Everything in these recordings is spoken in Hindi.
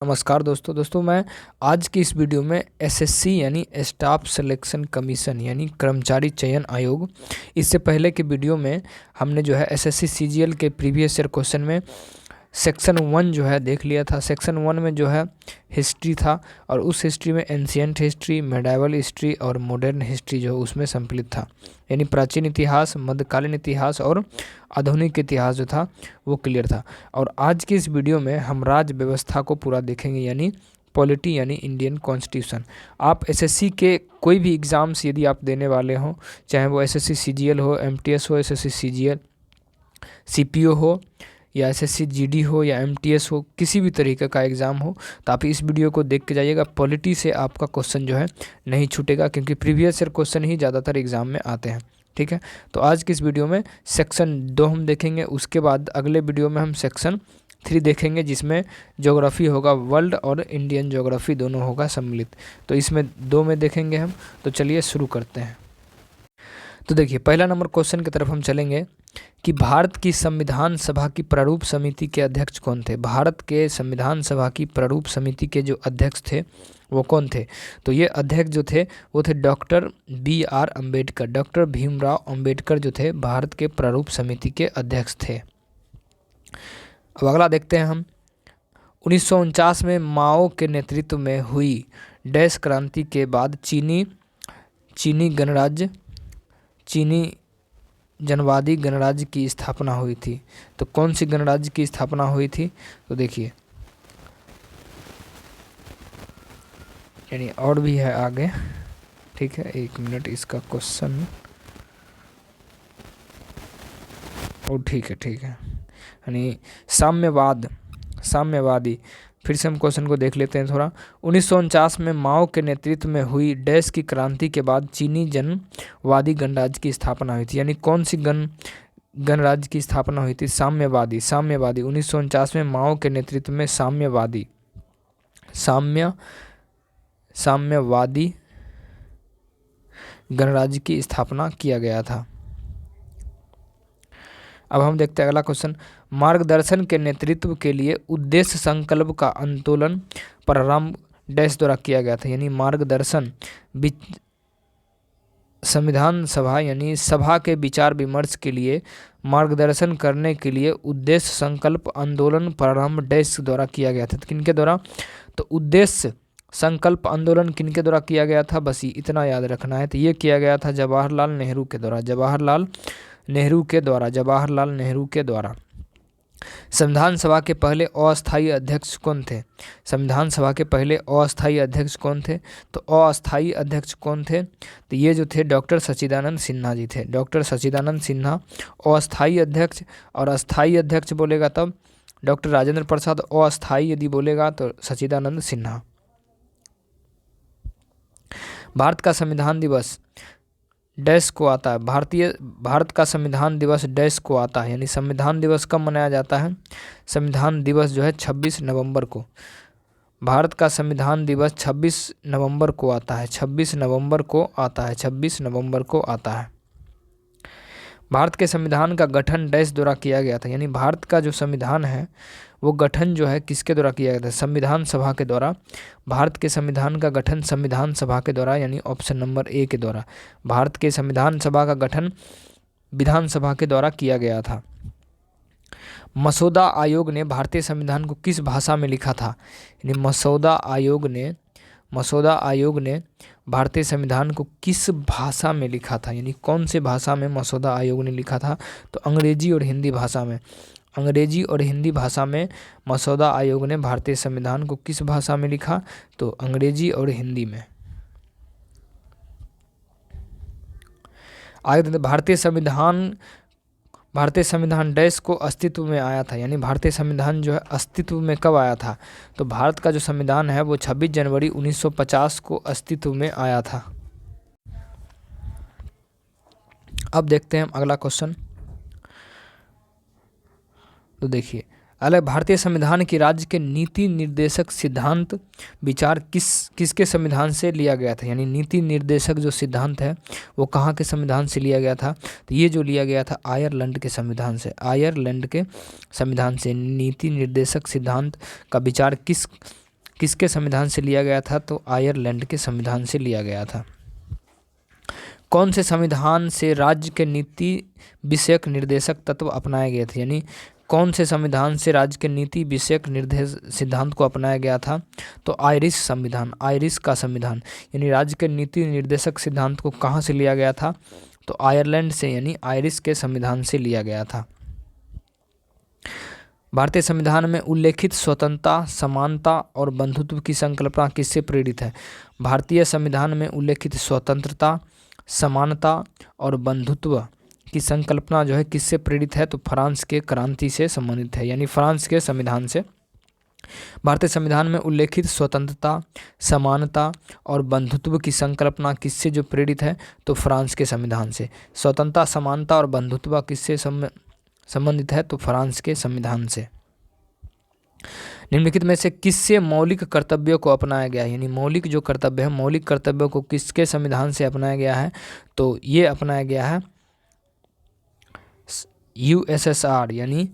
नमस्कार दोस्तों मैं आज की इस वीडियो में एसएससी यानी स्टाफ सिलेक्शन कमीशन यानी कर्मचारी चयन आयोग। इससे पहले के वीडियो में हमने जो है एसएससी सीजीएल के प्रीवियस ईयर क्वेश्चन में सेक्शन 1 जो है देख लिया था। सेक्शन 1 में जो है हिस्ट्री था और उस हिस्ट्री में एंशिएंट हिस्ट्री, मेडाइवल हिस्ट्री और मॉडर्न हिस्ट्री जो उसमें सम्मिलित था, यानी प्राचीन इतिहास, मध्यकालीन इतिहास और आधुनिक इतिहास जो था वो क्लियर था। और आज की इस वीडियो में हम राज्य व्यवस्था को पूरा देखेंगे, यानी पॉलिटी यानी इंडियन कॉन्स्टिट्यूशन। आप एसएससी के कोई भी एग्ज़ाम्स यदि आप देने वाले हों, चाहे वो एसएससी सीजीएल हो, एमटीएस हो, एसएससी सीजीएल, सीपीओ हो या एसएससी जीडी हो या एमटीएस हो, किसी भी तरीके का एग्ज़ाम हो, तो आप इस वीडियो को देख के जाइएगा। पॉलिटी से आपका क्वेश्चन जो है नहीं छूटेगा, क्योंकि प्रीवियस ईयर क्वेश्चन ही ज़्यादातर एग्ज़ाम में आते हैं। ठीक है, तो आज की इस वीडियो में सेक्शन 2 हम देखेंगे। उसके बाद अगले वीडियो में हम सेक्शन 3 देखेंगे, जिसमें ज्योग्राफी होगा, वर्ल्ड और इंडियन ज्योग्राफी दोनों होगा सम्मिलित। तो इसमें 2 में देखेंगे हम। तो चलिए शुरू करते हैं। तो देखिए, पहला नंबर क्वेश्चन की तरफ हम चलेंगे कि भारत की संविधान सभा की प्रारूप समिति के अध्यक्ष कौन थे। भारत के संविधान सभा की प्रारूप समिति के जो अध्यक्ष थे वो कौन थे। तो ये अध्यक्ष जो थे वो थे doctor BR Ambedkar. Doctor Bhimrao Ambedkar जो थे भारत के प्रारूप समिति के अध्यक्ष थे। अब अगला देखते हैं हम। 1949 में माओ के नेतृत्व में हुई डैश क्रांति के बाद चीनी जनवादी गणराज्य की स्थापना हुई थी। तो कौन सी गणराज्य की स्थापना हुई थी? तो देखिए, यानी और भी है आगे। ठीक है, 1 मिनट, इसका क्वेश्चन ओ ठीक है, यानी साम्यवादी। फिर से हम क्वेश्चन को देख लेते हैं थोड़ा। 1949 में माओ के नेतृत्व में हुई डैश की क्रांति के बाद चीनी जनवादी गणराज्य की स्थापना हुई थी। यानी कौन सी गणराज्य की स्थापना हुई थी? साम्यवादी। 1949 में माओ के नेतृत्व में साम्यवादी गणराज्य की स्थापना किया गया था। अब हम देखते हैं अगला क्वेश्चन। मार्गदर्शन के नेतृत्व के लिए उद्देश्य संकल्प का आंदोलन प्रारंभ डैश द्वारा किया गया था। यानी मार्गदर्शन संविधान सभा यानी सभा के विचार विमर्श के लिए मार्गदर्शन करने के लिए उद्देश्य संकल्प आंदोलन प्रारंभ डैश द्वारा किया गया था। किनके द्वारा? तो उद्देश्य संकल्प आंदोलन किनके द्वारा किया गया था? बस इतना याद रखना है। तो ये किया गया था जवाहरलाल नेहरू के द्वारा। संविधान सभा के पहले अस्थायी अध्यक्ष कौन थे? संविधान सभा के पहले अस्थायी अध्यक्ष कौन थे? तो अस्थायी अध्यक्ष कौन थे? तो ये जो थे डॉक्टर सच्चिदानंद सिन्हा जी थे। डॉक्टर सच्चिदानंद सिन्हा अस्थायी अध्यक्ष। और अस्थायी अध्यक्ष बोलेगा तब डॉक्टर राजेंद्र प्रसाद, अस्थायी यदि बोलेगा तो सच्चिदानंद सिन्हा। भारत का संविधान दिवस डैश को आता है। भारत का संविधान दिवस डैश को आता है। यानी संविधान दिवस कब मनाया जाता है? संविधान दिवस जो है 26 नवंबर को। भारत का संविधान दिवस 26 नवंबर को आता है। 26 नवंबर को आता है। भारत के संविधान का गठन डैश द्वारा किया गया था। यानी भारत का जो संविधान है वो गठन जो है किसके द्वारा किया गया था? संविधान सभा के द्वारा। भारत के संविधान का गठन संविधान सभा के द्वारा, यानी ऑप्शन नंबर A के द्वारा। भारत के संविधान सभा का गठन विधानसभा के द्वारा किया गया था। मसौदा आयोग ने भारतीय संविधान को किस भाषा में लिखा था? यानी मसौदा आयोग ने भारतीय संविधान को किस भाषा में लिखा था? यानी कौन से भाषा में मसौदा आयोग ने लिखा था? तो अंग्रेजी और हिंदी भाषा में मसौदा आयोग ने भारतीय संविधान को किस भाषा में लिखा? तो अंग्रेजी और हिंदी में। आगे भारतीय संविधान डैश को अस्तित्व में आया था। यानी भारतीय संविधान जो है अस्तित्व में कब आया था? तो भारत का जो संविधान है वो 26 जनवरी 1950 को अस्तित्व में आया था। अब देखते हैं अगला क्वेश्चन। तो देखिए, अलग भारतीय संविधान की राज्य के नीति निर्देशक सिद्धांत विचार किसके संविधान से लिया गया था? यानी नीति निर्देशक जो सिद्धांत है वो कहाँ के संविधान से लिया गया था? तो ये जो लिया गया था आयरलैंड के संविधान से। नीति निर्देशक सिद्धांत का विचार किस किसके संविधान से लिया गया था? तो आयरलैंड के संविधान से लिया गया था। कौन से संविधान से राज्य के नीति विषयक निर्देशक तत्व अपनाए गए थे? यानी कौन से संविधान से राज्य के नीति विषयक निर्देश सिद्धांत को अपनाया गया था? तो आयरिश संविधान, आयरिश का संविधान। यानी राज्य के नीति निर्देशक सिद्धांत को कहाँ से लिया गया था? तो आयरलैंड से, यानी आयरिश के संविधान से लिया गया था। भारतीय संविधान में उल्लेखित स्वतंत्रता, समानता और बंधुत्व की संकल्पना किससे प्रेरित है? भारतीय संविधान में उल्लेखित स्वतंत्रता, समानता और बंधुत्व की संकल्पना जो है किससे प्रेरित है? तो फ्रांस के क्रांति से संबंधित है, यानी फ्रांस के संविधान से। भारतीय संविधान में उल्लेखित स्वतंत्रता, समानता और बंधुत्व की संकल्पना किससे जो प्रेरित है? तो फ्रांस के संविधान से। स्वतंत्रता, समानता और बंधुत्व किससे संबंधित है? तो फ्रांस के संविधान से। निम्नलिखित में से किससे मौलिक कर्तव्यों को अपनाया गया है? यानी मौलिक जो कर्तव्य है, मौलिक कर्तव्यों को किसके संविधान से अपनाया गया है? तो ये अपनाया गया है यूएसएसआर, यानी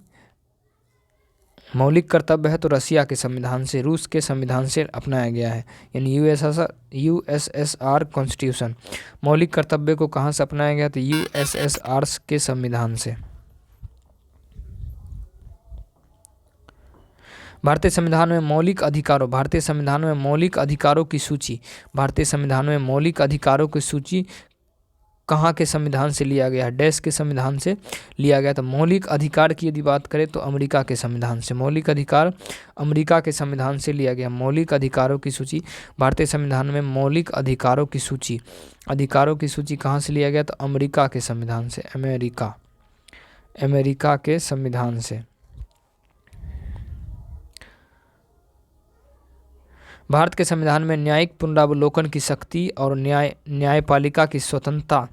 मौलिक कर्तव्य है तो रसिया के संविधान से, रूस के संविधान से अपनाया गया है। यानी यूएसएसआर कॉन्स्टिट्यूशन। मौलिक कर्तव्य को कहाँ से अपनाया गया? तो यूएसएसआर के संविधान से। भारतीय संविधान में मौलिक अधिकारों, भारतीय संविधान में मौलिक अधिकारों की सूची, भारतीय संविधान में मौलिक अधिकारों की सूची कहाँ के संविधान से लिया गया है? डैश के संविधान से लिया गया। तो मौलिक अधिकार की यदि बात करें तो अमेरिका के संविधान से। मौलिक अधिकार अमेरिका के संविधान से लिया गया। मौलिक अधिकारों की सूची, भारतीय संविधान में मौलिक अधिकारों की सूची, अधिकारों की सूची कहाँ से लिया गया? तो अमेरिका के संविधान से, अमेरिका के संविधान से। भारत के संविधान में न्यायिक पुनरावलोकन की शक्ति और न्यायपालिका की स्वतंत्रता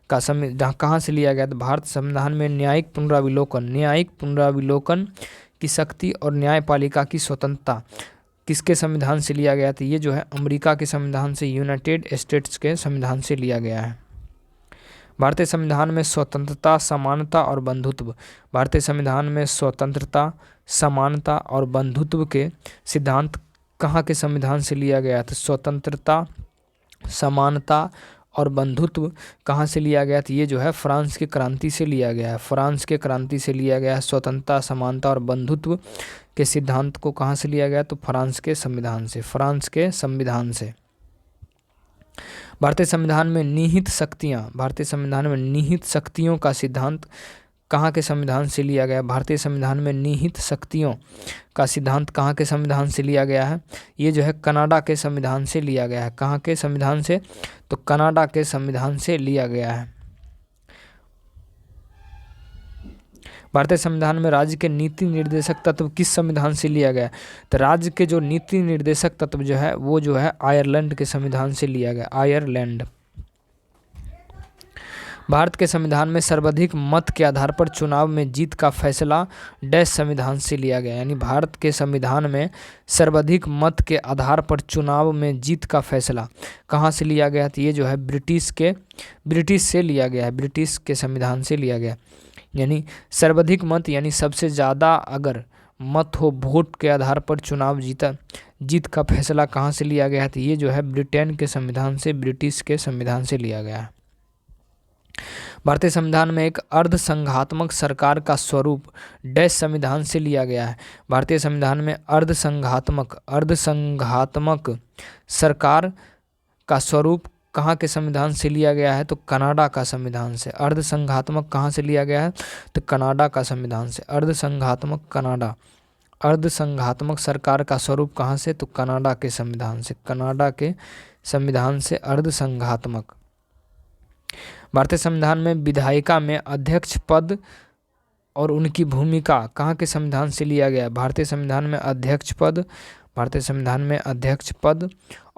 का संविधान कहाँ से लिया गया? तो भारत संविधान में न्यायिक पुनरावलोकन की शक्ति और न्यायपालिका की स्वतंत्रता किसके संविधान से लिया गया? तो ये जो है अमेरिका के संविधान से, यूनाइटेड स्टेट्स के संविधान से लिया गया है। भारतीय संविधान में स्वतंत्रता, समानता और बंधुत्व, भारतीय संविधान में स्वतंत्रता, समानता और बंधुत्व के सिद्धांत कहाँ के संविधान से लिया गया? तो स्वतंत्रता, समानता और बंधुत्व कहाँ से लिया गया? तो ये जो है फ्रांस की क्रांति से लिया गया है। फ्रांस के क्रांति से लिया गया है। स्वतंत्रता, समानता और बंधुत्व के सिद्धांत को कहाँ से लिया गया? तो फ्रांस के संविधान से, फ्रांस के संविधान से। भारतीय संविधान में निहित शक्तियाँ, भारतीय संविधान में निहित शक्तियों का सिद्धांत कहाँ के संविधान से लिया गया? भारतीय संविधान में निहित शक्तियों का सिद्धांत कहाँ के संविधान से लिया गया है? ये जो है कनाडा के संविधान से लिया गया है। कहाँ के संविधान से? तो कनाडा के संविधान से लिया गया है। भारतीय संविधान में राज्य के नीति निर्देशक तत्व किस संविधान से लिया गया? तो राज्य के जो नीति निर्देशक तत्व जो है वो जो है आयरलैंड के संविधान से लिया गया, आयरलैंड। भारत के संविधान में सर्वाधिक मत के आधार पर चुनाव में जीत का फैसला डैश संविधान से लिया गया। यानी भारत के संविधान में सर्वाधिक मत के आधार पर चुनाव में जीत का फैसला कहाँ से लिया गया? तो ये जो है ब्रिटिश से लिया गया है, ब्रिटिश के संविधान से लिया गया। यानी सर्वाधिक मत, यानी सबसे ज़्यादा अगर मत हो वोट के आधार पर चुनाव जीत का फैसला कहाँ से लिया गया है? तो ये जो है ब्रिटेन के संविधान से, ब्रिटिश के संविधान से लिया गया है। भारतीय संविधान में एक अर्धसंघात्मक सरकार का स्वरूप डैश संविधान से लिया गया है। भारतीय संविधान में अर्धसंघात्मक सरकार का स्वरूप कहाँ के संविधान से लिया गया है? तो कनाडा का संविधान से। अर्धसंघात्मक कहाँ से लिया गया है? तो कनाडा का संविधान से। अर्धसंघात्मक सरकार का स्वरूप कहाँ से? तो कनाडा के संविधान से, कनाडा के संविधान से अर्धसंघात्मक। भारतीय संविधान में विधायिका में अध्यक्ष पद और उनकी भूमिका कहाँ के संविधान से लिया गया? भारतीय संविधान में अध्यक्ष पद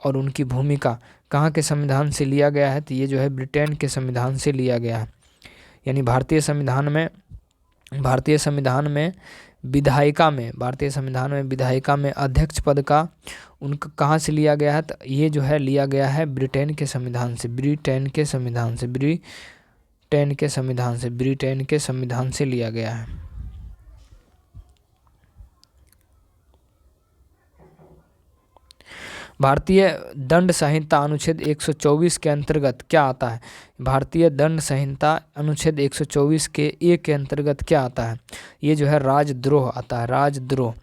और उनकी भूमिका कहाँ के संविधान से लिया गया है? तो ये जो है ब्रिटेन के संविधान से लिया गया है। यानी भारतीय संविधान में विधायिका में अध्यक्ष पद का उनका कहाँ से लिया गया है? तो ये जो है लिया गया है ब्रिटेन के संविधान से लिया गया है। भारतीय दंड संहिता अनुच्छेद 124 के अंतर्गत क्या आता है? भारतीय दंड संहिता अनुच्छेद 124 के ए के अंतर्गत क्या आता है? ये जो है राजद्रोह आता है, राजद्रोह।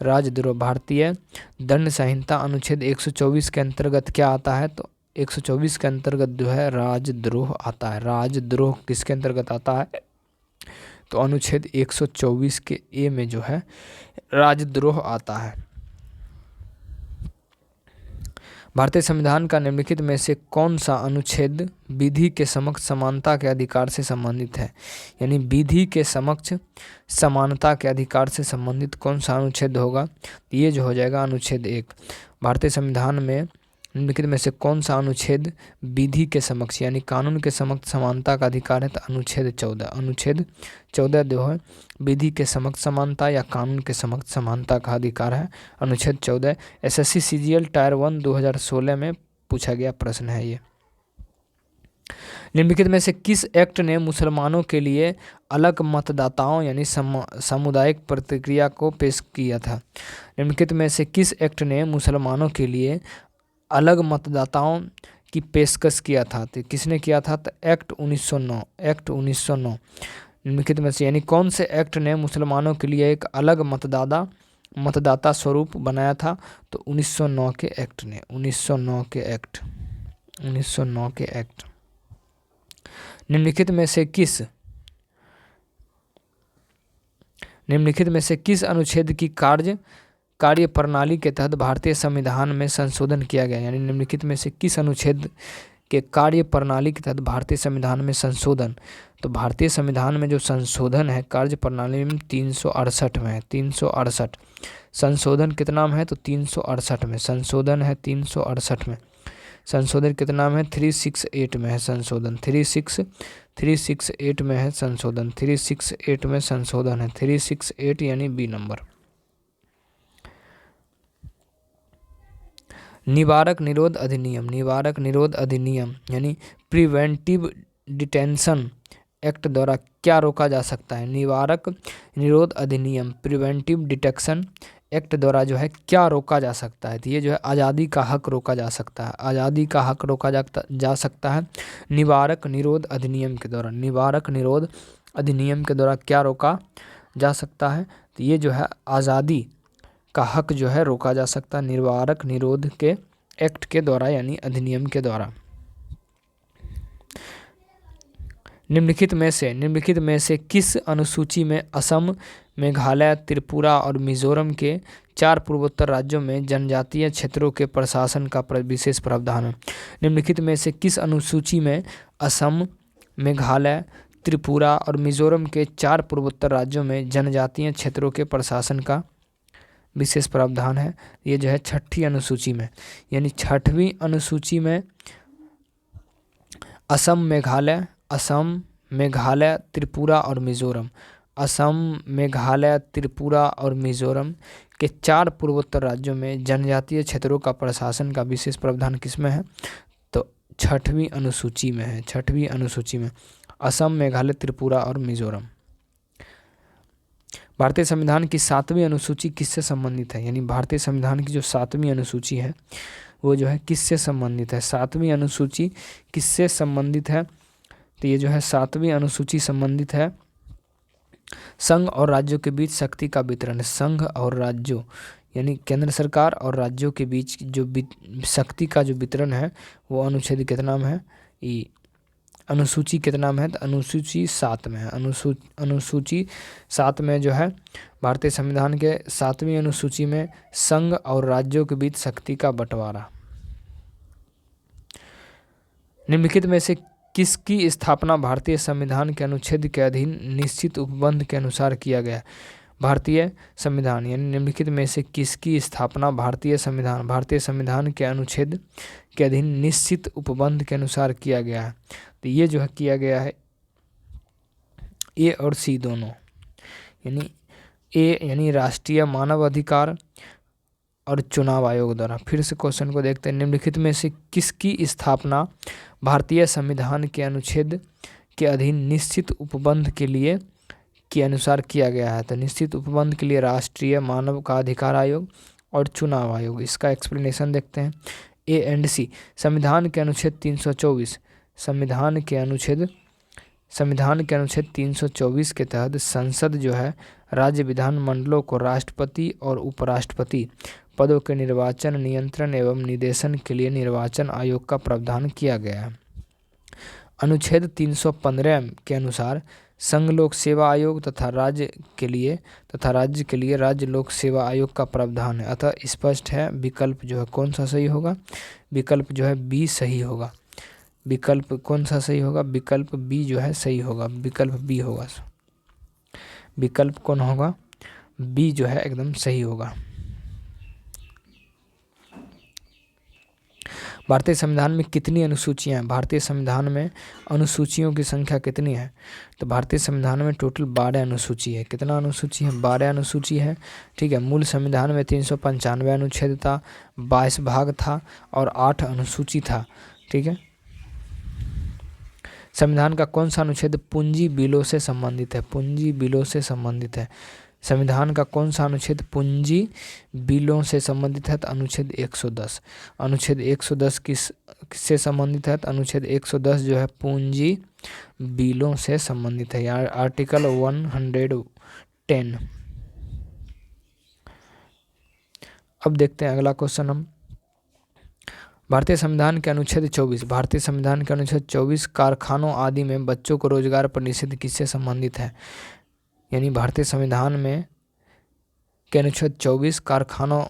राजद्रोह भारतीय दंड संहिता अनुच्छेद 124 के अंतर्गत क्या आता है? तो 124 के अंतर्गत जो है राजद्रोह आता है। राजद्रोह किसके अंतर्गत आता है? तो अनुच्छेद 124 के ए में जो है राजद्रोह आता है। भारतीय संविधान का निम्नलिखित में से कौन सा अनुच्छेद विधि के समक्ष समानता के अधिकार से संबंधित है? यानी विधि के समक्ष समानता के अधिकार से संबंधित कौन सा अनुच्छेद होगा? ये जो हो जाएगा अनुच्छेद 1। भारतीय संविधान में निम्नलिखित में से कौन सा अनुच्छेद विधि के समक्ष यानी कानून के समक्ष समानता का अधिकार है? तो अनुच्छेद 14। अनुच्छेद 14 जो है विधि के समक्ष समानता या कानून के समक्ष समानता का अधिकार है, अनुच्छेद 14। एसएससी सीजीएल टायर 1 2016 में पूछा गया प्रश्न है ये। निम्नलिखित में से किस एक्ट ने मुसलमानों के लिए अलग मतदाताओं यानी सामुदायिक प्रतिक्रिया को पेश किया था? निम्नलिखित में से किस एक्ट ने मुसलमानों के लिए अलग मतदाताओं की पेशकश किया था? तो किसने किया था? तो एक्ट 1909। एक्ट 1909 निम्नलिखित में से यानी कौन से एक्ट ने मुसलमानों के लिए एक अलग मतदाता स्वरूप बनाया था? तो 1909 के एक्ट ने, 1909 के एक्ट, 1909 के एक्ट। निम्नलिखित में से किस अनुच्छेद की कार्य प्रणाली के तहत भारतीय संविधान में संशोधन किया गया? यानी निम्नलिखित में से किस अनुच्छेद के कार्य प्रणाली के तहत भारतीय संविधान में संशोधन? तो भारतीय संविधान में जो संशोधन है कार्य प्रणाली में 368 में है, 368। संशोधन कितना में है? तो 368 में संशोधन है, 368 में। संशोधन कितना में है? 368 में है संशोधन, 368 में है संशोधन, 368 में संशोधन है, 368 यानी बी नंबर। निवारक निरोध अधिनियम, निवारक निरोध अधिनियम यानी प्रिवेंटिव डिटेंशन एक्ट द्वारा क्या रोका जा सकता है? निवारक निरोध अधिनियम प्रिवेंटिव डिटेक्शन एक्ट द्वारा जो है क्या रोका जा सकता है? तो ये जो है आज़ादी का हक रोका जा सकता है, आज़ादी का हक रोका जा सकता है निवारक निरोध अधिनियम के द्वारा। निवारक निरोध अधिनियम के द्वारा क्या रोका जा सकता है? तो ये जो है आज़ादी का हक जो है रोका जा सकता है निवारक निरोध के एक्ट के द्वारा यानी अधिनियम के द्वारा। निम्नलिखित में से किस अनुसूची में असम, मेघालय, त्रिपुरा और मिजोरम के 4 पूर्वोत्तर राज्यों में जनजातीय क्षेत्रों के प्रशासन का विशेष प्रावधान है? निम्नलिखित में से किस अनुसूची में असम, मेघालय, त्रिपुरा और मिजोरम के 4 पूर्वोत्तर राज्यों में जनजातीय क्षेत्रों के प्रशासन का विशेष प्रावधान है? ये जो है 6ठी अनुसूची में, यानी 6वीं अनुसूची में असम, मेघालय, त्रिपुरा और मिजोरम, असम, मेघालय, त्रिपुरा और मिजोरम के 4 पूर्वोत्तर राज्यों में जनजातीय क्षेत्रों का प्रशासन का विशेष प्रावधान किसमें है? तो 6वीं अनुसूची में है, 6वीं अनुसूची में असम, मेघालय, त्रिपुरा और मिजोरम। भारतीय संविधान की 7वीं अनुसूची किससे संबंधित है? यानी भारतीय संविधान की जो 7वीं अनुसूची है वो जो है किससे संबंधित है? 7वीं अनुसूची किससे संबंधित है? तो ये जो है 7वीं अनुसूची संबंधित है संघ और राज्यों के बीच शक्ति का वितरण। संघ और राज्यों यानी केंद्र सरकार और राज्यों के बीच जो शक्ति का जो वितरण है वो अनुच्छेद कितना में है? ये अनुसूची कितना में है? तो अनुसूची 7 में है। अनुसूची 7 में जो है भारतीय संविधान के 7वीं अनुसूची में संघ और राज्यों के बीच शक्ति का बंटवारा। निम्नलिखित में से किसकी स्थापना भारतीय संविधान के अनुच्छेद के अधीन निश्चित उपबंध के अनुसार किया गया? भारतीय संविधान यानी निम्नलिखित में से किसकी स्थापना भारतीय संविधान के अनुच्छेद के अधीन निश्चित उपबंध के अनुसार किया गया है? तो ये जो है किया गया है ए और सी दोनों, यानी ए यानी राष्ट्रीय मानव अधिकार और चुनाव आयोग द्वारा। फिर से क्वेश्चन को देखते हैं। निम्नलिखित में से किसकी स्थापना भारतीय संविधान के अनुच्छेद के अधीन निश्चित उपबंध के अनुसार किया गया है? तो निश्चित उपबंध के लिए राष्ट्रीय मानव का अधिकार आयोग और चुनाव आयोग। इसका एक्सप्लेनेशन देखते हैं। ए एंड सी, संविधान के अनुच्छेद 324 संविधान के अनुच्छेद 324 के तहत संसद जो है राज्य विधानमंडलों को राष्ट्रपति और उपराष्ट्रपति पदों के निर्वाचन, नियंत्रण एवं निर्देशन के लिए निर्वाचन आयोग का प्रावधान किया गया है। अनुच्छेद 315 के अनुसार संघ लोक सेवा आयोग तथा राज्य के लिए राज्य लोक सेवा आयोग का प्रावधान है। अतः स्पष्ट है विकल्प जो है कौन सा सही होगा, विकल्प जो है बी सही होगा। विकल्प कौन सा सही होगा, विकल्प बी जो है सही होगा, विकल्प बी होगा। विकल्प कौन होगा, बी जो है एकदम सही होगा। भारतीय संविधान में कितनी अनुसूचियां हैं? भारतीय संविधान में अनुसूचियों की संख्या कितनी है? तो भारतीय संविधान में टोटल 12 अनुसूची है। कितना अनुसूची है? 12 अनुसूची है। ठीक है। मूल संविधान में 395 अनुच्छेद था, 22 भाग था और 8 अनुसूची था। ठीक है। संविधान का कौन सा अनुच्छेद पूंजी बिलों से संबंधित है? पूंजी बिलों से संबंधित है। संविधान का कौन सा अनुच्छेद पूंजी बिलों से संबंधित है? तो अनुच्छेद 110। अनुच्छेद 110 किससे संबंधित है? तो अनुच्छेद 110 जो है पूंजी बिलों से संबंधित है, यार आर्टिकल 110। अब देखते हैं अगला क्वेश्चन हम। भारतीय संविधान के अनुच्छेद 24 भारतीय संविधान के अनुच्छेद 24 कारखानों आदि में बच्चों को रोजगार पर निषेध किससे संबंधित है? यानी भारतीय संविधान में के अनुच्छेद 24 कारखानों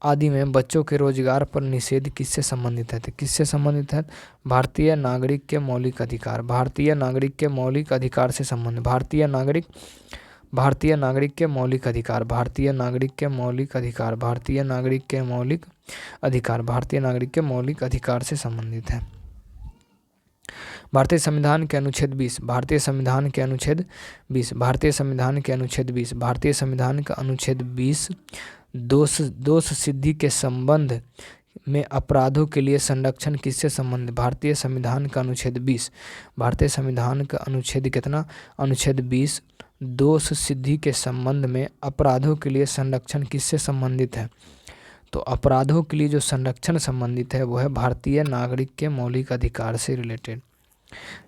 आदि में बच्चों के रोजगार पर निषेध किससे संबंधित है? तो किससे संबंधित है? भारतीय नागरिक के मौलिक अधिकार, भारतीय नागरिक के मौलिक अधिकार से संबंधित। भारतीय नागरिक के मौलिक अधिकार, भारतीय नागरिक के मौलिक अधिकार, भारतीय नागरिक के मौलिक अधिकार, भारतीय नागरिक के मौलिक अधिकार से संबंधित है। भारतीय संविधान के अनुच्छेद 20 भारतीय संविधान के अनुच्छेद 20 भारतीय संविधान के अनुच्छेद 20 भारतीय संविधान का अनुच्छेद 20 दोष सिद्धि के संबंध में अपराधों के लिए संरक्षण किससे संबंधित? भारतीय संविधान का अनुच्छेद 20 भारतीय संविधान का अनुच्छेद कितना? अनुच्छेद 20 दोष सिद्धि के संबंध में अपराधों के लिए संरक्षण किससे संबंधित है? तो अपराधों के लिए जो संरक्षण संबंधित है वो है भारतीय नागरिक के मौलिक अधिकार से रिलेटेड।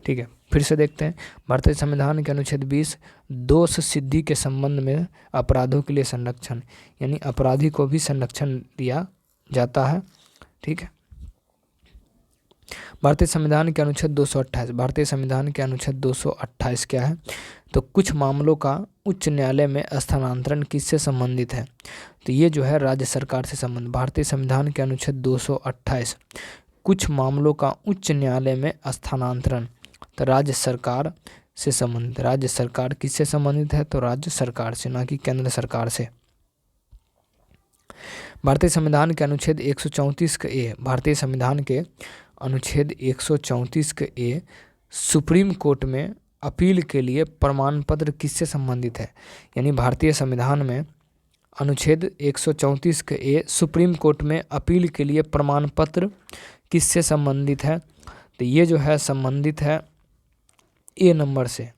ठीक है। फिर से देखते हैं। भारतीय संविधान के अनुच्छेद 20 दोष सिद्धि के संबंध में अपराधों के लिए संरक्षण, यानी अपराधी को भी संरक्षण दिया जाता है। ठीक है। भारतीय संविधान के अनुच्छेद 228 भारतीय संविधान के अनुच्छेद 228 क्या है? तो कुछ मामलों का उच्च न्यायालय में स्थानांतरण किससे संबंधित है? तो ये जो है राज्य सरकार से संबंधित। भारतीय संविधान के अनुच्छेद 228 कुछ मामलों का उच्च न्यायालय में स्थानांतरण, तो राज्य सरकार से संबंधित। राज्य सरकार किससे संबंधित है? तो राज्य सरकार से, ना कि केंद्र सरकार से। भारतीय संविधान के अनुच्छेद 134 के ए भारतीय संविधान के अनुच्छेद 134 के ए सुप्रीम कोर्ट में अपील के लिए प्रमाण पत्र किससे संबंधित है? यानी भारतीय संविधान में अनुच्छेद 134 के ए सुप्रीम कोर्ट में अपील के लिए प्रमाण पत्र किससे संबंधित है? तो ये जो है संबंधित है ए नंबर से,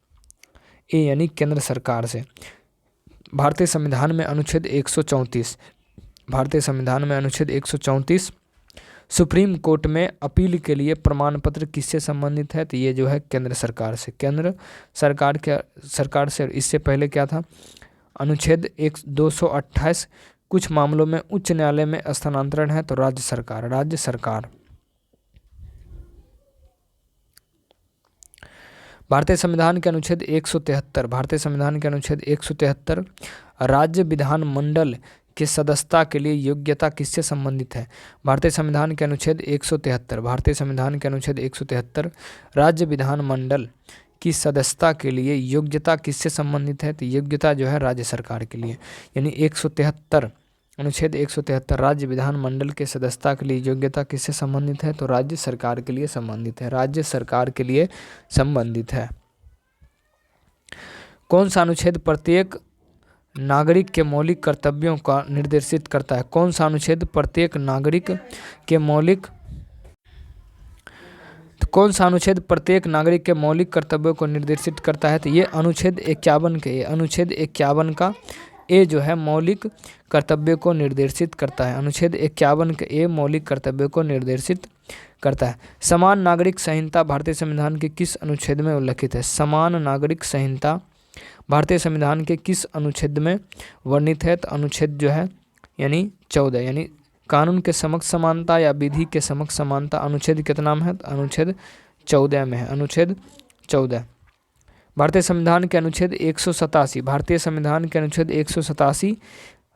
ए यानी केंद्र सरकार से। भारतीय संविधान में अनुच्छेद 134 भारतीय संविधान में अनुच्छेद 134 सुप्रीम कोर्ट में अपील के लिए प्रमाण पत्र किससे संबंधित है? तो ये जो है केंद्र सरकार से, केंद्र सरकार से। इससे पहले क्या था? अनुच्छेद 228 कुछ मामलों में उच्च न्यायालय में स्थानांतरण है, तो राज्य सरकार। भारतीय संविधान के अनुच्छेद 173 भारतीय संविधान के अनुच्छेद 173 राज्य विधानमंडल की सदस्यता के लिए योग्यता किससे संबंधित है? भारतीय संविधान के अनुच्छेद 173 भारतीय संविधान के अनुच्छेद 173 राज्य विधानमंडल की सदस्यता के लिए योग्यता किससे संबंधित है? तो योग्यता जो है राज्य सरकार के लिए, यानी 173 अनुच्छेद 173 राज्य विधानमंडल के सदस्यता के लिए योग्यता किससे संबंधित है? तो राज्य सरकार के लिए संबंधित है, राज्य सरकार के लिए संबंधित है। कौन सा अनुच्छेद प्रत्येक नागरिक के मौलिक कर्तव्यों का निर्देशित करता है? कौन सा अनुच्छेद प्रत्येक नागरिक के मौलिक कर्तव्यों को निर्देशित करता है? तो ये अनुच्छेद 51 के अनुच्छेद 51 का ए जो है मौलिक कर्तव्य को निर्देशित करता है। अनुच्छेद 51 के ए मौलिक कर्तव्य को निर्देशित करता है। समान नागरिक संहिता भारतीय संविधान के किस अनुच्छेद में उल्लिखित है? समान नागरिक संहिता भारतीय संविधान के किस अनुच्छेद में वर्णित है? तो अनुच्छेद जो है यानी 14, यानी कानून के समक्ष समानता या विधि के समक्ष समानता अनुच्छेद कितना में है? तो अनुच्छेद 14 में है। अनुच्छेद 14। भारतीय संविधान के अनुच्छेद 187, भारतीय संविधान के अनुच्छेद 187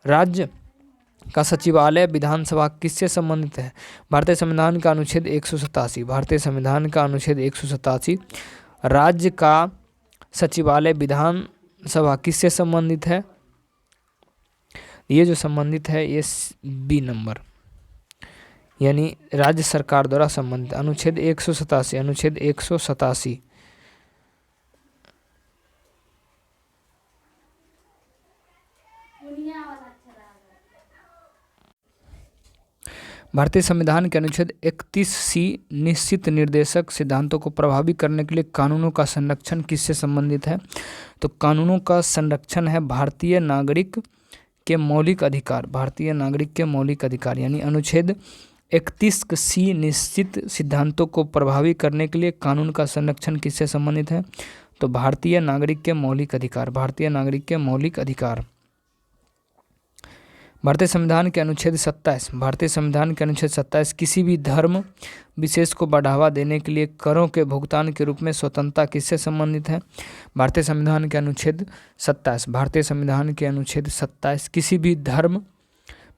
राज्य का सचिवालय विधानसभा किससे संबंधित है? भारतीय संविधान का अनुच्छेद 187, भारतीय संविधान का अनुच्छेद 187 राज्य का सचिवालय विधानसभा किससे संबंधित है? ये जो संबंधित है ये बी नंबर, यानी राज्य सरकार द्वारा संबंधित। अनुच्छेद 187, अनुच्छेद 187 भारतीय संविधान के अनुच्छेद 31C निश्चित निर्देशक सिद्धांतों को प्रभावी करने के लिए कानूनों का संरक्षण किससे संबंधित है? तो कानूनों का संरक्षण है भारतीय नागरिक के मौलिक अधिकार, भारतीय नागरिक के मौलिक अधिकार, यानी अनुच्छेद 31C निश्चित सिद्धांतों को प्रभावी करने के लिए कानून का संरक्षण किससे संबंधित है? तो भारतीय नागरिक के मौलिक अधिकार, भारतीय नागरिक के मौलिक अधिकार। भारतीय संविधान के अनुच्छेद 27, भारतीय संविधान के अनुच्छेद 27 किसी भी धर्म विशेष को बढ़ावा देने के लिए करों के भुगतान के रूप में स्वतंत्रता किससे संबंधित है? भारतीय संविधान के अनुच्छेद 27, भारतीय संविधान के अनुच्छेद 27 किसी भी धर्म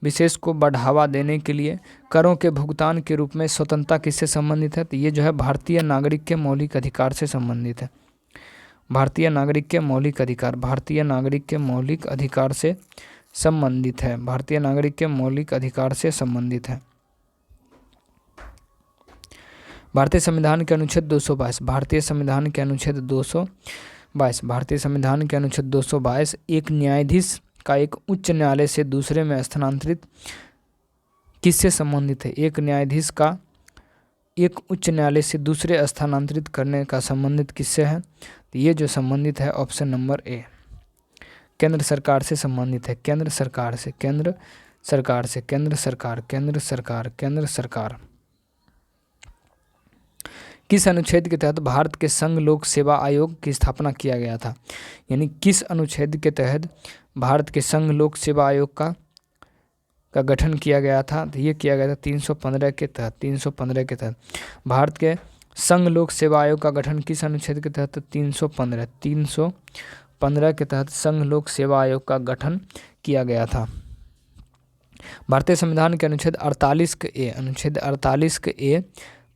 विशेष को बढ़ावा देने के लिए करों के भुगतान के रूप में स्वतंत्रता किससे संबंधित है? तो ये जो है भारतीय नागरिक के मौलिक अधिकार से संबंधित है। भारतीय नागरिक के मौलिक अधिकार, भारतीय नागरिक के मौलिक अधिकार से संबंधित है, भारतीय नागरिक के मौलिक अधिकार से संबंधित है। भारतीय संविधान के अनुच्छेद 222, भारतीय संविधान के अनुच्छेद 222, भारतीय संविधान के अनुच्छेद 222 एक न्यायाधीश का एक उच्च न्यायालय से दूसरे में स्थानांतरित किससे संबंधित है? एक न्यायाधीश का एक उच्च न्यायालय से दूसरे स्थानांतरित करने का संबंधित किससे है? तो ये जो संबंधित है ऑप्शन नंबर ए, केंद्र सरकार से संबंधित है, केंद्र सरकार से, केंद्र सरकार से, केंद्र सरकार, केंद्र सरकार, केंद्र सरकार। किस अनुच्छेद के तहत भारत के संघ लोक सेवा आयोग की स्थापना किया गया था? यानी किस अनुच्छेद के तहत भारत के संघ लोक सेवा आयोग का गठन किया गया था? तो ये किया गया था 315 के तहत, 315 के तहत। भारत के संघ लोक सेवा आयोग का गठन किस अनुच्छेद के तहत? 315 के तहत संघ लोक सेवा आयोग का गठन किया गया था। भारतीय संविधान के अनुच्छेद 48 के ए, अनुच्छेद 48 के ए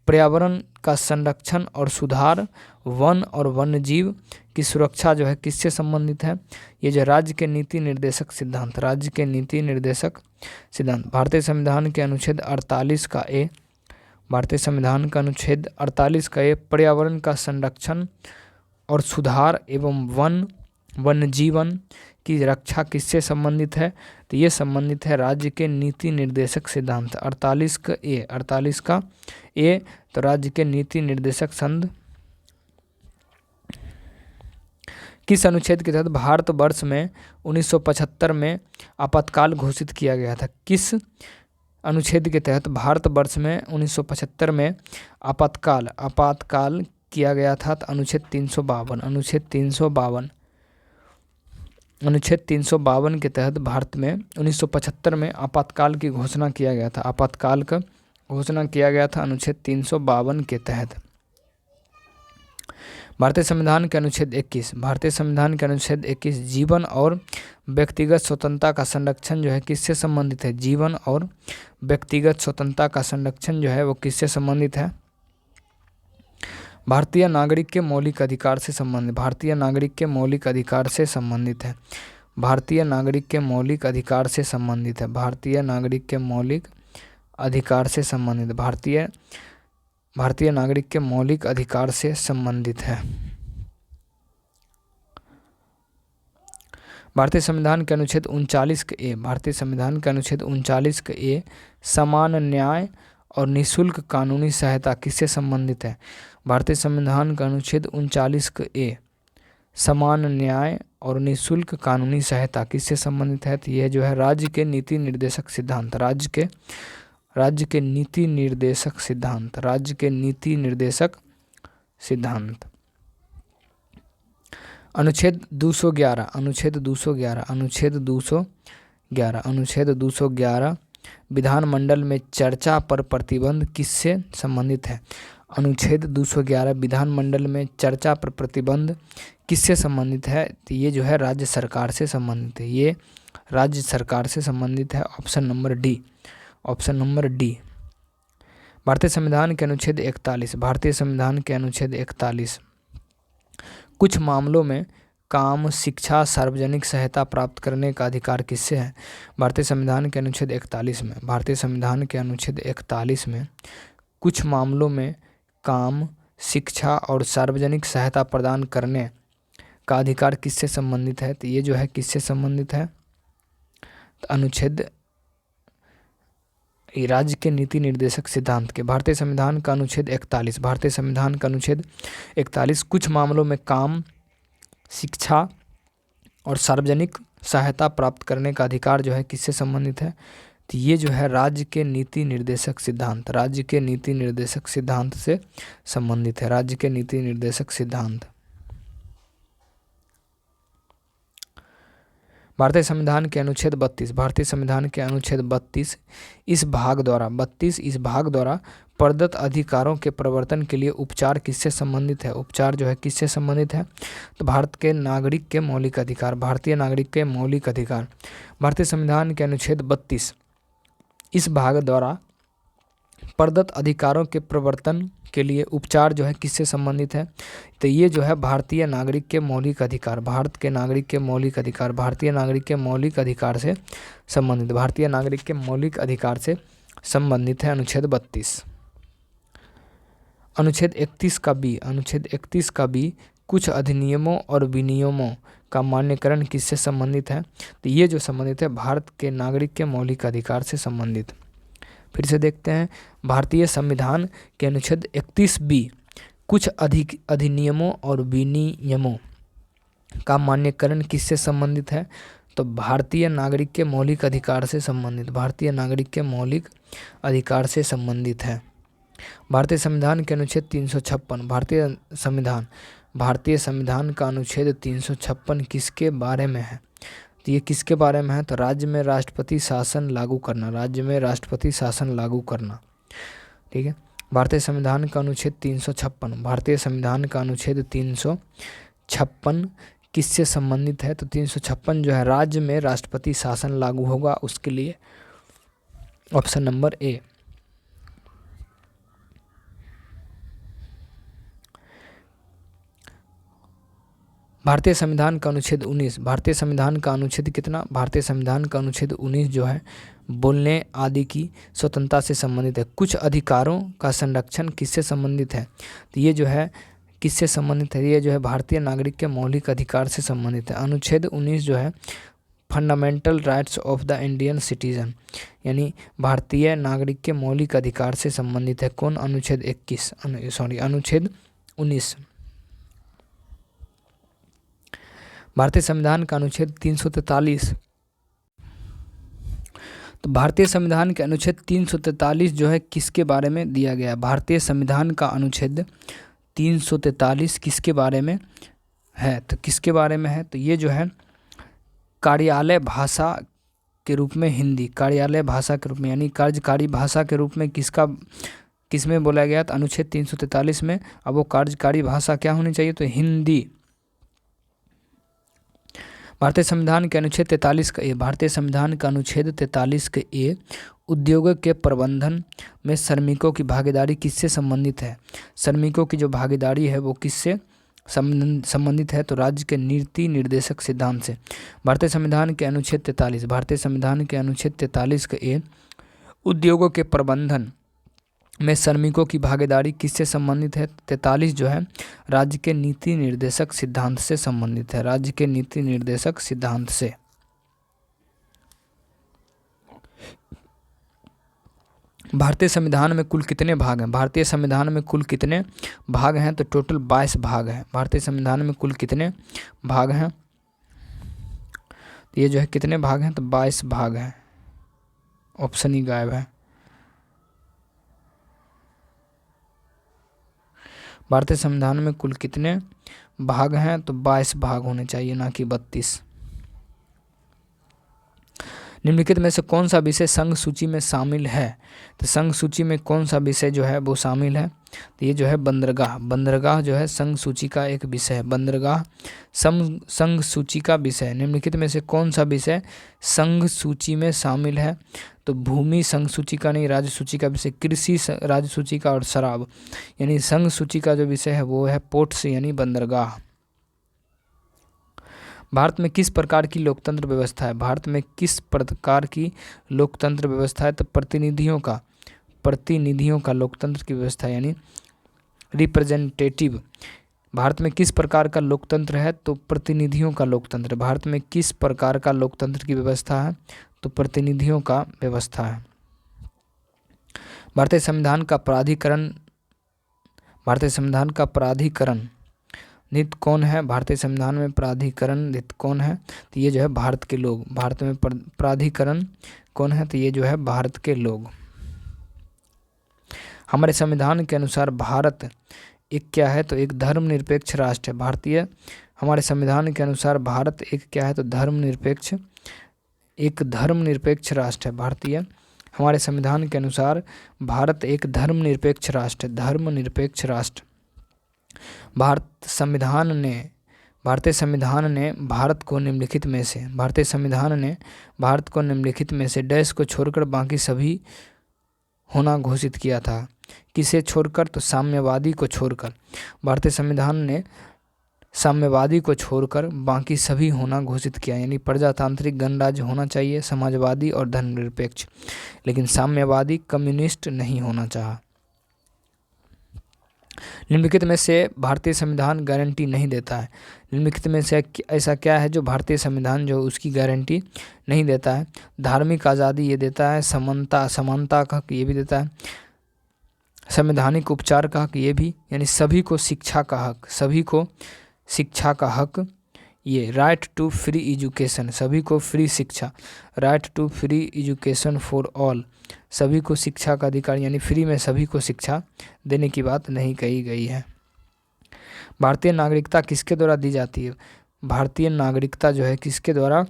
पर्यावरण का संरक्षण और सुधार, वन और वन्यजीव की सुरक्षा जो है किससे संबंधित है? ये जो राज्य के नीति निर्देशक सिद्धांत, राज्य के नीति निर्देशक सिद्धांत। भारतीय संविधान के अनुच्छेद 48 का ए, भारतीय संविधान का अनुच्छेद 48 का ए पर्यावरण का संरक्षण और सुधार एवं वन्यजीवन की रक्षा किससे संबंधित है? तो ये संबंधित है राज्य के नीति निर्देशक सिद्धांत। 48 का ए, 48 का ए तो राज्य के नीति निर्देशक संघ। किस अनुच्छेद के तहत भारतवर्ष में 1975 में आपातकाल घोषित किया गया था? किस अनुच्छेद के तहत भारतवर्ष में 1975 में आपातकाल किया गया था? तो अनुच्छेद 352, अनुच्छेद 352, अनुच्छेद 352 के तहत भारत में 1975 में आपातकाल की घोषणा किया गया था। आपातकाल का घोषणा किया गया था अनुच्छेद 352 के तहत। भारतीय संविधान के अनुच्छेद 21, भारतीय संविधान के अनुच्छेद 21 जीवन और व्यक्तिगत स्वतंत्रता का संरक्षण जो है किससे संबंधित है? जीवन और व्यक्तिगत स्वतंत्रता का संरक्षण जो है वो किससे संबंधित है? भारतीय नागरिक के मौलिक अधिकार से संबंधित, भारतीय नागरिक के मौलिक अधिकार से संबंधित है, भारतीय नागरिक के मौलिक अधिकार से संबंधित है, भारतीय नागरिक के मौलिक अधिकार से संबंधित, भारतीय नागरिक के मौलिक अधिकार से संबंधित है। भारतीय संविधान के अनुच्छेद 39 के ए, भारतीय संविधान के अनुच्छेद 39 के ए समान न्याय और निःशुल्क कानूनी सहायता किससे संबंधित है? भारतीय संविधान का अनुच्छेद 39 के ए समान न्याय और निःशुल्क कानूनी सहायता किससे संबंधित है? तो यह जो है राज्य के नीति निर्देशक सिद्धांत, राज्य के नीति निर्देशक सिद्धांत, राज्य के नीति निर्देशक सिद्धांत। अनुच्छेद 211, अनुच्छेद 211, अनुच्छेद 211, अनुच्छेद 211 विधानमंडल में चर्चा पर प्रतिबंध किससे संबंधित है? अनुच्छेद 211 विधानमंडल में चर्चा पर प्रतिबंध किससे संबंधित है? तो ये जो है राज्य सरकार से संबंधित है, ये राज्य सरकार से संबंधित है। Option number D, option number D. भारतीय संविधान के अनुच्छेद 41, भारतीय संविधान के अनुच्छेद 41 कुछ मामलों में काम, शिक्षा, सार्वजनिक सहायता प्राप्त करने का अधिकार किससे है? भारतीय संविधान के अनुच्छेद 41 में, भारतीय संविधान के अनुच्छेद 41 में कुछ मामलों में काम, शिक्षा और सार्वजनिक सहायता प्रदान करने का अधिकार किससे संबंधित है? तो ये जो है किससे संबंधित है? तो अनुच्छेद राज्य के नीति निर्देशक सिद्धांत के। भारतीय संविधान का अनुच्छेद 41, भारतीय संविधान का अनुच्छेद 41 कुछ मामलों में काम, शिक्षा और सार्वजनिक सहायता प्राप्त करने का अधिकार जो है किससे संबंधित है? तो ये जो है राज्य के नीति निर्देशक सिद्धांत, राज्य के नीति निर्देशक सिद्धांत से संबंधित है, राज्य के नीति निर्देशक सिद्धांत। भारतीय संविधान के अनुच्छेद 32, भारतीय संविधान के अनुच्छेद 32 इस भाग द्वारा प्रदत्त अधिकारों के प्रवर्तन के लिए उपचार किससे संबंधित है? उपचार जो है किससे संबंधित है? तो भारत के नागरिक के मौलिक अधिकार, भारतीय नागरिक के मौलिक अधिकार। भारतीय संविधान के अनुच्छेद 32 इस भाग द्वारा प्रदत्त अधिकारों के प्रवर्तन के लिए उपचार जो है किससे संबंधित है? तो ये जो है भारतीय नागरिक के मौलिक अधिकार, भारत के नागरिक के मौलिक अधिकार, भारतीय नागरिक के मौलिक अधिकार से संबंधित, भारतीय नागरिक के मौलिक अधिकार से संबंधित है अनुच्छेद 32। अनुच्छेद 31 का बी, अनुच्छेद 31 का बी कुछ अधिनियमों और विनियमों का मान्यकरण किससे संबंधित है? तो ये जो संबंधित है भारत के नागरिक के मौलिक अधिकार से संबंधित। फिर से देखते हैं, भारतीय संविधान के अनुच्छेद 31 बी कुछ अधिनियमों और विनियमों का मान्यकरण किससे संबंधित है? तो भारतीय नागरिक के मौलिक अधिकार से संबंधित, भारतीय नागरिक के मौलिक अधिकार से संबंधित है। भारतीय संविधान के अनुच्छेद 356, भारतीय संविधान का अनुच्छेद 356 किसके बारे में है? तो ये किसके बारे में है? तो राज्य में राष्ट्रपति शासन लागू करना, राज्य में राष्ट्रपति शासन लागू करना। ठीक है, भारतीय संविधान का अनुच्छेद 356, भारतीय संविधान का अनुच्छेद 356 किससे संबंधित है? तो 356 जो है राज्य में राष्ट्रपति शासन लागू होगा उसके लिए। Option number A. भारतीय संविधान का अनुच्छेद 19, भारतीय संविधान का अनुच्छेद कितना? भारतीय संविधान का अनुच्छेद 19 जो है बोलने आदि की स्वतंत्रता से संबंधित है। कुछ अधिकारों का संरक्षण किससे संबंधित है? तो ये जो है किससे संबंधित है? ये जो है भारतीय नागरिक के मौलिक अधिकार से संबंधित है। अनुच्छेद 19 जो है fundamental rights of the Indian citizen यानी भारतीय नागरिक के मौलिक अधिकार से संबंधित है। कौन? अनुच्छेद 19। भारतीय संविधान का अनुच्छेद 343, तो भारतीय संविधान के अनुच्छेद 343 जो है किसके बारे में दिया गया? भारतीय संविधान का अनुच्छेद 343 किसके बारे में है? तो किसके बारे में है? तो ये जो है कार्यालय भाषा के रूप में हिंदी, कार्यालय भाषा के रूप में यानी कार्यकारी भाषा के रूप में किसमें बोला गया? तो अनुच्छेद 343 में। अब वो कार्यकारी भाषा क्या होनी चाहिए? तो हिंदी। भारतीय संविधान के अनुच्छेद 43 का ए, भारतीय संविधान का अनुच्छेद 43 के ए उद्योगों के प्रबंधन में श्रमिकों की भागीदारी किससे संबंधित है? श्रमिकों की जो भागीदारी है वो किससे संबंधित है? तो राज्य के नीति निर्देशक सिद्धांत से। भारतीय संविधान के अनुच्छेद 43, भारतीय संविधान के अनुच्छेद 43 के ए उद्योगों के प्रबंधन में श्रमिकों की भागीदारी किससे संबंधित है? 43 जो है राज्य के नीति निर्देशक सिद्धांत से संबंधित है, राज्य के नीति निर्देशक सिद्धांत से। भारतीय संविधान में कुल कितने भाग हैं? भारतीय संविधान में कुल कितने भाग हैं? तो टोटल 22 भाग हैं। भारतीय संविधान में कुल कितने भाग हैं? तो ये जो है कितने भाग हैं? तो 22 भाग हैं। ऑप्शन ही गायब है। भारतीय संविधान में कुल कितने भाग हैं? तो 22 भाग होने चाहिए, ना कि 32। निम्नलिखित में से कौन सा विषय संघ सूची में शामिल है? तो संघ सूची में कौन सा विषय जो है वो शामिल है? तो ये जो है बंदरगाह। बंदरगाह जो है संघ सूची का एक विषय है। बंदरगाह संघ सूची का विषय। निम्नलिखित में से कौन सा विषय संघ सूची में शामिल है? तो भूमि संघ सूची का नहीं, राज्य सूची का विषय। कृषि राज्य सूची का, और शराब। यानी संघ सूची का जो विषय है वो है पोर्ट्स यानी बंदरगाह। भारत में किस प्रकार की लोकतंत्र व्यवस्था है? भारत में किस प्रकार की लोकतंत्र व्यवस्था है? तो प्रतिनिधियों का लोकतंत्र की व्यवस्था यानी रिप्रेजेंटेटिव। भारत में किस प्रकार का लोकतंत्र है? तो प्रतिनिधियों का लोकतंत्र। भारत में किस प्रकार का लोकतंत्र की व्यवस्था है? तो प्रतिनिधियों का व्यवस्था है। भारतीय संविधान का प्राधिकरण नित कौन है? भारतीय संविधान में प्राधिकरण नित कौन है? तो ये जो है भारत के लोग। भारत में प्राधिकरण कौन है? तो ये जो है भारत के लोग। हमारे संविधान के अनुसार भारत एक क्या है? तो एक धर्मनिरपेक्ष राष्ट्र है। हमारे संविधान के अनुसार भारत एक क्या है? तो धर्मनिरपेक्ष राष्ट्र है। हमारे संविधान के अनुसार भारत एक धर्मनिरपेक्ष राष्ट्र। भारतीय संविधान ने भारत को निम्नलिखित में से डैश को छोड़कर बाकी सभी होना घोषित किया था। किसे छोड़कर? तो साम्यवादी को छोड़कर। भारतीय संविधान ने साम्यवादी को छोड़कर बाकी सभी होना घोषित किया, यानी प्रजातांत्रिक गणराज्य होना चाहिए, समाजवादी और धर्मनिरपेक्ष, लेकिन साम्यवादी कम्युनिस्ट नहीं होना चाहा। निम्नलिखित में से भारतीय संविधान गारंटी नहीं देता है। निम्नलिखित में से ऐसा क्या है जो भारतीय संविधान जो उसकी गारंटी नहीं देता है? धार्मिक आज़ादी ये देता है, समानता का हक ये भी देता है, संवैधानिक उपचार का हक ये भी, यानी सभी को शिक्षा का हक, ये राइट टू फ्री एजुकेशन, सभी को फ्री शिक्षा, right to free education for all, सभी को शिक्षा का अधिकार, यानी फ्री में सभी को शिक्षा देने की बात नहीं कही गई है। भारतीय नागरिकता किसके द्वारा दी जाती है? भारतीय नागरिकता जो है किसके द्वारा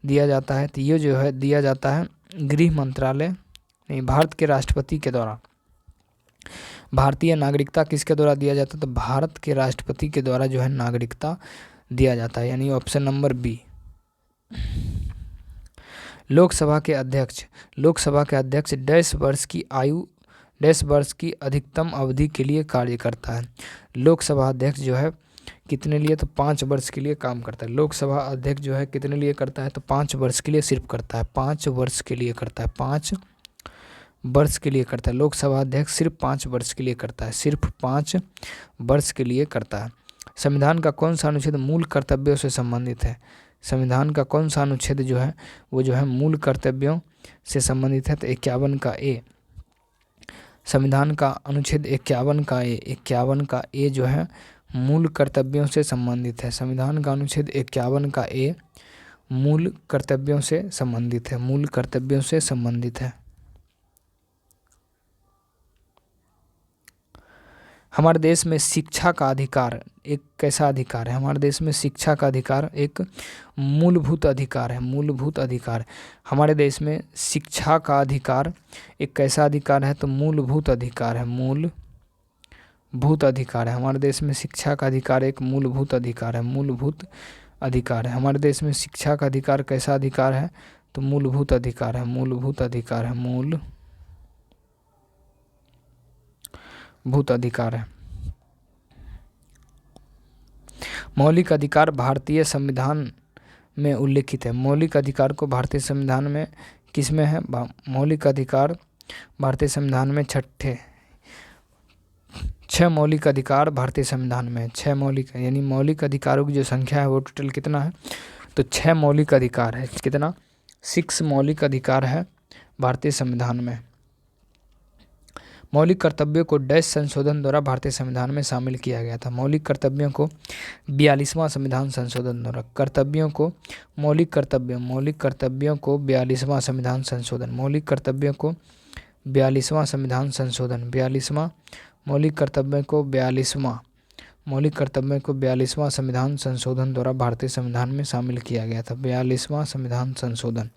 दिया जाता है? तो ये जो है दिया जाता है गृह मंत्रालय, नहीं, भारत के राष्ट्रपति के द्वारा। भारतीय नागरिकता किसके द्वारा दिया जाता है? तो भारत के राष्ट्रपति के द्वारा जो है नागरिकता दिया जाता है, यानी ऑप्शन नंबर बी। लोकसभा के अध्यक्ष डैश वर्ष की अधिकतम अवधि के लिए कार्य करता है। लोकसभा अध्यक्ष जो है कितने लिए? तो 5 वर्ष के लिए काम करता है। लोकसभा अध्यक्ष जो है कितने लिए करता है? तो 5 वर्ष के लिए सिर्फ करता है, 5 वर्ष के लिए करता है, 5 वर्ष के लिए करता है। लोकसभा अध्यक्ष सिर्फ 5 वर्ष के लिए करता है, सिर्फ 5 वर्ष के लिए करता है। संविधान का कौन सा अनुच्छेद मूल कर्तव्यों से संबंधित है? संविधान का कौन सा अनुच्छेद जो है वो जो है मूल कर्तव्यों से संबंधित है? तो 51 का ए। संविधान का अनुच्छेद 51 का ए जो है मूल कर्तव्यों से संबंधित है। संविधान का अनुच्छेद 51 का ए मूल कर्तव्यों से संबंधित है। हमारे देश में शिक्षा का अधिकार एक कैसा अधिकार है? हमारे देश में शिक्षा का अधिकार एक मूलभूत अधिकार है। हमारे देश में शिक्षा का अधिकार एक कैसा अधिकार है? तो मूलभूत अधिकार है। हमारे देश में शिक्षा का अधिकार एक मूलभूत अधिकार है। हमारे देश में शिक्षा का अधिकार कैसा अधिकार है? तो मूलभूत अधिकार है। मौलिक अधिकार भारतीय संविधान में उल्लेखित है। मौलिक अधिकार को भारतीय संविधान में किस में है? मौलिक अधिकार भारतीय संविधान में 6 मौलिक अधिकार भारतीय संविधान में 6 मौलिक, यानी मौलिक अधिकारों की जो संख्या है वो टोटल कितना है? तो 6 मौलिक अधिकार है। कितना? 6 मौलिक अधिकार है भारतीय संविधान में। मौलिक कर्तव्यों को डैश संशोधन द्वारा भारतीय संविधान में शामिल किया गया था। मौलिक कर्तव्यों को 42वां संविधान संशोधन द्वारा मौलिक कर्तव्यों को 42वां संविधान संशोधन 42वां संविधान संशोधन 42वां मौलिक कर्तव्यों को 42वां संविधान संशोधन द्वारा भारतीय संविधान में शामिल किया गया था। 42वां संविधान संशोधन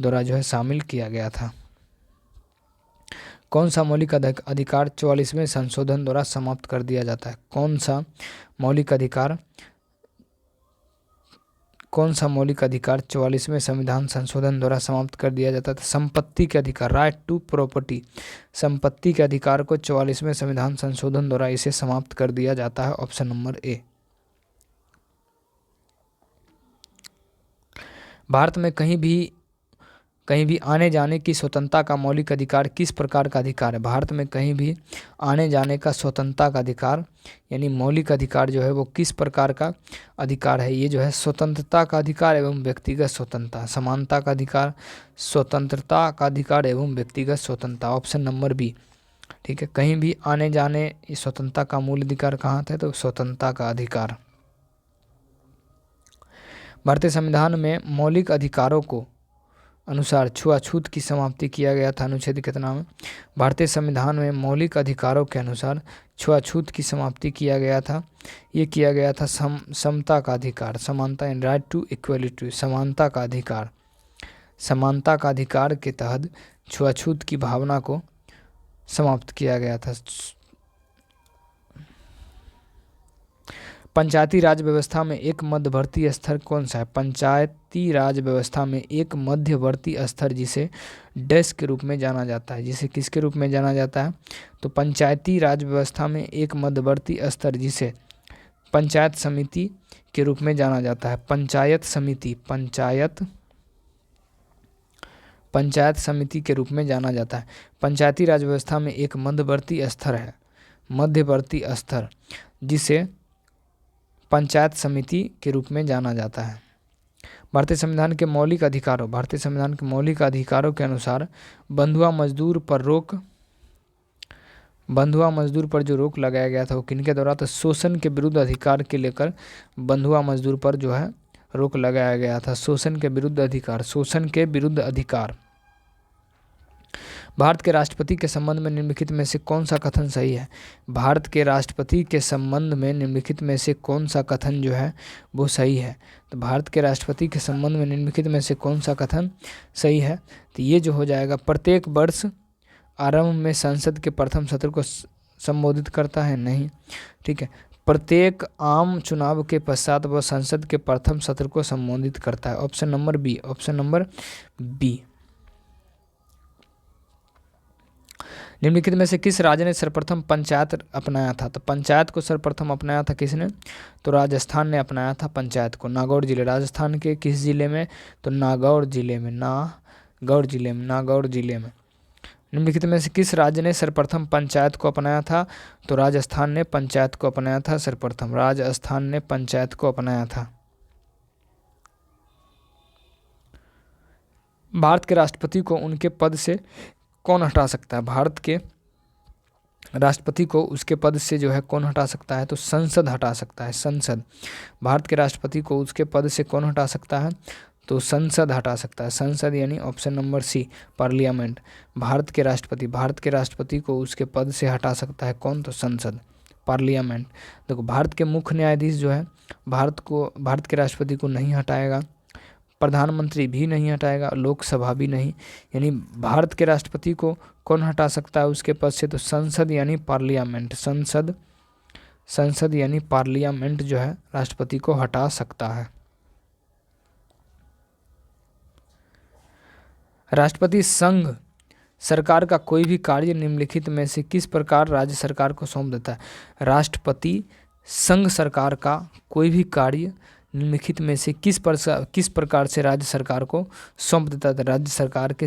द्वारा जो है शामिल किया गया था। कौन सा मौलिक अधिकार 44वें संशोधन द्वारा समाप्त कर दिया जाता है? कौन सा मौलिक अधिकार 44वें संविधान संशोधन द्वारा समाप्त कर दिया जाता है? संपत्ति के अधिकार, राइट टू प्रॉपर्टी, संपत्ति के अधिकार को 44वें संविधान संशोधन द्वारा इसे समाप्त कर दिया जाता है। Option number A. भारत में कहीं भी आने जाने की स्वतंत्रता का मौलिक अधिकार किस प्रकार का अधिकार है? भारत में कहीं भी आने जाने का स्वतंत्रता का अधिकार यानी मौलिक अधिकार जो है वो किस प्रकार का अधिकार है? ये जो है स्वतंत्रता का अधिकार एवं व्यक्तिगत स्वतंत्रता, समानता का अधिकार, स्वतंत्रता का अधिकार एवं व्यक्तिगत स्वतंत्रता। Option number B. ठीक है, कहीं भी आने जाने स्वतंत्रता का मूल अधिकार कहाँ था? तो स्वतंत्रता का अधिकार। भारतीय संविधान में मौलिक अधिकारों को अनुसार छुआछूत की समाप्ति किया गया था। अनुच्छेद कितना में? भारतीय संविधान में मौलिक अधिकारों के अनुसार छुआछूत की समाप्ति किया गया था। ये किया गया था समता का अधिकार, समानता एंड राइट टू इक्वलिटी, समानता का अधिकार के तहत छुआछूत की भावना को समाप्त किया गया था। पंचायती राज व्यवस्था में एक मध्यवर्ती स्तर कौन सा है? पंचायती राज व्यवस्था में एक मध्यवर्ती स्तर जिसे डैश के रूप में जाना जाता है, जिसे किसके रूप में जाना जाता है? तो पंचायती राज व्यवस्था में एक मध्यवर्ती स्तर जिसे पंचायत समिति के रूप में जाना जाता है। पंचायत समिति के रूप में जाना जाता है। पंचायती राज व्यवस्था में एक मध्यवर्ती स्तर जिसे पंचायत समिति के रूप में जाना जाता है। भारतीय संविधान के मौलिक अधिकारों के अनुसार बंधुआ मजदूर पर जो रोक लगाया गया था वो किनके द्वारा? तो शोषण के विरुद्ध अधिकार के लेकर बंधुआ मजदूर पर जो है रोक लगाया गया था। शोषण के विरुद्ध अधिकार। भारत के राष्ट्रपति के संबंध में निम्नलिखित में से कौन सा कथन सही है? भारत के राष्ट्रपति के संबंध में निम्नलिखित में से कौन सा कथन जो है वो सही है? तो भारत के राष्ट्रपति के संबंध में निम्नलिखित में से कौन सा कथन सही है? तो ये जो हो जाएगा, प्रत्येक वर्ष आरंभ में संसद के प्रथम सत्र को संबोधित करता है? नहीं। ठीक है, प्रत्येक आम चुनाव के पश्चात वह संसद के प्रथम सत्र को संबोधित करता है। Option number B. निम्नलिखित में से किस राज्य ने सर्वप्रथम पंचायत अपनाया था? तो पंचायत को सर्वप्रथम अपनाया था किसने? तो राजस्थान ने अपनाया था पंचायत को। नागौर जिले, राजस्थान के किस जिले में? तो नागौर जिले में। निम्नलिखित में से किस राज्य ने सर्वप्रथम पंचायत को अपनाया था? तो राजस्थान ने पंचायत को अपनाया था सर्वप्रथम। राजस्थान ने पंचायत को अपनाया था। भारत के राष्ट्रपति को उनके पद से कौन हटा सकता है? भारत के राष्ट्रपति को उसके पद से जो है कौन हटा सकता है? तो संसद हटा सकता है। संसद। भारत के राष्ट्रपति को उसके पद से कौन हटा सकता है? तो संसद हटा सकता है। संसद यानी option number C, parliament. Bharat के राष्ट्रपति को उसके पद से हटा सकता है कौन? तो संसद, पार्लियामेंट। देखो, भारत के मुख्य न्यायाधीश जो है भारत के राष्ट्रपति को नहीं हटाएगा, प्रधानमंत्री भी नहीं हटाएगा, लोकसभा भी नहीं। यानी भारत के राष्ट्रपति को कौन हटा सकता है उसके पद से? तो संसद यानी पार्लियामेंट। संसद यानी पार्लियामेंट जो है राष्ट्रपति को हटा सकता है। राष्ट्रपति संघ सरकार का कोई भी कार्य निम्नलिखित में से किस प्रकार राज्य सरकार को सौंप देता है? राष्ट्रपति संघ सरकार का कोई भी कार्य निम्नलिखित में से किस प्रकार से राज्य सरकार को सौंप देता है? राज्य सरकार के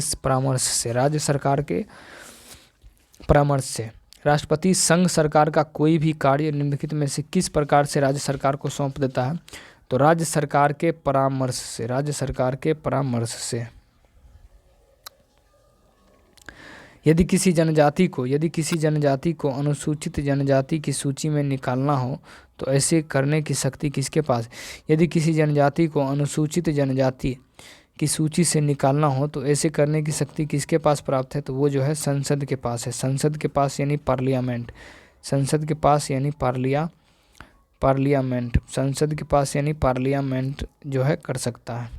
परामर्श से। राष्ट्रपति संघ सरकार का कोई भी कार्य निम्नलिखित में से किस प्रकार से राज्य सरकार को सौंप देता है? तो राज्य सरकार के परामर्श से। यदि किसी जनजाति को अनुसूचित जनजाति की सूची में निकालना हो तो ऐसे करने की शक्ति किसके पास? यदि किसी जनजाति को अनुसूचित जनजाति की सूची से निकालना हो तो ऐसे करने की शक्ति किसके पास प्राप्त है? तो वो जो है संसद के पास है। संसद के पास यानी पार्लियामेंट, संसद के पास यानी पार्लियामेंट, संसद के पास यानी पार्लियामेंट जो है कर सकता है।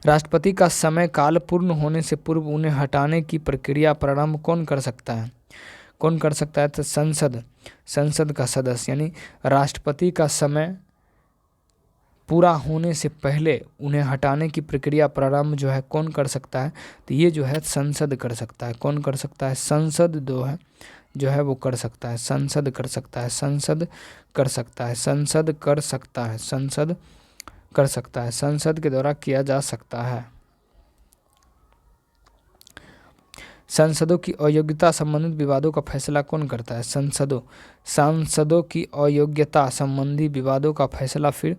राष्ट्रपति का समय काल पूर्ण होने से पूर्व उन्हें हटाने की प्रक्रिया प्रारंभ कौन कर सकता है? कौन कर सकता है? तो संसद का सदस्य, यानी राष्ट्रपति का समय पूरा होने से पहले उन्हें हटाने की प्रक्रिया प्रारंभ जो है कौन कर सकता है? तो ये जो है संसद कर सकता है। कौन कर सकता है? संसद जो है वो कर सकता है। संसद कर सकता है, संसद कर सकता है, संसद कर सकता है, संसद कर सकता है, संसद के द्वारा किया जा सकता है। सांसदों की अयोग्यता संबंधित विवादों का फैसला कौन करता है? सांसदों की अयोग्यता संबंधी विवादों का फैसला फिर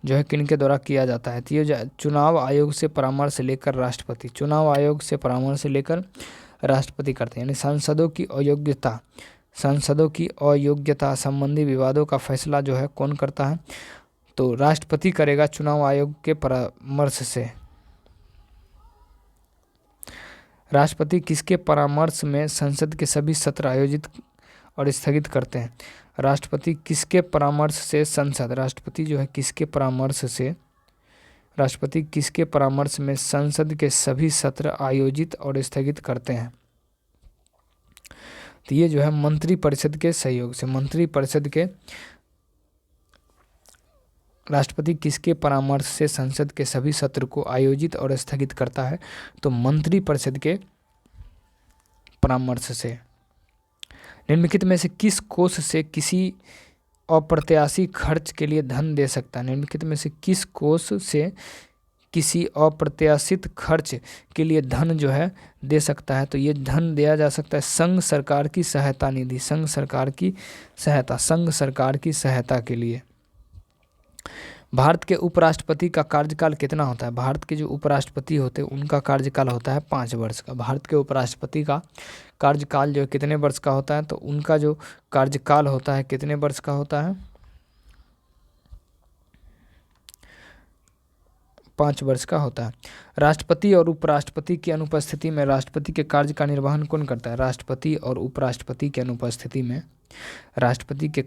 जो है किनके द्वारा किया जाता है? तो ये चुनाव आयोग से परामर्श लेकर राष्ट्रपति, चुनाव आयोग से परामर्श लेकर राष्ट्रपति करते हैं। यानी सांसदों की अयोग्यता संबंधी विवादों का फैसला जो है कौन करता है? तो राष्ट्रपति करेगा चुनाव आयोग के परामर्श से। राष्ट्रपति किसके परामर्श में संसद के सभी सत्र आयोजित और स्थगित करते हैं? राष्ट्रपति किसके परामर्श से राष्ट्रपति जो है किसके परामर्श में संसद के सभी सत्र आयोजित और स्थगित करते हैं? तो ये जो है मंत्रिपरिषद के सहयोग से। राष्ट्रपति किसके परामर्श से संसद के सभी सत्र को आयोजित और स्थगित करता है? तो मंत्रिपरिषद के परामर्श से। निम्नलिखित में से किस कोष से किसी अप्रत्याशित खर्च के लिए धन दे सकता है? निम्नलिखित में से किस कोष से किसी अप्रत्याशित खर्च के लिए धन जो है दे सकता है? तो ये धन दिया जा सकता है संघ सरकार की सहायता निधि, संघ सरकार की सहायता के लिए। भारत के उपराष्ट्रपति का कार्यकाल कितना होता है? भारत के जो उपराष्ट्रपति होते हैं उनका कार्यकाल होता है 5 वर्ष का। भारत के उपराष्ट्रपति का कार्यकाल जो है कितने वर्ष का होता है? तो उनका जो कार्यकाल होता है कितने वर्ष का होता है? 5 वर्ष का होता है। राष्ट्रपति और उपराष्ट्रपति की अनुपस्थिति में राष्ट्रपति के कार्य का निर्वहन कौन करता है? राष्ट्रपति और उपराष्ट्रपति की अनुपस्थिति में राष्ट्रपति के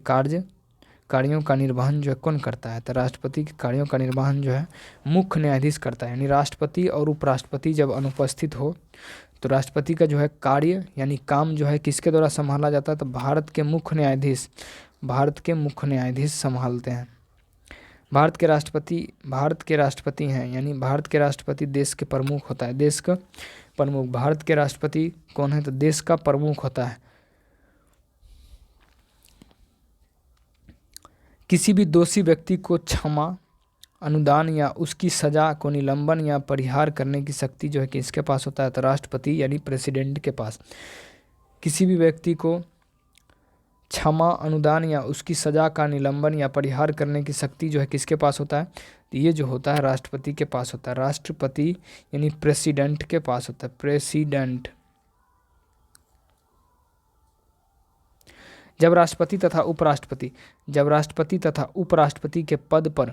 कार्यों का निर्वहन जो है कौन करता है? तो राष्ट्रपति के कार्यों का निर्वहन जो है मुख्य न्यायाधीश करता है। यानी राष्ट्रपति और उपराष्ट्रपति जब अनुपस्थित हो तो राष्ट्रपति का जो है कार्य यानी काम जो है किसके द्वारा संभाला जाता है? तो भारत के मुख्य न्यायाधीश संभालते हैं। भारत के राष्ट्रपति हैं, यानी भारत के राष्ट्रपति देश के प्रमुख होता है, देश का प्रमुख। भारत के राष्ट्रपति कौन है? तो देश का प्रमुख होता है। किसी भी दोषी व्यक्ति को क्षमा, अनुदान या उसकी सजा को निलंबन या परिहार करने की शक्ति जो है किसके पास होता है? तो राष्ट्रपति यानी प्रेसिडेंट के पास। किसी भी व्यक्ति को क्षमा, अनुदान या उसकी सजा का निलंबन या परिहार करने की शक्ति जो है किसके पास होता है? तो ये जो होता है राष्ट्रपति के पास होता है। राष्ट्रपति यानी प्रेसिडेंट के पास होता है, प्रेसिडेंट। जब राष्ट्रपति तथा उपराष्ट्रपति के पद पर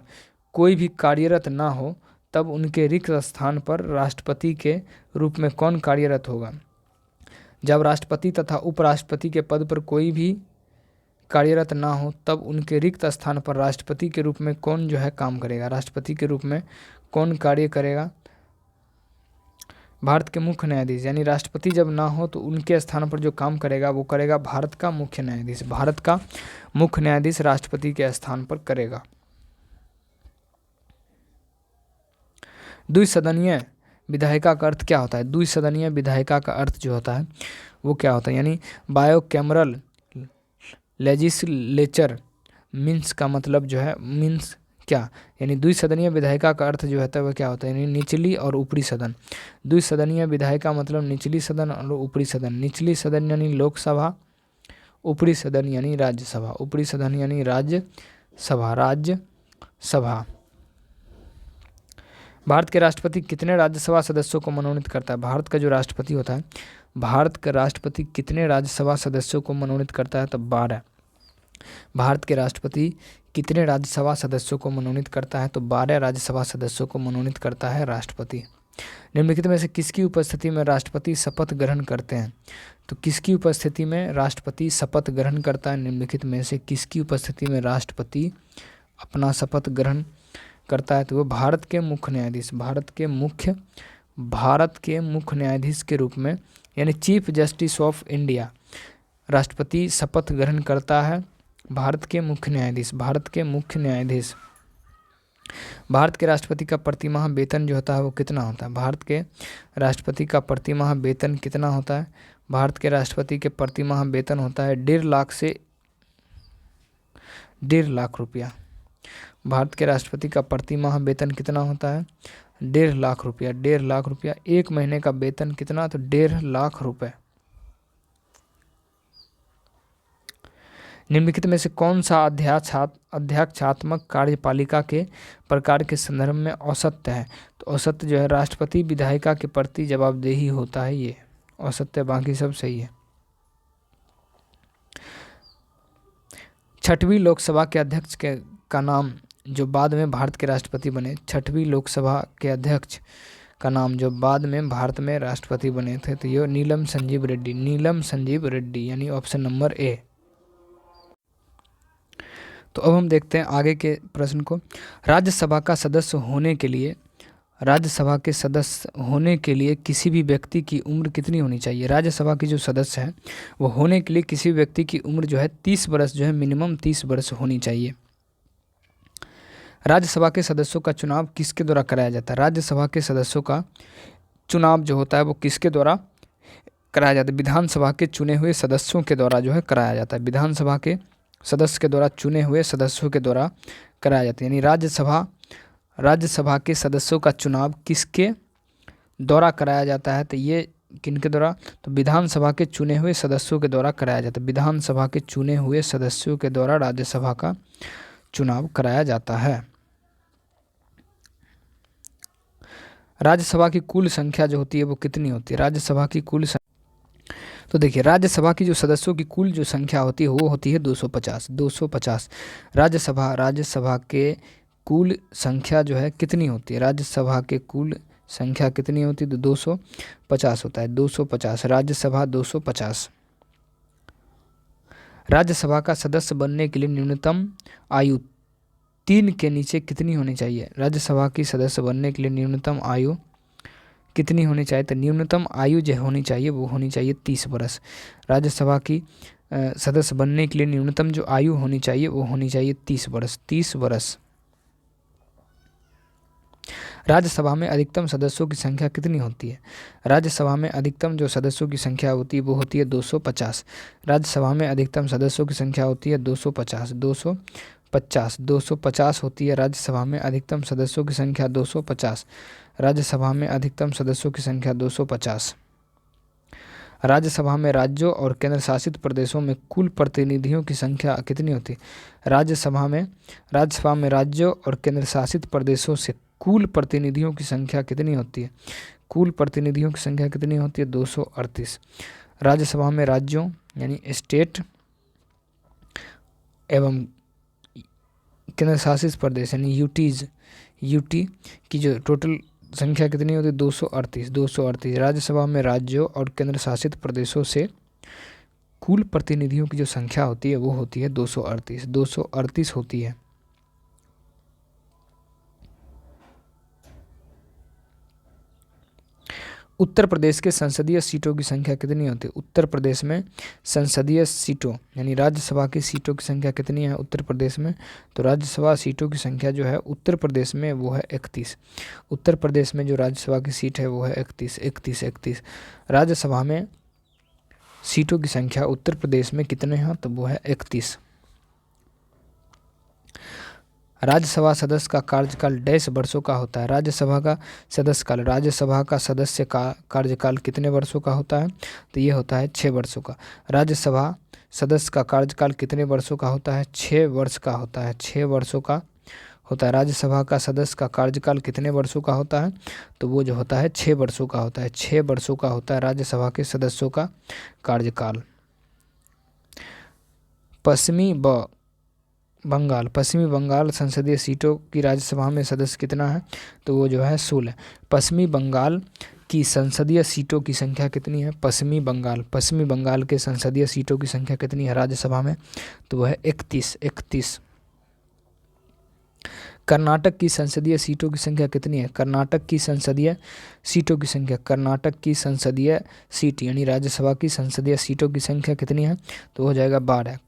कोई भी कार्यरत ना हो तब उनके रिक्त स्थान पर राष्ट्रपति के रूप में कौन कार्यरत होगा? जब राष्ट्रपति तथा उपराष्ट्रपति के पद पर कोई भी कार्यरत ना हो तब उनके रिक्त स्थान पर राष्ट्रपति के रूप में कौन जो है काम करेगा? राष्ट्रपति के रूप में कौन कार्य करेगा? भारत के मुख्य न्यायाधीश। यानी राष्ट्रपति जब ना हो तो उनके स्थान पर जो काम करेगा वो करेगा भारत का मुख्य न्यायाधीश। भारत का मुख्य न्यायाधीश राष्ट्रपति के स्थान पर करेगा। द्विसदनीय विधायिका का अर्थ क्या होता है? द्विसदनीय विधायिका का अर्थ जो होता है वो क्या होता है? यानी बायोकैमरल लेजिस्लेचर मीन्स का मतलब जो है मीन्स क्या? यानी द्विसदनीय विधायिका का अर्थ जो है वह क्या होता है? यानी निचली और ऊपरी सदन। द्विसदनीय विधायिका मतलब निचली सदन और ऊपरी सदन। निचली सदन यानी लोकसभा, ऊपरी सदन यानी राज्यसभा। ऊपरी सदन यानी राज्यसभा। भारत के राष्ट्रपति कितने राज्यसभा सदस्यों को मनोनीत करता है? भारत का जो राष्ट्रपति होता है, भारत का राष्ट्रपति कितने राज्यसभा सदस्यों को मनोनीत करता है? तो 12। भारत के राष्ट्रपति कितने राज्यसभा सदस्यों को मनोनीत करता है? तो 12 राज्यसभा सदस्यों को मनोनीत करता है राष्ट्रपति। निम्नलिखित में से किसकी उपस्थिति में राष्ट्रपति शपथ ग्रहण करते हैं? तो किसकी उपस्थिति में राष्ट्रपति शपथ ग्रहण करता है? निम्नलिखित में से किसकी उपस्थिति में राष्ट्रपति अपना शपथ ग्रहण करता है? तो वो भारत के मुख्य न्यायाधीश, भारत के मुख्य न्यायाधीश के रूप में, यानी चीफ जस्टिस ऑफ इंडिया, राष्ट्रपति शपथ ग्रहण करता है। भारत के मुख्य न्यायाधीश, भारत के मुख्य न्यायाधीश। भारत के राष्ट्रपति का प्रतिमाह वेतन जो होता है वो कितना होता है? भारत के राष्ट्रपति का प्रतिमाह वेतन कितना होता है? भारत के राष्ट्रपति के प्रतिमाह वेतन होता है 1.5 लाख से 1.5 लाख रुपया। भारत के राष्ट्रपति का प्रतिमाह वेतन कितना होता है? 1.5 लाख रुपया। 1.5 लाख रुपया। एक महीने का वेतन कितना? तो 1.5 लाख रुपए। निम्नलिखित में से कौन सा अध्यक्षात्मक कार्यपालिका के प्रकार के संदर्भ में औसत्य है? तो औसत्य जो है राष्ट्रपति विधायिका के प्रति जवाबदेही होता है, ये औसत्य, बाकी सब सही है। 6वीं लोकसभा के अध्यक्ष का नाम जो बाद में भारत के राष्ट्रपति बने, 6वीं लोकसभा के अध्यक्ष का नाम जो बाद में भारत में राष्ट्रपति बने थे, तो ये नीलम संजीव रेड्डी, नीलम संजीव रेड्डी, यानी ऑप्शन नंबर ए। तो अब हम देखते हैं आगे के प्रश्न को। राज्यसभा का सदस्य होने के लिए, राज्यसभा के सदस्य होने के लिए किसी भी व्यक्ति की उम्र कितनी होनी चाहिए? राज्यसभा की जो सदस्य हैं वो होने के लिए किसी व्यक्ति की उम्र जो है 30 वर्ष जो है मिनिमम 30 वर्ष होनी चाहिए। राज्यसभा के सदस्यों का चुनाव किसके द्वारा कराया जाता है? राज्यसभा के सदस्यों का चुनाव जो होता है वो किसके द्वारा कराया जाता है? विधानसभा के चुने हुए सदस्यों के द्वारा जो है कराया जाता है। विधानसभा के सदस्य के द्वारा चुने हुए सदस्यों के द्वारा कराया जाता है। यानी राज्यसभा के सदस्यों का चुनाव किसके द्वारा कराया जाता है? तो ये किनके द्वारा? तो विधानसभा के चुने हुए सदस्यों के द्वारा कराया जाता है। विधानसभा के चुने हुए सदस्यों के द्वारा राज्यसभा का चुनाव कराया जाता है। राज्यसभा की कुल संख्या जो होती है वो कितनी होती है? राज्यसभा की कुल तो देखिए, राज्यसभा की जो सदस्यों की कुल जो संख्या होती है वो होती है 250। 250 राज्यसभा के कुल संख्या जो है कितनी होती है? राज्यसभा के कुल संख्या कितनी होती है? तो 250 होता है। 250 राज्यसभा 250। राज्यसभा का सदस्य बनने के लिए न्यूनतम आयु 3 के नीचे कितनी होनी चाहिए? राज्यसभा की सदस्य बनने के लिए न्यूनतम आयु कितनी होनी चाहिए? तो न्यूनतम आयु जो होनी चाहिए वो होनी चाहिए 30 वर्ष। राज्यसभा की सदस्य बनने के लिए न्यूनतम जो आयु होनी चाहिए वो होनी चाहिए 30 वर्ष। 30 वर्ष। राज्यसभा में अधिकतम सदस्यों की संख्या कितनी होती है? राज्यसभा में अधिकतम जो सदस्यों की संख्या होती है वो होती है 250। राज्यसभा में अधिकतम सदस्यों की संख्या होती है 250। 250 होती है राज्यसभा में अधिकतम सदस्यों की संख्या 250। राज्यसभा में अधिकतम सदस्यों की संख्या 250। राज्यसभा में राज्यों और केंद्र शासित प्रदेशों में कुल प्रतिनिधियों की संख्या कितनी होती है? राज्यसभा में राज्यों और केंद्र शासित प्रदेशों से कुल प्रतिनिधियों की संख्या कितनी होती है? कुल प्रतिनिधियों की संख्या कितनी होती है? 238। राज्यसभा में राज्यों यानी स्टेट एवं केंद्र शासित प्रदेश यानी यूटी की जो टोटल संख्या कितनी होती है? 238। राज्यसभा में राज्यों और केंद्र शासित प्रदेशों से कुल प्रतिनिधियों की जो संख्या होती है वो होती है 238 होती है। उत्तर प्रदेश के संसदीय सीटों की संख्या कितनी होती है? उत्तर प्रदेश में संसदीय सीटों यानी राज्यसभा की सीटों की संख्या कितनी है उत्तर प्रदेश में? तो राज्यसभा सीटों की संख्या जो है उत्तर प्रदेश में वो है 31। उत्तर प्रदेश में जो राज्यसभा की सीट है वो है 31। राज्यसभा में सीटों की संख्या उत्तर प्रदेश में कितने हैं? तो वो है 31। राज्यसभा सदस्य का कार्यकाल 1.5 वर्षों का होता है। राज्यसभा का सदस्य का कार्यकाल कितने वर्षों का होता है? तो ये होता है 6 वर्षों का। राज्यसभा सदस्य का कार्यकाल कितने वर्षों का होता है? 6 वर्ष का होता है। 6 वर्षों का होता है। राज्यसभा का सदस्य का कार्यकाल कितने वर्षों का होता है? तो वो जो होता है 6 वर्षों का होता है। 6 वर्षों का होता है राज्यसभा के सदस्यों का कार्यकाल। पश्चिमी बंगाल संसदीय सीटों की राज्यसभा में सदस्य कितना है? तो वो जो है 16। पश्चिमी बंगाल की संसदीय सीटों की संख्या कितनी है? पश्चिमी बंगाल के संसदीय सीटों की संख्या कितनी है राज्यसभा में? तो वह है 31। कर्नाटक की संसदीय सीटों की संख्या कितनी है? कर्नाटक की संसदीय सीट यानी राज्यसभा की संसदीय सीटों की संख्या कितनी है? तो हो जाएगा 12।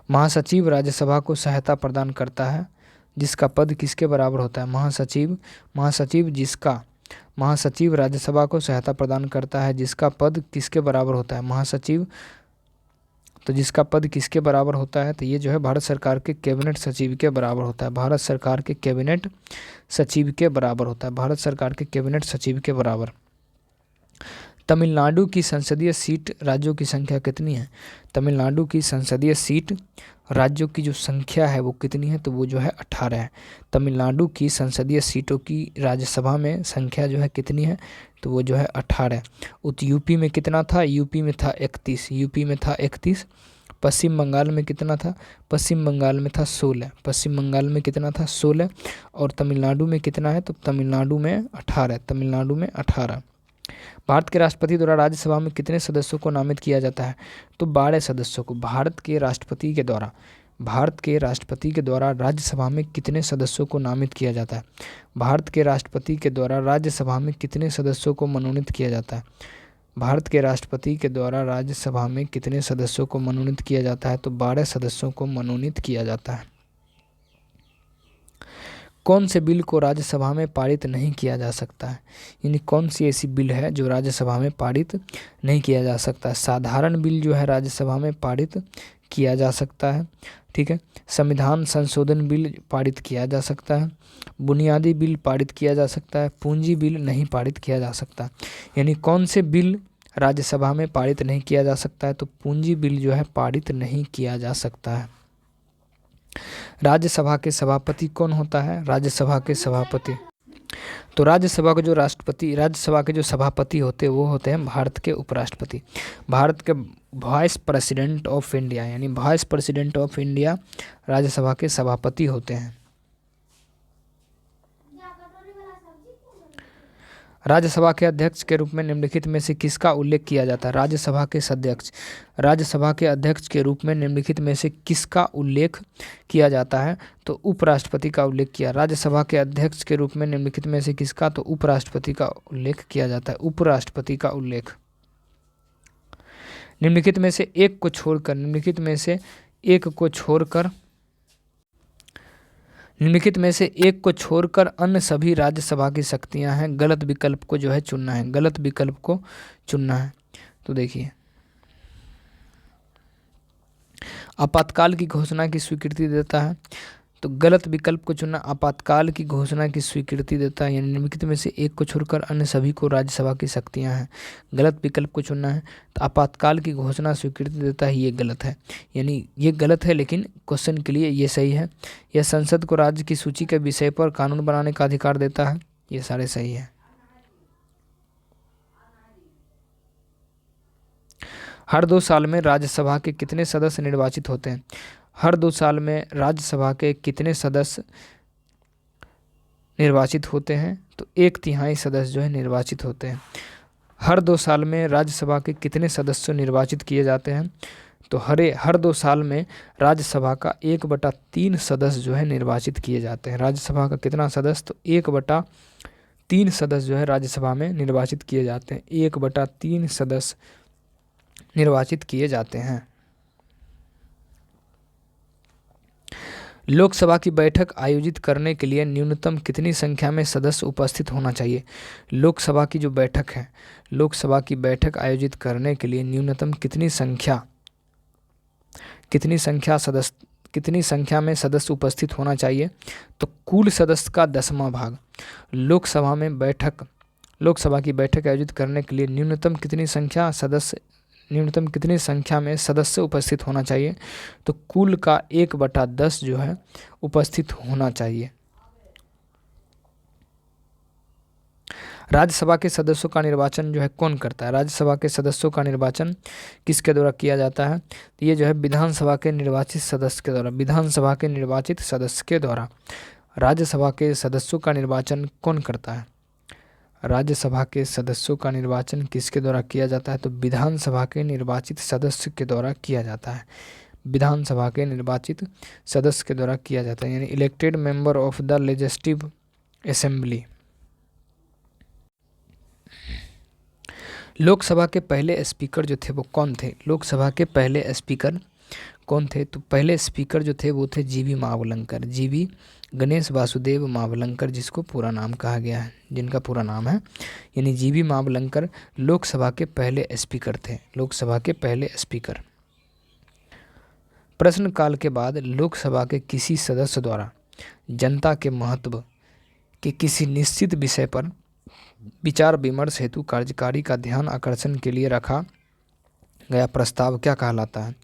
महासचिव राज्यसभा को सहायता प्रदान करता है जिसका पद किसके बराबर होता है? महासचिव राज्यसभा को सहायता प्रदान करता है जिसका पद किसके बराबर होता है? महासचिव, तो जिसका पद किसके बराबर होता है? तो ये जो है भारत सरकार के कैबिनेट सचिव के बराबर होता है। भारत सरकार के कैबिनेट सचिव के बराबर होता है। भारत सरकार के कैबिनेट सचिव के बराबर। तमिलनाडु की संसदीय सीट राज्यों की संख्या कितनी है? तमिलनाडु की संसदीय सीट राज्यों की जो संख्या है वो कितनी है? तो वो जो है 18 है। तमिलनाडु की संसदीय सीटों की राज्यसभा में संख्या जो है कितनी है? तो वो जो है 18 है। यूपी में कितना था? यूपी में था 31। पश्चिम बंगाल में कितना था? पश्चिम बंगाल में था 16। पश्चिम बंगाल में कितना था? 16। और तमिलनाडु में कितना है? तो तमिलनाडु में 18। भारत के राष्ट्रपति द्वारा राज्यसभा में कितने सदस्यों को नामित किया जाता है? तो 12 सदस्यों को। भारत के राष्ट्रपति के द्वारा राज्यसभा में कितने सदस्यों को नामित किया जाता है? भारत के राष्ट्रपति के द्वारा राज्यसभा में कितने सदस्यों को मनोनीत किया जाता है? भारत के राष्ट्रपति के द्वारा राज्यसभा में कितने सदस्यों को मनोनीत किया जाता है? तो 12 सदस्यों को मनोनीत किया जाता है। कौन से बिल को राज्यसभा में पारित नहीं किया जा सकता है? यानी कौन सी ऐसी बिल है जो राज्यसभा में पारित नहीं किया जा सकता है? साधारण बिल जो है राज्यसभा में पारित किया जा सकता है, ठीक है। संविधान संशोधन बिल पारित किया जा सकता है। बुनियादी बिल पारित किया जा सकता है। पूंजी बिल नहीं पारित किया जा सकता। यानी कौन से बिल राज्यसभा में पारित नहीं किया जा सकता है? तो पूंजी बिल जो है पारित नहीं किया जा सकता है। राज्यसभा के सभापति कौन होता है? राज्यसभा के सभापति, तो राज्यसभा के जो सभापति होते हैं वो होते हैं भारत के उपराष्ट्रपति। भारत के वाइस प्रेसिडेंट ऑफ इंडिया यानी vice president of India Rajya Sabha के सभापति होते हैं। राज्यसभा के अध्यक्ष के रूप में निम्नलिखित में से किसका उल्लेख किया जाता है? राज्यसभा के अध्यक्ष के रूप में निम्नलिखित में से किसका उल्लेख किया जाता है? तो उपराष्ट्रपति का उल्लेख किया। राज्यसभा के अध्यक्ष के रूप में निम्नलिखित में से किसका? तो उपराष्ट्रपति का उल्लेख किया जाता है। उपराष्ट्रपति का उल्लेख। निम्नलिखित में से एक को छोड़कर अन्य सभी राज्यसभा की शक्तियां हैं। गलत विकल्प को जो है चुनना है। तो देखिए, आपातकाल की घोषणा की स्वीकृति देता है। तो गलत विकल्प को चुनना, आपातकाल की घोषणा की स्वीकृति देता है। यानी निम्नलिखित में से एक को छोड़कर अन्य सभी को राज्यसभा की शक्तियां हैं। गलत विकल्प को चुनना है। तो आपातकाल की घोषणा स्वीकृति देता है, ये गलत है। यानी ये गलत है, लेकिन क्वेश्चन के लिए ये सही है। यह संसद को राज्य की सूची के विषय पर कानून बनाने का अधिकार देता है, ये सारे सही है। हर 2 साल में राज्यसभा के कितने सदस्य निर्वाचित होते हैं? हर 2 साल में राज्यसभा के कितने सदस्य निर्वाचित होते हैं? तो 1/3 सदस्य जो है निर्वाचित होते हैं। हर 2 साल में राज्यसभा के कितने सदस्य निर्वाचित किए जाते हैं? तो हर 2 साल में राज्यसभा का 1/3 सदस्य जो है निर्वाचित किए जाते हैं। राज्यसभा का कितना सदस्य? तो 1/3 सदस्य जो है राज्यसभा में निर्वाचित किए जाते हैं। 1/3 सदस्य निर्वाचित किए जाते हैं। लोकसभा की बैठक आयोजित करने के लिए न्यूनतम कितनी संख्या में सदस्य उपस्थित होना चाहिए? लोकसभा की जो बैठक है, लोकसभा की बैठक आयोजित करने के लिए न्यूनतम कितनी संख्या में सदस्य उपस्थित होना चाहिए? तो कुल सदस्य का 10वां भाग। लोकसभा की बैठक आयोजित करने के लिए न्यूनतम कितनी संख्या सदस्य न्यूनतम कितनी संख्या में सदस्य उपस्थित होना चाहिए? तो कुल का 1/10 जो है उपस्थित होना चाहिए। राज्यसभा के सदस्यों का निर्वाचन जो है कौन करता है? राज्यसभा के सदस्यों का निर्वाचन किसके द्वारा किया जाता है? तो ये जो है विधानसभा के निर्वाचित सदस्य के द्वारा, विधानसभा के निर्वाचित सदस्य के द्वारा। राज्यसभा के सदस्यों का निर्वाचन कौन करता है? राज्यसभा के सदस्यों का निर्वाचन किसके द्वारा किया जाता है? तो विधानसभा के निर्वाचित सदस्य के द्वारा किया जाता है। विधानसभा के निर्वाचित सदस्य के द्वारा किया जाता है, यानी elected member of the legislative assembly. Lok Sabha के पहले स्पीकर जो थे वो कौन थे? लोकसभा के पहले स्पीकर कौन थे? तो पहले स्पीकर जो थे वो थे जीवी मावलंकर, जीवी गणेश वासुदेव मावलंकर, जिसको पूरा नाम कहा गया है, जिनका पूरा नाम है, यानी जीवी मावलंकर लोकसभा के पहले स्पीकर थे, लोकसभा के पहले स्पीकर। प्रश्नकाल के बाद लोकसभा के किसी सदस्य द्वारा जनता के महत्व के किसी निश्चित विषय पर विचार विमर्श हेतु कार्यकारी का ध्यान आकर्षण के लिए रखा गया प्रस्ताव क्या कहलाता है?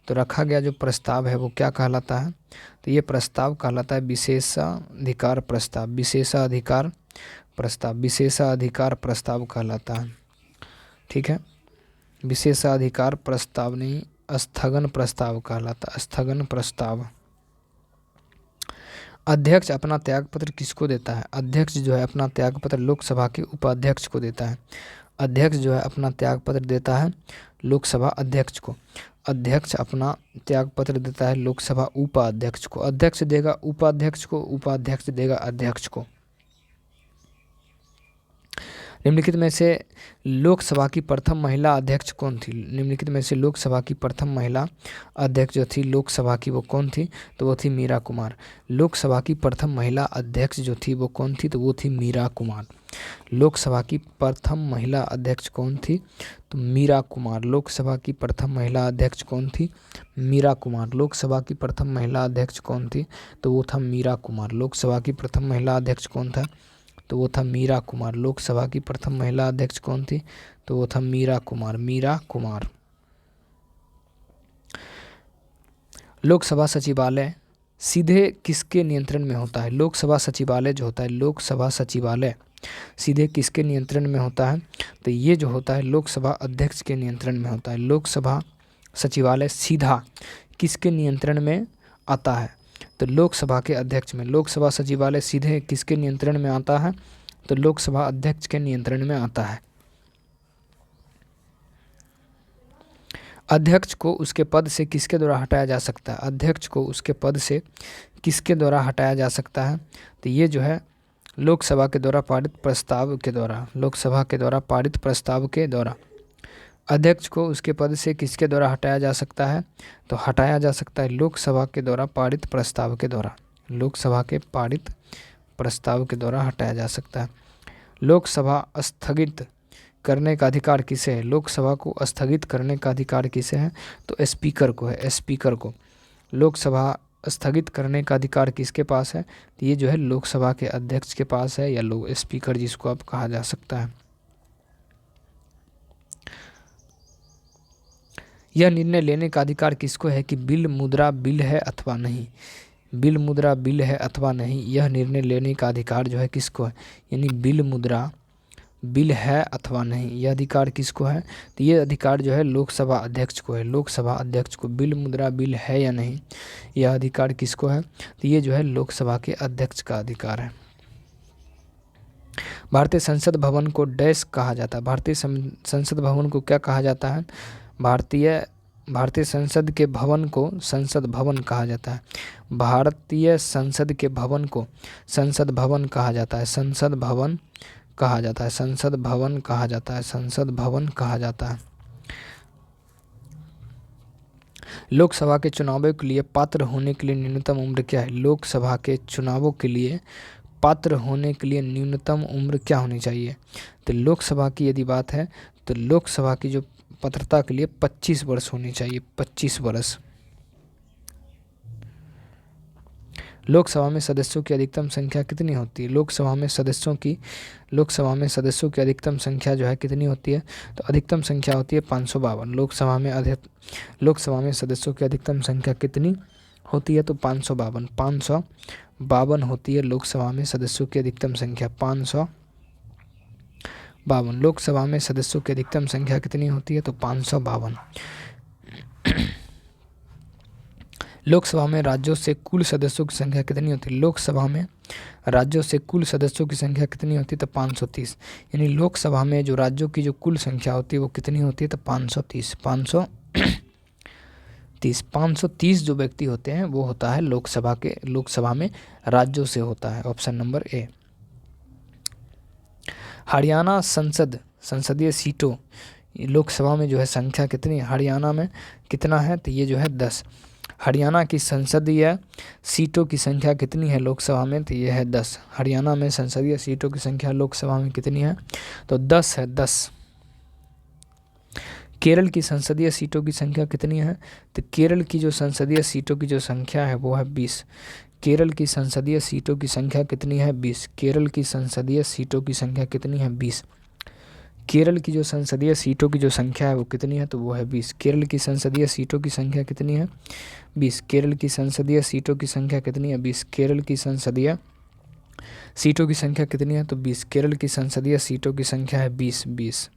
तो रखा गया जो प्रस्ताव है वो क्या कहलाता है? तो ये प्रस्ताव कहलाता है विशेषाधिकार प्रस्ताव, विशेषाधिकार प्रस्ताव, विशेषाधिकार प्रस्ताव कहलाता है। ठीक है, विशेषाधिकार प्रस्ताव नहीं, स्थगन प्रस्ताव कहलाता, स्थगन प्रस्ताव। अध्यक्ष अपना त्यागपत्र किसको देता है? अध्यक्ष जो है अपना त्यागपत्र लोकसभा के उपाध्यक्ष को देता है। अध्यक्ष जो है अपना त्यागपत्र देता है लोकसभा अध्यक्ष को। अध्यक्ष अपना त्यागपत्र देता है लोकसभा उपाध्यक्ष को। अध्यक्ष देगा उपाध्यक्ष को, उपाध्यक्ष देगा अध्यक्ष को। निम्नलिखित में से लोकसभा की प्रथम महिला अध्यक्ष कौन थी? निम्नलिखित में से लोकसभा की प्रथम महिला अध्यक्ष जो थी लोकसभा की वो कौन थी? तो वो थी मीरा कुमार। लोकसभा की प्रथम महिला अध्यक्ष जो थी वो कौन थी? तो वो थी मीरा कुमार। लोकसभा की प्रथम महिला अध्यक्ष कौन थी? तो मीरा कुमार। लोकसभा की प्रथम महिला अध्यक्ष कौन थी? मीरा कुमार। लोकसभा की प्रथम महिला अध्यक्ष कौन थी? तो वो था मीरा कुमार। लोकसभा की प्रथम महिला अध्यक्ष कौन था? तो वो था मीरा कुमार। लोकसभा की प्रथम महिला अध्यक्ष कौन थी? तो वो था मीरा कुमार, मीरा कुमार। लोकसभा सचिवालय सीधे किसके नियंत्रण में होता है? लोकसभा सचिवालय जो होता है, लोकसभा सचिवालय सीधे किसके नियंत्रण में होता है? तो ये जो होता है लोकसभा अध्यक्ष के नियंत्रण में होता है। लोकसभा सचिवालय सीधा किसके नियंत्रण में आता है? तो लोकसभा के अध्यक्ष में। लोकसभा सचिवालय सीधे किसके नियंत्रण में आता है? तो लोकसभा अध्यक्ष के नियंत्रण में आता है। अध्यक्ष को उसके पद से किसके द्वारा हटाया जा सकता है? अध्यक्ष को उसके पद से किसके द्वारा हटाया जा सकता है? तो ये जो है लोकसभा के द्वारा पारित प्रस्ताव के द्वारा, लोकसभा के द्वारा पारित प्रस्ताव के द्वारा। अध्यक्ष को उसके पद से किसके द्वारा हटाया जा सकता है? तो हटाया जा सकता है लोकसभा के द्वारा पारित प्रस्ताव के द्वारा। लोकसभा के पारित प्रस्ताव के द्वारा हटाया जा सकता है। लोकसभा स्थगित करने का अधिकार किसे है? लोकसभा को स्थगित करने का अधिकार किसे है? तो स्पीकर को है, स्पीकर को। लोकसभा स्थगित करने का अधिकार किसके पास है? तो ये जो है लोकसभा के अध्यक्ष के पास है, या लोग स्पीकर जिसको अब कहा जा सकता है। यह निर्णय लेने का अधिकार किसको है कि बिल मुद्रा बिल है अथवा नहीं? बिल मुद्रा बिल है अथवा नहीं, यह निर्णय लेने का अधिकार जो है किसको है? यानी बिल मुद्रा बिल है अथवा नहीं, यह अधिकार किसको है? तो ये अधिकार जो है लोकसभा अध्यक्ष को है। लोकसभा अध्यक्ष को बिल मुद्रा बिल है या नहीं, यह अधिकार किसको है? तो ये जो है लोकसभा के अध्यक्ष का अधिकार है। भारतीय संसद भवन को डैश कहा जाता है? भारतीय संसद भवन को क्या कहा जाता है? भारतीय संसद के भवन को संसद भवन कहा जाता है। भारतीय संसद के भवन को संसद भवन कहा जाता है। संसद भवन कहा जाता है, संसद भवन कहा जाता है, संसद भवन कहा जाता है। लोकसभा के चुनावों के लिए पात्र होने के लिए न्यूनतम उम्र क्या है? लोकसभा के चुनावों के लिए पात्र होने के लिए न्यूनतम उम्र क्या होनी चाहिए? तो लोकसभा की यदि बात है तो लोकसभा की जो पात्रता के लिए 25 वर्ष होनी चाहिए, 25 वर्ष। लोकसभा में सदस्यों की अधिकतम संख्या कितनी होती है? लोकसभा में सदस्यों की अधिकतम संख्या जो है कितनी होती है? तो अधिकतम संख्या होती है 552। लोकसभा में सदस्यों की अधिकतम संख्या कितनी होती है? तो 552 होती है लोकसभा में सदस्यों की अधिकतम संख्या 552। लोकसभा में सदस्यों की अधिकतम संख्या कितनी होती है? तो 552। लोकसभा में राज्यों से कुल सदस्यों की संख्या कितनी होती है? लोकसभा में राज्यों से कुल सदस्यों की संख्या कितनी होती है? तो 530। यानी लोकसभा में जो राज्यों की जो कुल संख्या होती है वो कितनी होती है? तो 530। 530 जो व्यक्ति होते हैं वो होता है लोकसभा में राज्यों से होता है। Option number A. हरियाणा संसदीय सीटों लोकसभा में जो है संख्या कितनी है? हरियाणा में कितना है? तो ये जो है 10। हरियाणा की संसदीय सीटों की संख्या कितनी है लोकसभा में? तो ये है 10। हरियाणा में संसदीय सीटों की संख्या लोकसभा में कितनी है? तो 10 है, 10। केरल की संसदीय सीटों की संख्या कितनी है? तो केरल की जो संसदीय सीटों की जो संख्या है वो है 20। केरल की संसदीय सीटों की संख्या कितनी है? 20। केरल की संसदीय सीटों की संख्या कितनी है? 20। केरल की जो संसदीय सीटों की जो संख्या है वो कितनी है? तो वो है 20। केरल की संसदीय सीटों की संख्या कितनी है? 20। केरल की संसदीय सीटों की संख्या कितनी है? 20। केरल की संसदीय सीटों की संख्या कितनी है? तो 20। केरल की संसदीय सीटों की संख्या है 20।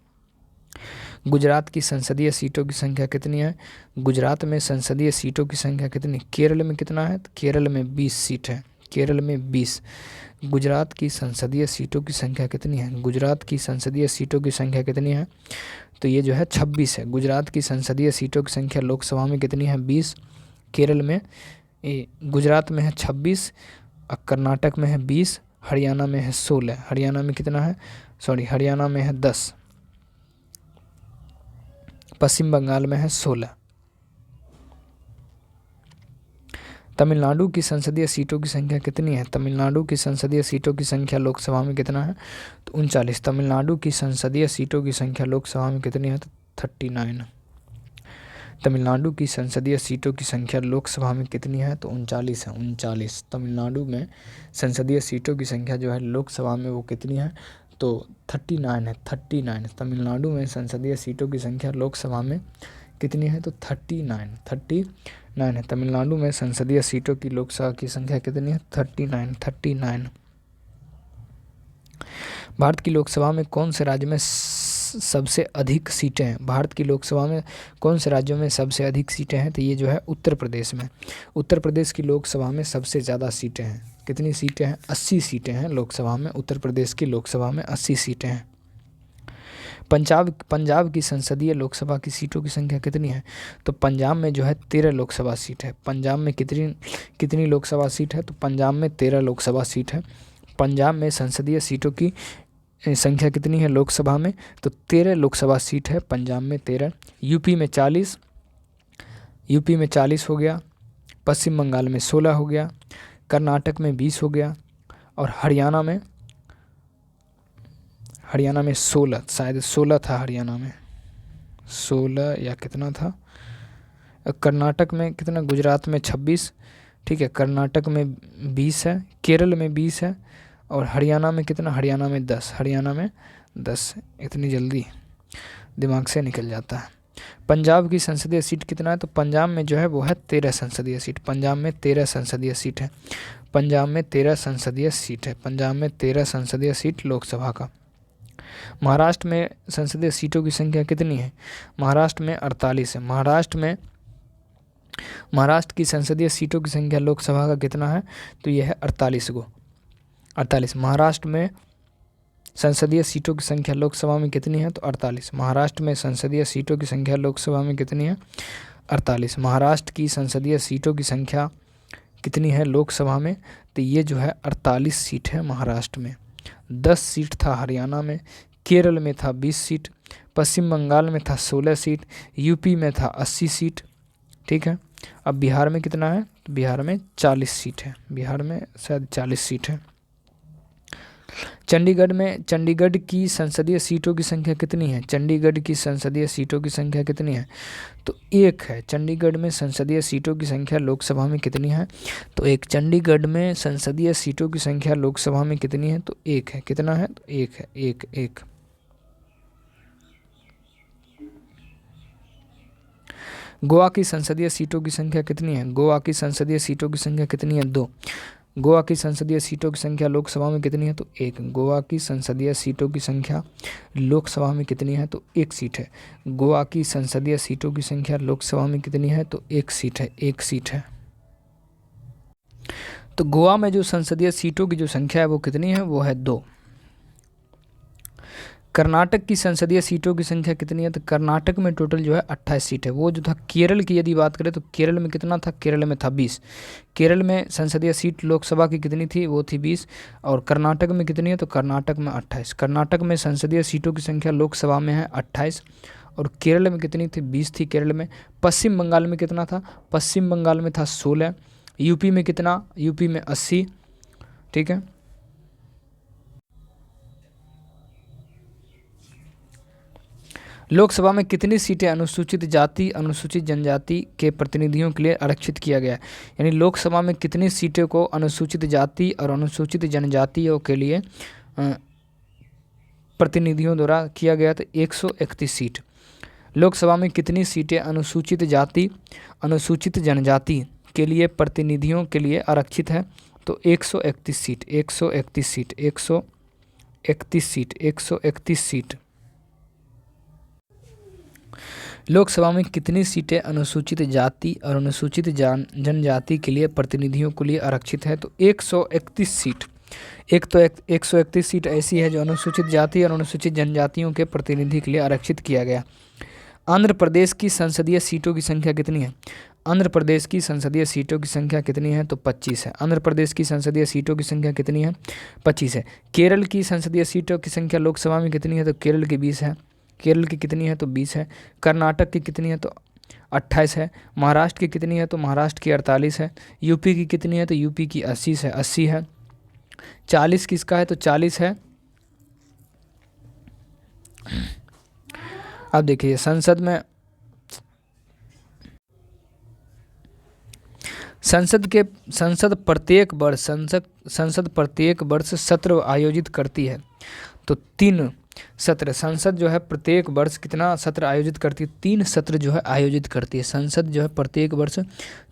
गुजरात की संसदीय सीटों की संख्या कितनी है? गुजरात में संसदीय सीटों की संख्या कितनी? केरल में कितना है? तो केरल में 20 सीट है। केरल में 20। गुजरात की संसदीय सीटों की संख्या कितनी है? गुजरात की संसदीय सीटों की संख्या कितनी है? तो ये जो है 26 है। गुजरात की संसदीय सीटों की संख्या लोकसभा में कितनी है? 20। केरल में गुजरात में है 26, कर्नाटक में है 20, हरियाणा में है 16। हरियाणा में कितना है? हरियाणा में है 10, पश्चिम बंगाल में है 16। तमिलनाडु की संसदीय सीटों की संख्या कितनी है? तमिलनाडु की संसदीय सीटों की संख्या लोकसभा में कितना है? तो 39। तमिलनाडु की संसदीय सीटों की संख्या लोकसभा में कितनी है? तो 39। तमिलनाडु की संसदीय सीटों की संख्या लोकसभा में कितनी है? तो 39 है। 39 तमिलनाडु में संसदीय सीटों की संख्या जो है लोकसभा में वो कितनी है? तो 39 है। 39 तमिलनाडु में संसदीय सीटों की संख्या लोकसभा में कितनी है? तो 39 है। तमिलनाडु में संसदीय सीटों की लोकसभा की संख्या कितनी है? 39। भारत की लोकसभा में कौन से राज्य में सबसे अधिक सीटें हैं? भारत की लोकसभा में कौन से राज्यों में सबसे अधिक सीटें हैं? तो ये जो है उत्तर प्रदेश में। उत्तर प्रदेश की लोकसभा में सबसे ज़्यादा सीटें हैं। कितनी सीटें हैं? 80 सीटें हैं लोकसभा में। उत्तर प्रदेश की लोकसभा में 80 सीटें हैं। पंजाब की संसदीय लोकसभा की सीटों की संख्या कितनी है? तो पंजाब में जो है 13 लोकसभा सीट है। पंजाब में कितनी लोकसभा सीट है? तो पंजाब में 13 लोकसभा सीट है। पंजाब में संसदीय सीटों की संख्या कितनी है लोकसभा में? तो 13 लोकसभा सीट है पंजाब में, 13। यूपी में 40 हो गया। पश्चिम बंगाल में 16 हो गया। कर्नाटक में 20 हो गया। और हरियाणा में 16, शायद 16 था हरियाणा में, 16 या कितना था। कर्नाटक में कितना? गुजरात में 26, ठीक है। कर्नाटक में 20 है। केरल में 20 है। और हरियाणा में कितना? हरियाणा में 10। हरियाणा में 10। इतनी जल्दी दिमाग से निकल जाता है। पंजाब की संसदीय सीट कितना है? तो पंजाब में जो है वो है 13 संसदीय सीट। पंजाब में 13 संसदीय सीट है। पंजाब में 13 संसदीय सीट है। पंजाब में 13 संसदीय सीट लोकसभा का। महाराष्ट्र में संसदीय सीटों की संख्या कितनी है? महाराष्ट्र में 48 है। महाराष्ट्र की संसदीय सीटों की संख्या लोकसभा का कितना है? तो यह है 48 गो। 48। महाराष्ट्र में संसदीय सीटों की संख्या लोकसभा में कितनी है? तो 48। महाराष्ट्र में संसदीय सीटों की संख्या लोकसभा में कितनी है? 48। महाराष्ट्र की संसदीय सीटों की संख्या कितनी है लोकसभा में? तो ये जो है 48 सीट है महाराष्ट्र में। 10 सीट था हरियाणा में। केरल में था 20 सीट। पश्चिम बंगाल में था 16 सीट। यूपी में था 80 सीट, ठीक है। अब बिहार में कितना है? तो बिहार में 40 सीट है। बिहार में शायद 40 सीट है। चंडीगढ़ की संसदीय सीटों की संख्या कितनी है? चंडीगढ़ की संसदीय सीटों की संख्या कितनी है? तो 1 है। चंडीगढ़ में संसदीय सीटों की संख्या लोकसभा में कितनी है? तो 1। चंडीगढ़ में संसदीय सीटों की संख्या लोकसभा में कितनी है? तो 1 है। कितना है? तो 1 है। 1। गोवा की संसदीय सीटों की संख्या कितनी है? गोवा की संसदीय सीटों की संख्या कितनी है? 2। गोवा की संसदीय सीटों की संख्या लोकसभा में कितनी है? तो 1। गोवा की संसदीय सीटों की संख्या लोकसभा में कितनी है? तो 1 सीट है। गोवा की संसदीय सीटों की संख्या लोकसभा में कितनी है? तो 1 सीट है। 1 सीट है। तो गोवा में जो संसदीय सीटों की जो संख्या है वो कितनी है? वो है 2। कर्नाटक की संसदीय सीटों की संख्या कितनी है? तो कर्नाटक में टोटल जो है 28 सीट है। वो जो था केरल की यदि बात करें तो केरल में कितना था? केरल में था 20। केरल में संसदीय सीट लोकसभा की कितनी थी? वो थी 20। और कर्नाटक में कितनी है? तो कर्नाटक में 28। कर्नाटक में संसदीय सीटों की संख्या लोकसभा में है 28 और केरल में कितनी थी? 20 थी केरल में। पश्चिम बंगाल में कितना था? पश्चिम बंगाल में था 16। यूपी में कितना? यूपी में 80। ठीक है। लोकसभा में कितनी सीटें अनुसूचित जाति अनुसूचित जनजाति के प्रतिनिधियों के लिए आरक्षित किया गया है? यानी लोकसभा में कितनी सीटों को अनुसूचित जाति और अनुसूचित जनजातियों के लिए प्रतिनिधियों द्वारा किया गया? तो 131 सीट। लोकसभा में कितनी सीटें अनुसूचित जाति अनुसूचित जनजाति के लिए प्रतिनिधियों के लिए आरक्षित है? तो 131 seat. 131 seat. 131 seat. 131 seat. Lok Sabha में कितनी सीटें अनुसूचित जाति और अनुसूचित जनजाति के लिए प्रतिनिधियों के लिए आरक्षित है? तो 131 सीट। 131 सीट ऐसी है जो अनुसूचित जाति और अनुसूचित जनजातियों के प्रतिनिधि के लिए आरक्षित किया गया। आंध्र प्रदेश की संसदीय सीटों की संख्या कितनी है? आंध्र प्रदेश की संसदीय सीटों की संख्या कितनी है? तो 25 है। आंध्र प्रदेश की संसदीय सीटों की संख्या कितनी है? 25 है। केरल की संसदीय सीटों की संख्या लोकसभा में कितनी है? तो केरल की 20 है। केरल की कितनी है? तो 20 है। कर्नाटक की कितनी है? तो 28 है। महाराष्ट्र की कितनी है? तो महाराष्ट्र की 48 है। यूपी की कितनी है? तो यूपी की 80 है। 40 किसका है? तो 40 है। अब देखिए संसद प्रत्येक वर्ष सत्र आयोजित करती है। तो 3 सत्र संसद जो है प्रत्येक वर्ष कितना सत्र आयोजित करती है? 3 सत्र जो है आयोजित करती है। संसद जो है प्रत्येक वर्ष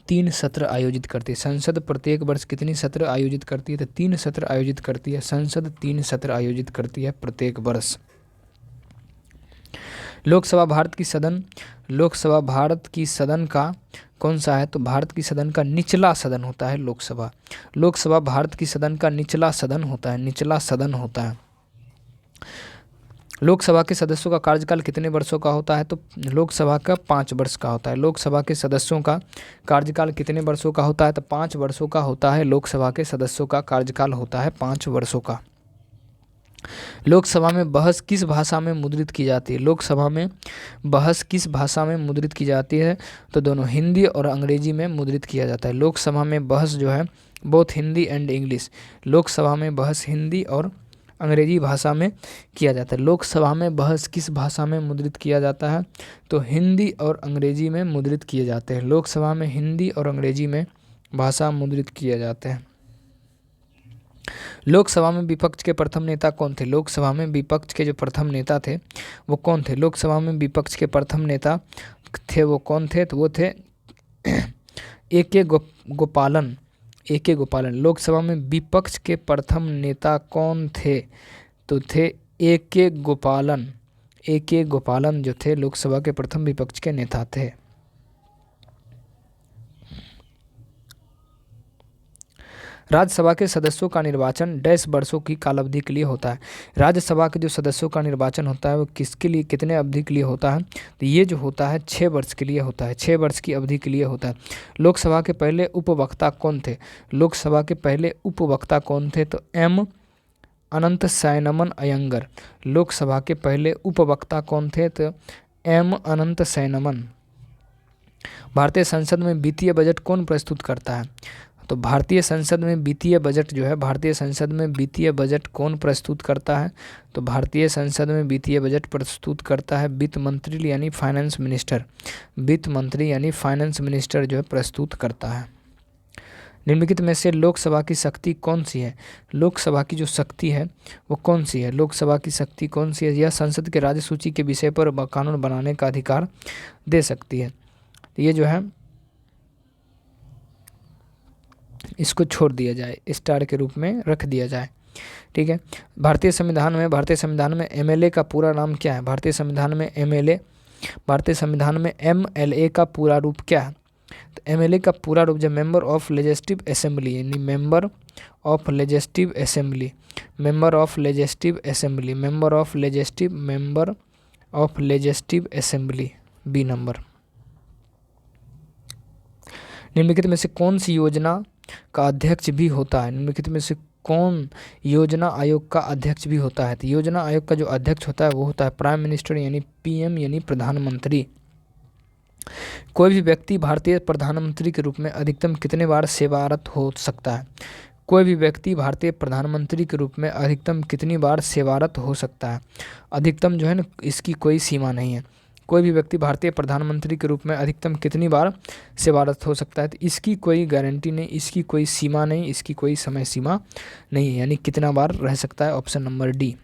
3 सत्र आयोजित करती है। संसद प्रत्येक वर्ष कितनी सत्र आयोजित करती है? तो 3 सत्र आयोजित करती है। संसद 3 सत्र आयोजित करती है प्रत्येक वर्ष। लोकसभा भारत की सदन का कौन सा है? तो भारत की सदन का निचला सदन होता है लोकसभा। लोकसभा भारत की सदन का निचला सदन होता है। निचला सदन होता है। लोकसभा के सदस्यों का कार्यकाल कितने वर्षों का होता है? तो लोकसभा का 5 वर्ष का होता है। लोकसभा के सदस्यों का कार्यकाल कितने वर्षों का होता है? तो 5 वर्षों का होता है। लोकसभा के सदस्यों का कार्यकाल होता है 5 वर्षों का। लोकसभा में बहस किस भाषा में मुद्रित की जाती है? लोकसभा में बहस किस भाषा में मुद्रित की जाती है? तो दोनों हिंदी और अंग्रेजी में मुद्रित किया जाता है। लोकसभा में बहस जो है both Hindi and English. Lok Sabha में बहस हिंदी और अंग्रेजी भाषा में किया जाता है। लोकसभा में बहस किस भाषा में मुद्रित किया जाता है? तो हिंदी और अंग्रेजी में मुद्रित किए जाते हैं। लोकसभा में हिंदी और अंग्रेजी में भाषा मुद्रित किए जाते हैं। लोकसभा में विपक्ष के प्रथम नेता कौन थे? लोकसभा में विपक्ष के जो प्रथम नेता थे वो कौन थे? लोकसभा में विपक्ष के प्रथम नेता थे वो कौन थे? तो वो थे ए.के. गोपालन। लोकसभा में विपक्ष के प्रथम नेता कौन थे? तो थे ए.के. गोपालन। ए.के. गोपालन जो थे लोकसभा के प्रथम विपक्ष के नेता थे। राज्यसभा के सदस्यों का निर्वाचन डैश वर्षों की कालावधि के लिए होता है। राज्यसभा के जो सदस्यों का निर्वाचन होता है वो किसके लिए कितने अवधि के लिए होता है? तो ये जो होता है 6 वर्ष के लिए होता है। 6 वर्ष की अवधि के लिए होता है। लोकसभा के पहले उपवक्ता कौन थे? लोकसभा के पहले उपवक्ता कौन थे? तो एम अनंतशयनमन अयंगर। लोकसभा के पहले उपवक्ता कौन थे? तो एम अनंतशयनमन। भारतीय संसद में वित्तीय बजट कौन प्रस्तुत करता है? तो भारतीय संसद में वित्तीय बजट जो है, भारतीय संसद में वित्तीय बजट कौन प्रस्तुत करता है? तो भारतीय संसद में वित्तीय बजट प्रस्तुत करता है वित्त मंत्री यानी फाइनेंस मिनिस्टर। वित्त मंत्री यानी फाइनेंस मिनिस्टर जो है प्रस्तुत करता है। निम्नलिखित में से लोकसभा की शक्ति कौन सी है? लोकसभा की जो शक्ति है वो कौन सी है? लोकसभा की शक्ति कौन सी है? यह संसद के राज्य सूची के विषय पर कानून बनाने का अधिकार दे सकती है। तो ये जो है इसको छोड़ दिया जाए, स्टार के रूप में रख दिया जाए, ठीक है। भारतीय संविधान में एमएलए का पूरा नाम क्या है? भारतीय संविधान में एमएलए का पूरा रूप क्या है? तो एमएलए का पूरा रूप जब मेंबर ऑफ लेजिस्लेटिव असेंबली यानी member of legislative assembly B number. निम्नलिखित में से कौन सी योजना का अध्यक्ष भी होता है? निम्नलिखित में से कौन योजना आयोग का अध्यक्ष भी होता है? तो योजना आयोग का जो अध्यक्ष होता है वो होता है प्राइम मिनिस्टर यानी पीएम यानी प्रधानमंत्री। कोई भी व्यक्ति भारतीय प्रधानमंत्री के रूप में अधिकतम कितने बार सेवारत हो सकता है? कोई भी व्यक्ति भारतीय प्रधानमंत्री के रूप में अधिकतम कितनी बार सेवारत हो सकता है? अधिकतम जो है ना, इसकी कोई सीमा नहीं है। कोई भी व्यक्ति भारतीय प्रधानमंत्री के रूप में अधिकतम कितनी बार सेवारत हो सकता है, तो इसकी कोई गारंटी नहीं, इसकी कोई सीमा नहीं, इसकी कोई समय सीमा नहीं है, यानी कितना बार रह सकता है। Option number D.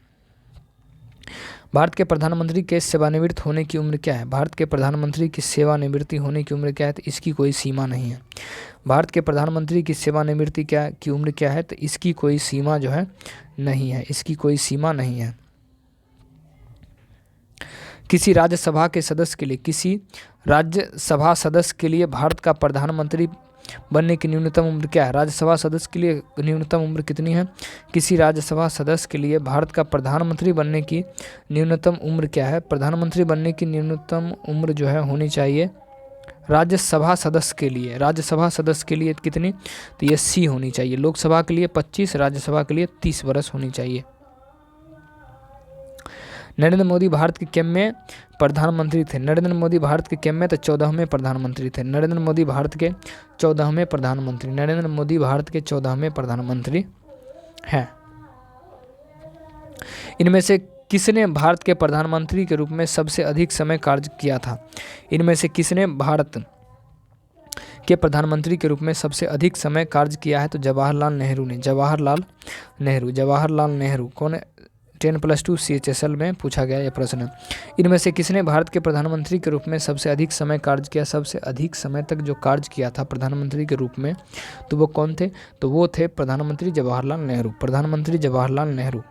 भारत के प्रधानमंत्री के सेवानिवृत्त होने की उम्र क्या है? भारत के प्रधानमंत्री की सेवानिवृत्ति होने की उम्र क्या है? तो इसकी कोई सीमा नहीं है। भारत के प्रधानमंत्री की सेवानिवृत्ति की उम्र क्या है? तो इसकी कोई सीमा जो है नहीं है, इसकी कोई सीमा नहीं है। किसी राज्यसभा सदस्य के लिए भारत का प्रधानमंत्री बनने की न्यूनतम उम्र क्या है? राज्यसभा सदस्य के लिए न्यूनतम उम्र कितनी है? किसी राज्यसभा सदस्य के लिए भारत का प्रधानमंत्री बनने की न्यूनतम उम्र क्या है? प्रधानमंत्री बनने की न्यूनतम उम्र जो है होनी चाहिए राज्यसभा सदस्य के लिए कितनी? तो ये सी होनी चाहिए। लोकसभा के लिए 25, राज्यसभा के लिए 30 वर्ष होनी चाहिए। नरेंद्र मोदी भारत के कितवें प्रधानमंत्री थे? नरेंद्र मोदी भारत के कितवें? तो 14वें प्रधानमंत्री थे। नरेंद्र मोदी भारत के 14वें प्रधानमंत्री हैं। इनमें से किसने भारत के प्रधानमंत्री के रूप में सबसे अधिक समय कार्य किया था? इनमें से किसने भारत के प्रधानमंत्री के रूप में सबसे अधिक समय कार्य किया है? तो जवाहरलाल नेहरू ने। जवाहरलाल नेहरू कौन है? 10+2 CHSL में पूछा गया यह प्रश्न। इनमें से किसने भारत के प्रधानमंत्री के रूप में सबसे अधिक समय कार्य किया? सबसे अधिक समय तक जो कार्य kiया था प्रधानमंत्री के रूप में, तो वो कौन थे? तो वो थे प्रधानमंत्री जवाहरलाल नेहरू।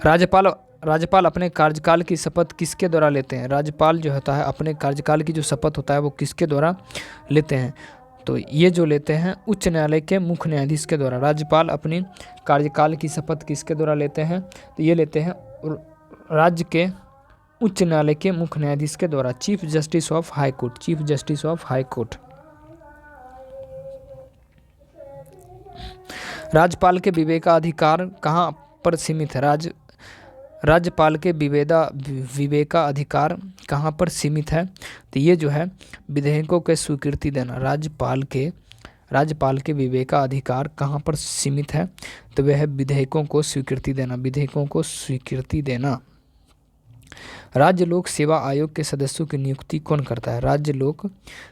राज्यपाल अपने कार्यकाल की शपथ किसके द्वारा लेते हैं? राज्यपाल जो होता है अपने कार्यकाल की जो शपथ होता है वो किसके द्वारा लेते हैं? तो ये जो लेते हैं उच्च न्यायालय के मुख्य न्यायाधीश के द्वारा। राज्यपाल अपनी कार्यकाल की शपथ किसके द्वारा लेते हैं? तो ये लेते हैं राज्य के उच्च न्यायालय के मुख्य न्यायाधीश के द्वारा, chief justice of high court. राज्यपाल के विवेकाधिकार कहाँ पर सीमित है? राज्यपाल के विवेकाधिकार कहाँ पर सीमित है? तो ये जो है विधेयकों के स्वीकृति देना। राज्यपाल के विवेकाधिकार कहाँ पर सीमित है? तो वह है विधेयकों को स्वीकृति देना। राज्य लोक सेवा आयोग के सदस्यों की नियुक्ति कौन करता है? राज्य लोक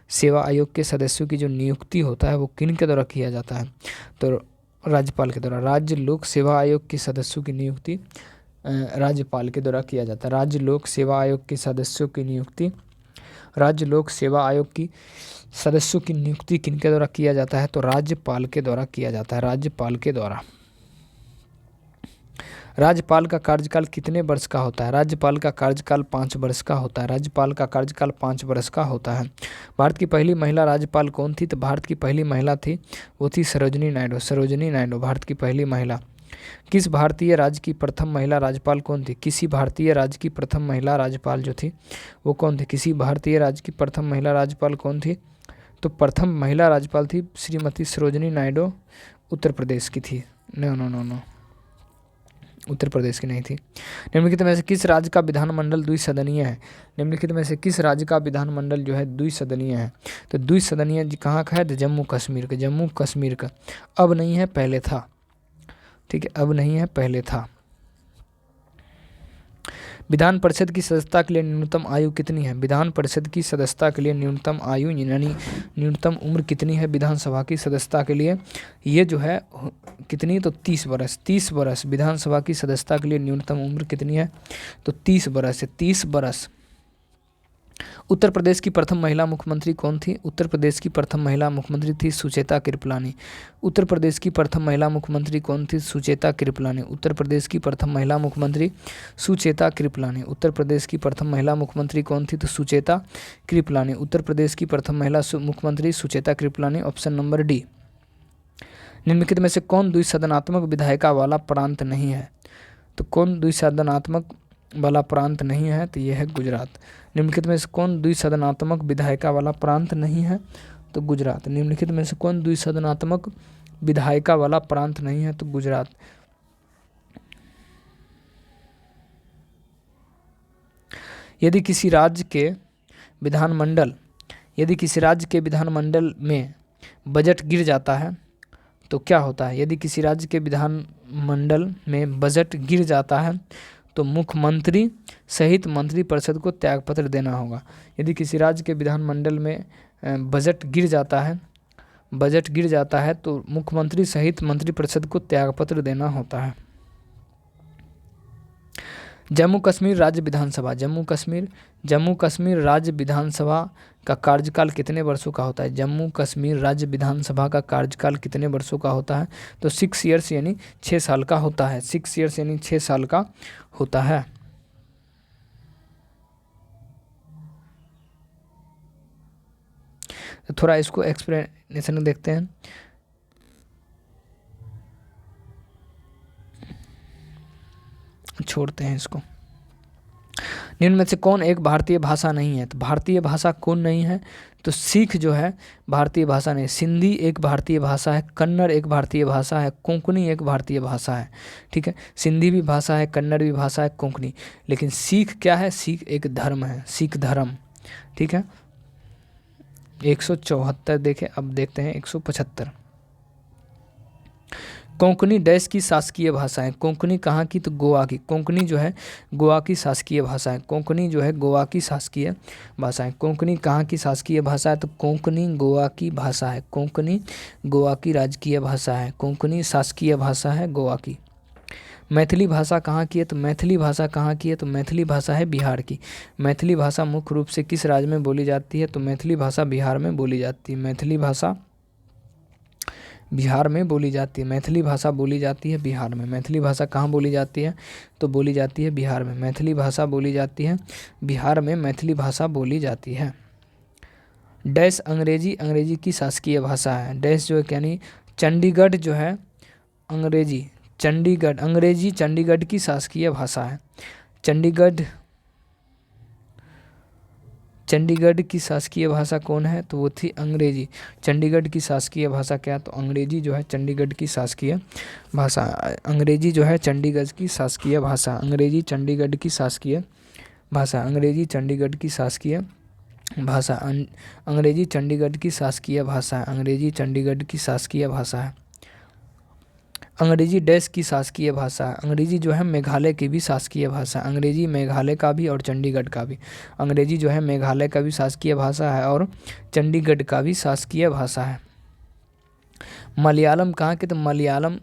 सेवा आयोग के सदस्यों की जो नियुक्ति होता है वो किन के द्वारा किया जाता है? तो राज्यपाल के द्वारा। राज्य लोक सेवा आयोग के सदस्यों की नियुक्ति राज्यपाल के द्वारा किया जाता है। राज्य लोक सेवा आयोग के सदस्यों की नियुक्ति किनके द्वारा किया जाता है? तो राज्यपाल के द्वारा किया जाता है। राज्यपाल का कार्यकाल कितने वर्ष का होता है? राज्यपाल का कार्यकाल 5 वर्ष का होता है। भारत की पहली महिला राज्यपाल कौन थी? तो भारत की पहली महिला थी वो थी सरोजिनी नायडू। भारत की पहली महिला। किस भारतीय राज्य की प्रथम महिला राज्यपाल कौन थी? किसी भारतीय राज्य की प्रथम महिला राज्यपाल जो थी वो कौन थी? किसी भारतीय राज्य की प्रथम महिला राज्यपाल कौन थी? तो प्रथम महिला राज्यपाल थी श्रीमती सरोजिनी नायडू, उत्तर प्रदेश की थी। नो, उत्तर प्रदेश की नहीं थी। निम्नलिखित में से किस राज्य का विधानमंडल द्विसदनीय है? निम्नलिखित में से किस राज्य का विधानमंडल जो है द्विसदनीय है? तो द्विसदनीय कहाँ का है? तो जम्मू कश्मीर का। जम्मू कश्मीर का अब नहीं है, पहले था। ठीक है, अब नहीं है, पहले था। विधान परिषद की सदस्यता के लिए न्यूनतम आयु कितनी है? विधान परिषद की सदस्यता के लिए न्यूनतम आयु यानी न्यूनतम उम्र कितनी है विधानसभा की सदस्यता के लिए? ये जो है कितनी? तो 30 वर्ष। 30 वर्ष विधानसभा की सदस्यता के लिए न्यूनतम उम्र कितनी है? तो 30 वर्ष है, 30 वर्ष। उत्तर प्रदेश की प्रथम महिला मुख्यमंत्री कौन थी? उत्तर प्रदेश की प्रथम महिला मुख्यमंत्री थी सुचेता कृपलानी। उत्तर प्रदेश की प्रथम महिला मुख्यमंत्री कौन थी? सुचेता कृपलानी। उत्तर प्रदेश की प्रथम महिला मुख्यमंत्री सुचेता कृपलानी। उत्तर प्रदेश की प्रथम महिला मुख्यमंत्री कौन थी? तो सुचेता कृपलानी। उत्तर प्रदेश की प्रथम महिला मुख्यमंत्री Sucheta Kripalani. Option number D. निम्नलिखित में से कौन द्विसदनात्मक विधायिका वाला प्रांत नहीं है? तो कौन द्विसदनात्मक वाला प्रांत नहीं है? तो यह है गुजरात। निम्नलिखित में से कौन द्विसदनात्मक विधायिका वाला प्रांत नहीं है? तो गुजरात। निम्नलिखित में से कौन द्विसदनात्मक विधायिका वाला प्रांत नहीं है? तो गुजरात। यदि किसी राज्य के विधानमंडल में बजट गिर जाता है तो क्या होता है? यदि किसी राज्य के विधानमंडल में बजट गिर जाता है तो मुख्यमंत्री सहित मंत्रिपरिषद को त्यागपत्र देना होगा। यदि किसी राज्य के विधानमंडल में बजट गिर जाता है तो मुख्यमंत्री सहित मंत्रिपरिषद को त्यागपत्र देना होता है। जम्मू कश्मीर राज्य विधानसभा का कार्यकाल कितने वर्षों का होता है? जम्मू कश्मीर राज्य विधानसभा का कार्यकाल कितने वर्षों का होता है? तो 6 ईयर्स यानी 6 साल का होता है। 6 ईयर्स यानी 6 साल का होता है। तो थोड़ा इसको एक्सप्लेनेशन देखते हैं। छोड़ते हैं इसको। निम्न में से कौन एक भारतीय भाषा नहीं है? तो भारतीय भाषा कौन नहीं है? तो सिख जो है भारतीय भाषा नहीं। सिंधी एक भारतीय भाषा है, कन्नड़ एक भारतीय भाषा है, कोंकणी एक भारतीय भाषा है। ठीक है, सिंधी भी भाषा है, कन्नड़ भी भाषा है, कोंकणी। लेकिन सिख क्या है? सिख एक धर्म है, सिख धर्म। ठीक है, 174 देखें, अब देखते हैं 175। कोंकणी डैश की शासकीय भाषा है। कोंकणी कहाँ की? तो गोवा की। कोंकणी जो है गोवा की शासकीय भाषा है। कोंकणी जो है गोवा की शासकीय भाषा है। कोंकणी कहाँ की शासकीय भाषा है? तो कोंकणी गोवा की भाषा है। कोंकणी गोवा की राजकीय भाषा है। कोंकणी शासकीय भाषा है गोवा की। मैथिली भाषा कहाँ की है? तो मैथिली भाषा कहाँ की है? तो मैथिली भाषा है बिहार की। मैथिली भाषा मुख्य रूप से किस राज्य में बोली जाती है? तो मैथिली भाषा बिहार में बोली जाती है। मैथिली भाषा बिहार में बोली जाती है। मैथिली भाषा बोली जाती है बिहार में। मैथिली भाषा कहाँ बोली जाती है? तो बोली जाती है बिहार में। मैथिली भाषा बोली जाती है बिहार में। मैथिली भाषा बोली जाती है। डैश अंग्रेजी की शासकीय भाषा है। डैश जो है यानी चंडीगढ़ जो है अंग्रेजी चंडीगढ़ की शासकीय भाषा है। चंडीगढ़ की शासकीय भाषा कौन है? तो वो थी अंग्रेजी। चंडीगढ़ की शासकीय भाषा क्या? तो अंग्रेजी जो है चंडीगढ़ की शासकीय भाषा। अंग्रेजी जो है चंडीगढ़ की शासकीय भाषा। अंग्रेजी चंडीगढ़ की शासकीय भाषा। अंग्रेजी चंडीगढ़ की शासकीय भाषा। अंग्रेजी चंडीगढ़ की शासकीय भाषा। अंग्रेजी चंडीगढ़ की शासकीय भाषा है। अंग्रेजी डैश की शासकीय भाषा। अंग्रेजी जो है मेघालय की भी शासकीय भाषा। अंग्रेजी मेघालय का भी और चंडीगढ़ का भी। अंग्रेजी जो है मेघालय का भी शासकीय भाषा है और चंडीगढ़ का भी शासकीय भाषा है। मलयालम कहाँ के? तो मलयालम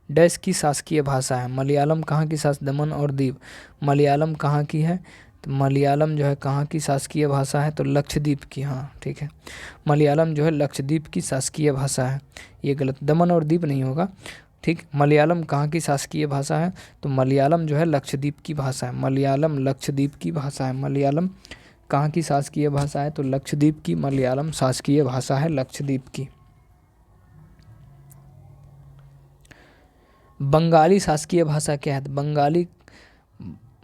डैश की शासकीय भाषा है। मलयालम कहाँ की? दमन और दीव। मलयालम कहाँ की है? तो मलयालम जो है कहाँ की शासकीय भाषा है? तो लक्षद्वीप की। हाँ ठीक है, मलयालम जो है लक्षद्वीप की शासकीय भाषा है। ये गलत, दमन और दीप नहीं होगा। ठीक, मलयालम कहाँ की शासकीय भाषा है? तो मलयालम जो है लक्षद्वीप की भाषा है। मलयालम लक्षद्वीप की भाषा है। मलयालम कहाँ की शासकीय भाषा है? तो लक्षद्वीप की मलयालम शासकीय भाषा है, लक्षद्वीप की। बंगाली शासकीय भाषा क्या है?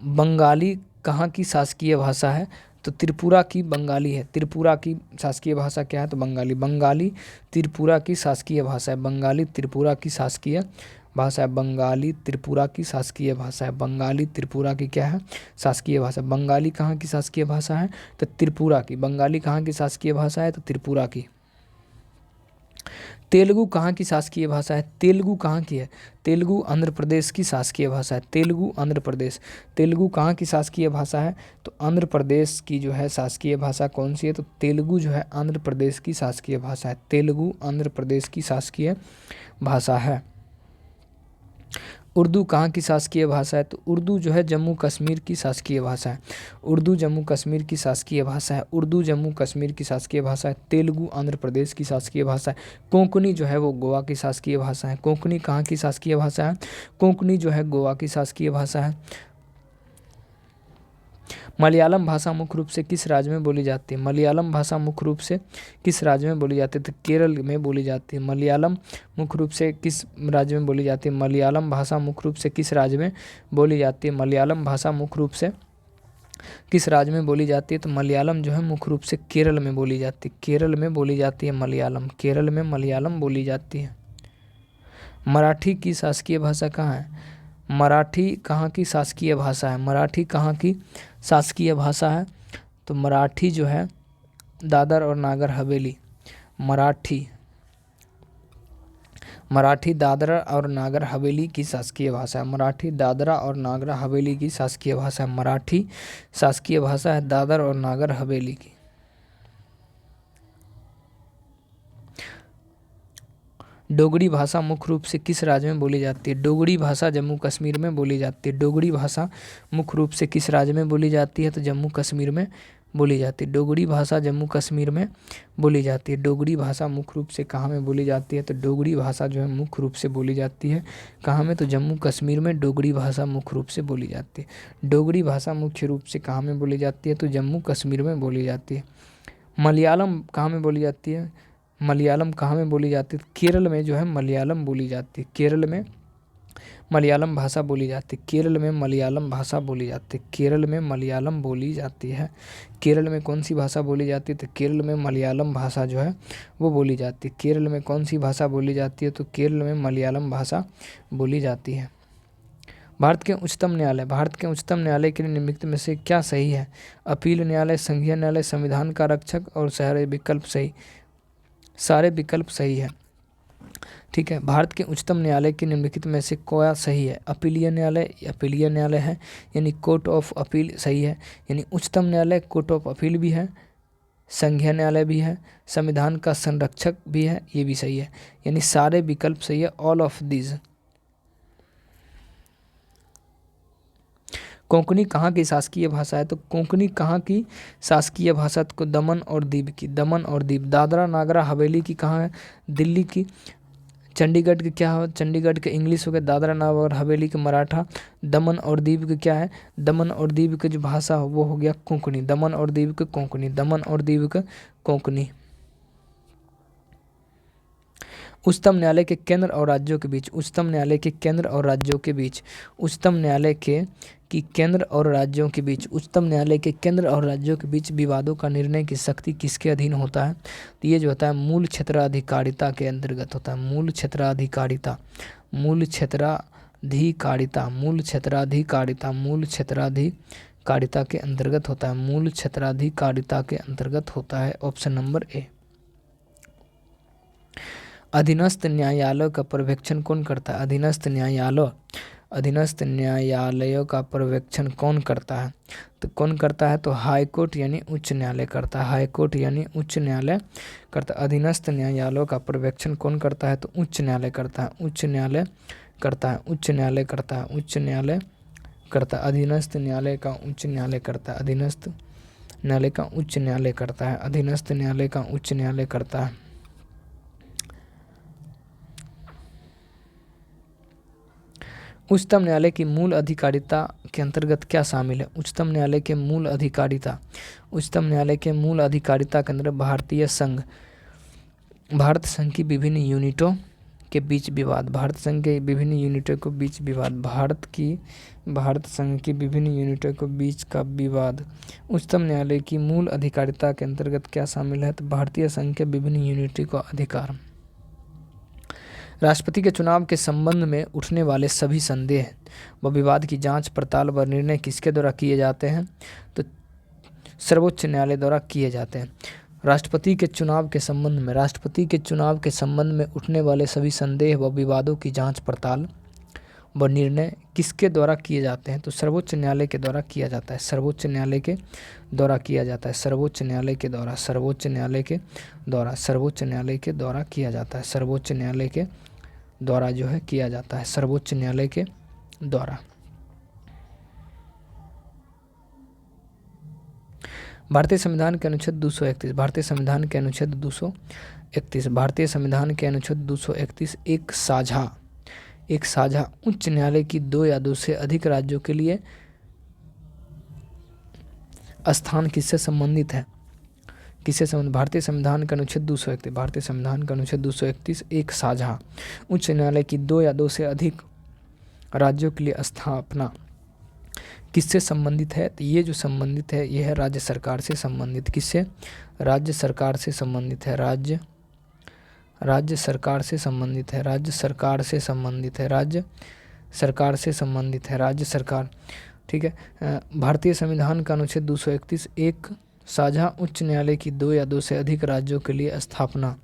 बंगाली कहाँ की शासकीय भाषा है? तो त्रिपुरा की बंगाली है। त्रिपुरा की शासकीय भाषा क्या है? तो बंगाली। बंगाली त्रिपुरा की शासकीय भाषा है। बंगाली त्रिपुरा की शासकीय भाषा है। बंगाली त्रिपुरा की शासकीय भाषा है। बंगाली त्रिपुरा की क्या है? शासकीय भाषा। बंगाली कहाँ की शासकीय भाषा है? तो त्रिपुरा की। बंगाली कहाँ की शासकीय भाषा है? तो त्रिपुरा की। तेलुगु कहाँ की शासकीय भाषा है? तेलुगु कहाँ की है? तेलुगु आंध्र प्रदेश की शासकीय भाषा है। तेलुगु आंध्र प्रदेश। तेलुगु कहाँ की शासकीय भाषा है? तो आंध्र प्रदेश की जो है शासकीय भाषा कौन सी है? तो तेलुगु जो है आंध्र प्रदेश की शासकीय भाषा है। तेलुगु आंध्र प्रदेश की शासकीय भाषा है। उर्दू कहाँ की शासकीय भाषा है? तो उर्दू जो है जम्मू कश्मीर की शासकीय भाषा है। उर्दू जम्मू कश्मीर की शासकीय भाषा है। उर्दू जम्मू कश्मीर की शासकीय भाषा है। तेलुगु आंध्र प्रदेश की शासकीय भाषा है। कोंकणी जो है वो गोवा की शासकीय भाषा है। कोंकणी कहाँ की शासकीय भाषा है? कोंकणी जो है गोवा की शासकीय भाषा है। मलयालम भाषा मुख्य रूप से किस राज्य में बोली जाती है? मलयालम भाषा मुख्य रूप से किस राज्य में बोली जाती है? तो केरल में बोली जाती है। मलयालम मुख्य रूप से किस राज्य में बोली जाती है? मलयालम भाषा मुख्य रूप से किस राज्य में बोली जाती है? मलयालम भाषा मुख्य रूप से किस राज्य में बोली जाती है? तो मलयालम जो है मुख्य रूप से केरल में बोली जाती है। केरल में बोली जाती है मलयालम। केरल में मलयालम बोली जाती है। मराठी की शासकीय भाषा कहाँ है? मराठी कहाँ की शासकीय भाषा है? मराठी कहाँ की शासकीय भाषा है? तो मराठी जो है दादर और नागर हवेली। मराठी दादरा और नागर हवेली की शासकीय भाषा है। मराठी दादरा और नागर हवेली की शासकीय भाषा है। मराठी शासकीय भाषा है दादर और नागर हवेली की। डोगरी भाषा मुख्य रूप से किस राज्य में बोली जाती है? डोगरी भाषा जम्मू कश्मीर में बोली जाती है। डोगरी भाषा मुख्य रूप से किस राज्य में बोली जाती है? तो जम्मू कश्मीर में बोली जाती है। डोगरी भाषा जम्मू कश्मीर में बोली जाती है। डोगरी भाषा मुख्य रूप से कहाँ में बोली जाती है? तो डोगरी भाषा जो है मुख्य रूप से बोली जाती है कहाँ में? तो जम्मू कश्मीर में डोगरी भाषा मुख्य रूप से बोली जाती है। डोगरी भाषा मुख्य रूप से कहाँ में बोली जाती है? तो जम्मू कश्मीर में बोली जाती है। मलयालम कहाँ में बोली जाती है? मलयालम कहाँ में बोली जाती है? केरल में जो है मलयालम बोली जाती है। केरल में मलयालम भाषा बोली जाती है। केरल में मलयालम भाषा बोली जाती है। केरल में मलयालम बोली जाती है। केरल में कौन सी भाषा बोली जाती है? तो केरल में मलयालम भाषा जो है वो बोली जाती है। केरल में कौन सी भाषा बोली जाती है? तो केरल में मलयालम भाषा बोली जाती है। भारत के उच्चतम न्यायालय। भारत के उच्चतम न्यायालय के निम्नलिखित में से क्या सही है? अपील न्यायालय, संघीय न्यायालय, संविधान का रक्षक और सारे विकल्प सही। सारे विकल्प सही है। ठीक है। भारत के उच्चतम न्यायालय के निम्नलिखित में से क्या सही है? अपीलीय न्यायालय। अपीलीय न्यायालय है यानी कोर्ट ऑफ अपील सही है। यानी उच्चतम न्यायालय कोर्ट ऑफ अपील भी है, संघीय न्यायालय भी है, संविधान का संरक्षक भी है, ये भी सही है। यानी सारे विकल्प सही है, ऑल ऑफ दीज। कोंकणी कहाँ की शासकीय भाषा है? तो कोंकणी कहाँ की शासकीय भाषा? तो दमन और दीव की। दमन और दीव। दादरा नागर हवेली की कहाँ है? दिल्ली की। चंडीगढ़ के क्या हो? चंडीगढ़ के इंग्लिश हो गया। दादरा नागर हवेली के मराठा। दमन और दीव के क्या है? दमन और दीव के जो भाषा हो वो हो गया कोंकणी। दमन और दीव के कोंकणी। दमन और दीव के कोंकणी। उच्चतम न्यायालय के केंद्र और राज्यों के बीच। उच्चतम न्यायालय के केंद्र और राज्यों के बीच। उच्चतम न्यायालय के कि केंद्र और राज्यों के बीच। उच्चतम न्यायालय के केंद्र और राज्यों के बीच विवादों का निर्णय की शक्ति किसके अधीन होता है? तो ये जो होता है मूल क्षेत्राधिकारिता के अंतर्गत होता है। मूल क्षेत्राधिकारिता। मूल क्षेत्राधिकारिता। मूल क्षेत्राधिकारिता। मूल क्षेत्राधिकारिता के अंतर्गत होता है। मूल क्षेत्राधिकारिता के अंतर्गत होता है। Option number A. अधीनस्थ न्यायालय का पर्यवेक्षण कौन करता है? अधीनस्थ न्यायालय। अधीनस्थ न्यायालयों का पर्यवेक्षण कौन करता है? तो कौन करता है? तो हाई कोर्ट यानी उच्च न्यायालय करता है। हाई कोर्ट यानी उच्च न्यायालय करता है। अधीनस्थ न्यायालयों का पर्यवेक्षण कौन करता है? तो उच्च न्यायालय करता है। उच्च न्यायालय करता है। उच्च न्यायालय करता है। उच्च न्यायालय करता है। अधीनस्थ न्यायालय का उच्च न्यायालय करता है। अधीनस्थ न्यायालय का उच्च न्यायालय करता है। अधीनस्थ न्यायालय का उच्च न्यायालय करता है। उच्चतम न्यायालय की मूल अधिकारिता के अंतर्गत क्या शामिल है? उच्चतम न्यायालय के मूल अधिकारिता। उच्चतम न्यायालय के मूल अधिकारिता के अंदर भारत संघ की विभिन्न यूनिटों के बीच विवाद, भारत संघ के विभिन्न यूनिटों के बीच विवाद, भारत संघ की विभिन्न यूनिटों के बीच का विवाद। उच्चतम न्यायालय की मूल अधिकारिता के अंतर्गत क्या शामिल है? तो भारतीय संघ के विभिन्न यूनिटों का अधिकार। राष्ट्रपति के चुनाव के संबंध में उठने वाले सभी संदेह व विवाद की जांच पड़ताल व निर्णय किसके द्वारा किए जाते हैं? तो सर्वोच्च न्यायालय द्वारा किए जाते हैं। राष्ट्रपति के चुनाव के संबंध में उठने वाले सभी संदेह व विवादों की जांच पड़ताल व निर्णय किसके द्वारा किए जाते हैं? तो सर्वोच्च न्यायालय के द्वारा किया जाता है। सर्वोच्च न्यायालय के द्वारा किया जाता है। सर्वोच्च न्यायालय के द्वारा किया जाता है। सर्वोच्च न्यायालय के द्वारा जो है किया जाता है। सर्वोच्च न्यायालय के द्वारा। भारतीय संविधान के अनुच्छेद 231, भारतीय संविधान के अनुच्छेद 231 एक साझा उच्च न्यायालय की 2 या 2 से अधिक राज्यों के लिए स्थान किससे संबंधित है? भारतीय संविधान का अनुच्छेद 231 एक साझा उच्च न्यायालय की 2 या 2 से अधिक राज्यों के लिए स्थापना किससे संबंधित है? तो ये जो संबंधित है ये है राज्य सरकार से संबंधित। किससे? राज्य सरकार से संबंधित है। राज्य सरकार से संबंधित है। राज्य सरकार, ठीक है। भारतीय संविधान का अनुच्छेद 231 एक साझा उच्च न्यायालय की 2 या 2 से अधिक राज्यों के लिए स्थापना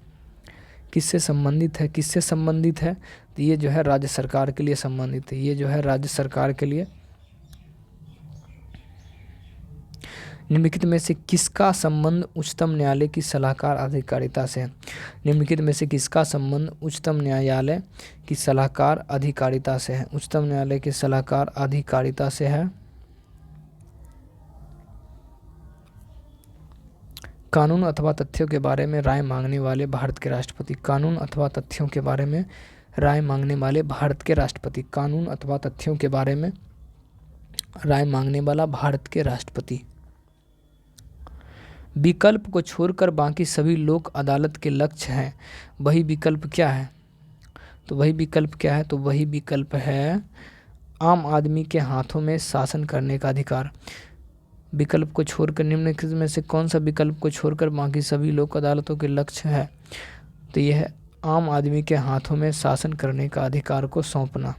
किससे संबंधित है? तो ये जो है राज्य सरकार के लिए संबंधित है। निम्नलिखित में से किसका संबंध उच्चतम न्यायालय की सलाहकार अधिकारिता से है? उच्चतम न्यायालय की सलाहकार अधिकारिता से है। कानून अथवा तथ्यों के बारे में राय मांगने वाले भारत के राष्ट्रपति। कानून अथवा तथ्यों के बारे में राय मांगने वाले भारत के राष्ट्रपति। कानून अथवा तथ्यों के बारे में राय मांगने वाला भारत के राष्ट्रपति। विकल्प को छोड़कर बाकी सभी लोक अदालत के लक्ष्य हैं, वही विकल्प क्या है? तो वही विकल्प है आम आदमी के हाथों में शासन करने का अधिकार। विकल्प को छोड़कर निम्नलिखित में से कौन सा विकल्प को छोड़कर बाकी सभी लोक अदालतों के लक्ष्य है? तो यह है आम आदमी के हाथों में शासन करने का अधिकार को सौंपना।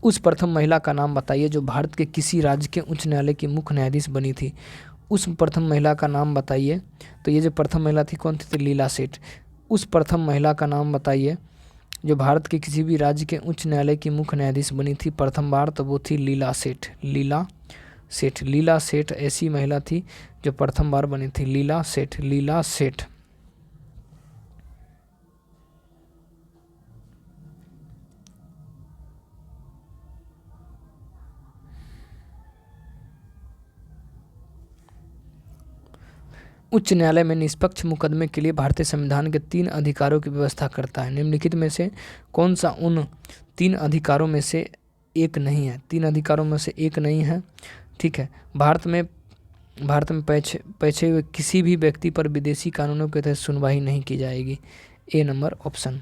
उस प्रथम महिला का नाम बताइए जो भारत के किसी राज्य के उच्च न्यायालय की मुख्य न्यायाधीश बनी थी। उस प्रथम महिला का नाम बताइए। तो ये जो प्रथम महिला थी कौन थी? तो लीला सेठ। उस प्रथम महिला का नाम बताइए जो भारत के किसी भी राज्य के उच्च न्यायालय की मुख्य न्यायाधीश बनी थी प्रथम बार, तो वो थी लीला सेठ ऐसी महिला थी जो प्रथम बार बनी थी। लीला सेठ। उच्च न्यायालय में निष्पक्ष मुकदमे के लिए भारतीय संविधान के 3 अधिकारों की व्यवस्था करता है। निम्नलिखित में से कौन सा उन 3 अधिकारों में से एक नहीं है? 3 अधिकारों में से एक नहीं है, ठीक है। भारत में पैछे हुए किसी भी व्यक्ति पर विदेशी कानूनों के तहत सुनवाई नहीं की जाएगी। ए नंबर ऑप्शन।